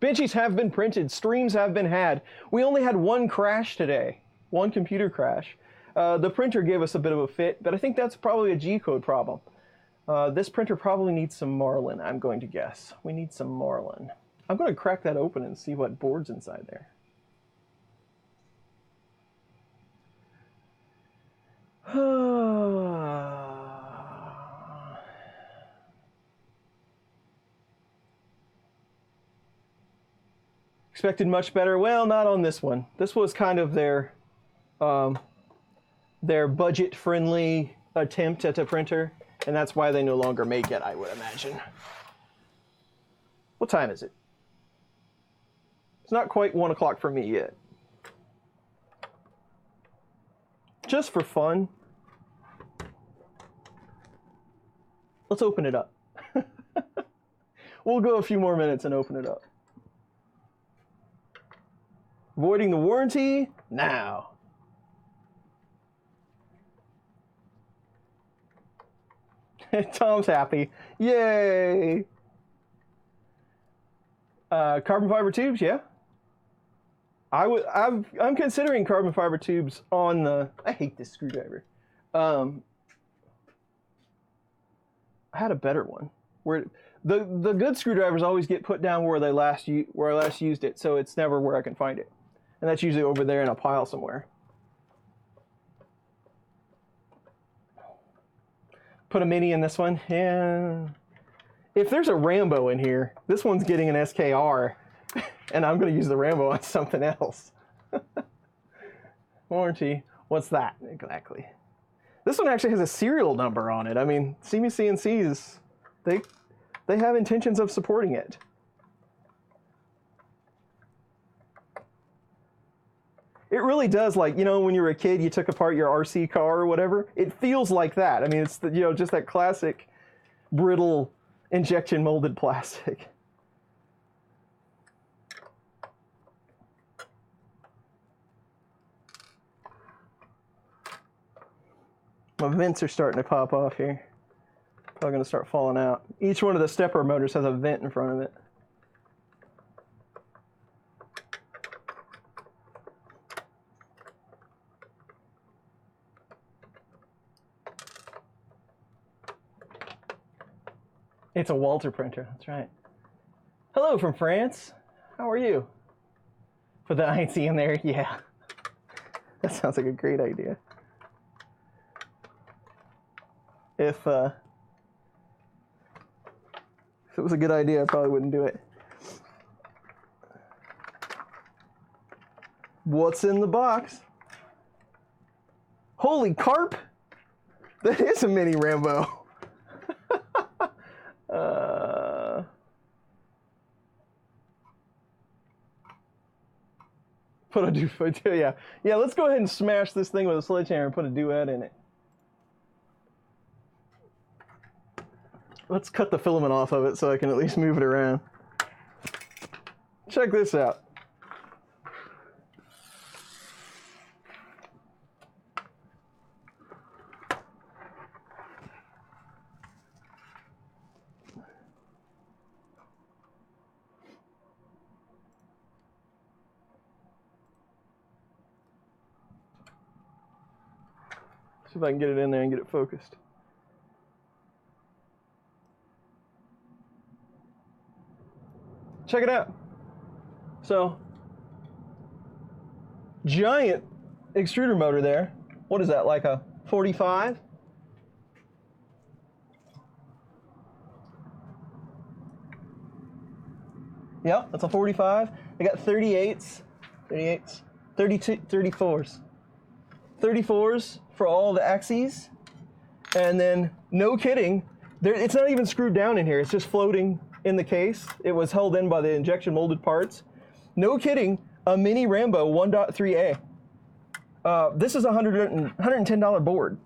Benchies have been printed. Streams have been had. We only had one crash today. One computer crash. The printer gave us a bit of a fit, but I think that's probably a G-code problem. This printer probably needs some marlin, I'm going to guess. We need some marlin. I'm going to crack that open and see what board's inside there. Expected much better. Well, not on this one. This was kind of their budget-friendly attempt at a printer, and that's why they no longer make it, I would imagine. What time is it? It's not quite 1 o'clock for me yet. Just for fun, let's open it up. We'll go a few more minutes and open it up. Voiding the warranty now. Tom's happy. Yay! Carbon fiber tubes, yeah. I'm considering carbon fiber tubes on the. I hate this screwdriver. I had a better one where the good screwdrivers always get put down where I last used it, so it's never where I can find it, and that's usually over there in a pile somewhere. Put a mini in this one. Yeah. If there's a Rambo in here, this one's getting an SKR, and I'm going to use the Rambo on something else. Warranty. What's that exactly? This one actually has a serial number on it. I mean, SeeMeCNCs, they have intentions of supporting it. It really does, like, you know, when you were a kid, you took apart your RC car or whatever. It feels like that. I mean, it's, you know, just that classic brittle injection molded plastic. My vents are starting to pop off here. Probably going to start falling out. Each one of the stepper motors has a vent in front of it. It's a Walter printer, that's right. Hello from France. How are you? Put the INC in there, yeah. That sounds like a great idea. If it was a good idea, I probably wouldn't do it. What's in the box? Holy carp! That is a mini Rambo. Put a duet, yeah. Yeah, let's go ahead and smash this thing with a sledgehammer and put a duet in it. Let's cut the filament off of it so I can at least move it around. Check this out. See if I can get it in there and get it focused. Check it out. So, giant extruder motor there. What is that, like a 45? Yep, that's a 45. I got 38s, 32, 34s. 34s for all the axes. And then, no kidding, it's not even screwed down in here. It's just floating in the case. It was held in by the injection molded parts. No kidding, a mini Rambo 1.3A. This is a $110 board.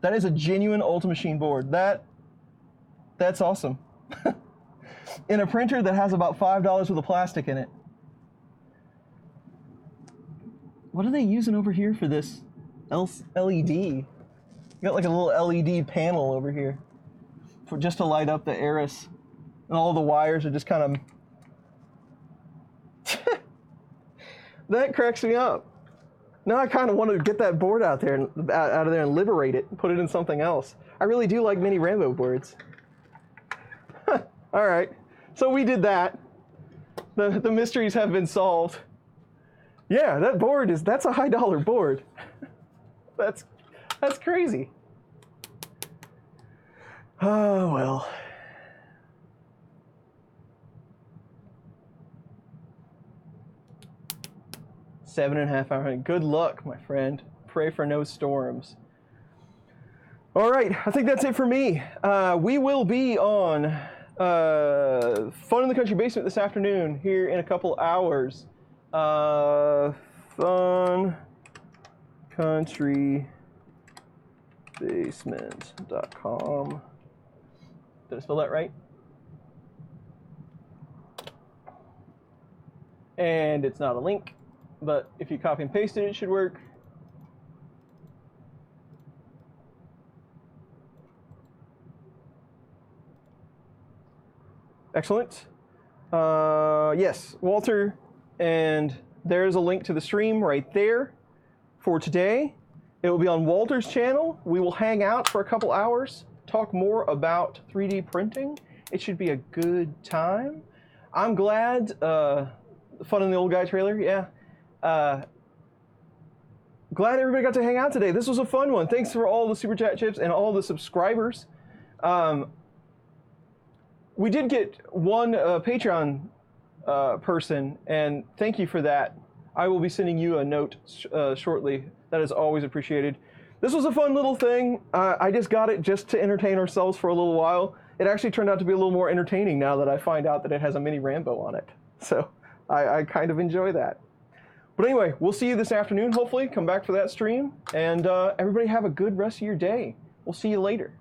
That is a genuine Ultimachine board. That's awesome. In a printer that has about $5 worth of plastic in it. What are they using over here for this LED? You got like a little LED panel over here for just to light up the Eris. And all the wires are just kind of... That cracks me up. Now I kind of want to get that board out of there and liberate it and put it in something else. I really do like mini Rambo boards. All right, so we did that. The mysteries have been solved. Yeah, that board that's a high dollar board. That's crazy. Oh, well. Seven and a half hour. Good luck, my friend. Pray for no storms. All right, I think that's it for me. We will be on Fun in the Country Basement this afternoon here in a couple hours. FunCountryBasement.com. Did I spell that right? And it's not a link, but if you copy and paste it, it should work. Excellent. Yes, Walter, and there's a link to the stream right there for today. It will be on Walter's channel. We will hang out for a couple hours, talk more about 3D printing. It should be a good time. I'm glad, fun in the old guy trailer, yeah. Glad everybody got to hang out today. This was a fun one. Thanks for all the Super Chat chips and all the subscribers. We did get one Patreon person, and thank you for that. I will be sending you a note shortly. That is always appreciated. This was a fun little thing. I just got it just to entertain ourselves for a little while. It actually turned out to be a little more entertaining now that I find out that it has a mini Rambo on it. So I kind of enjoy that. But anyway, we'll see you this afternoon, hopefully. Come back for that stream. And everybody have a good rest of your day. We'll see you later.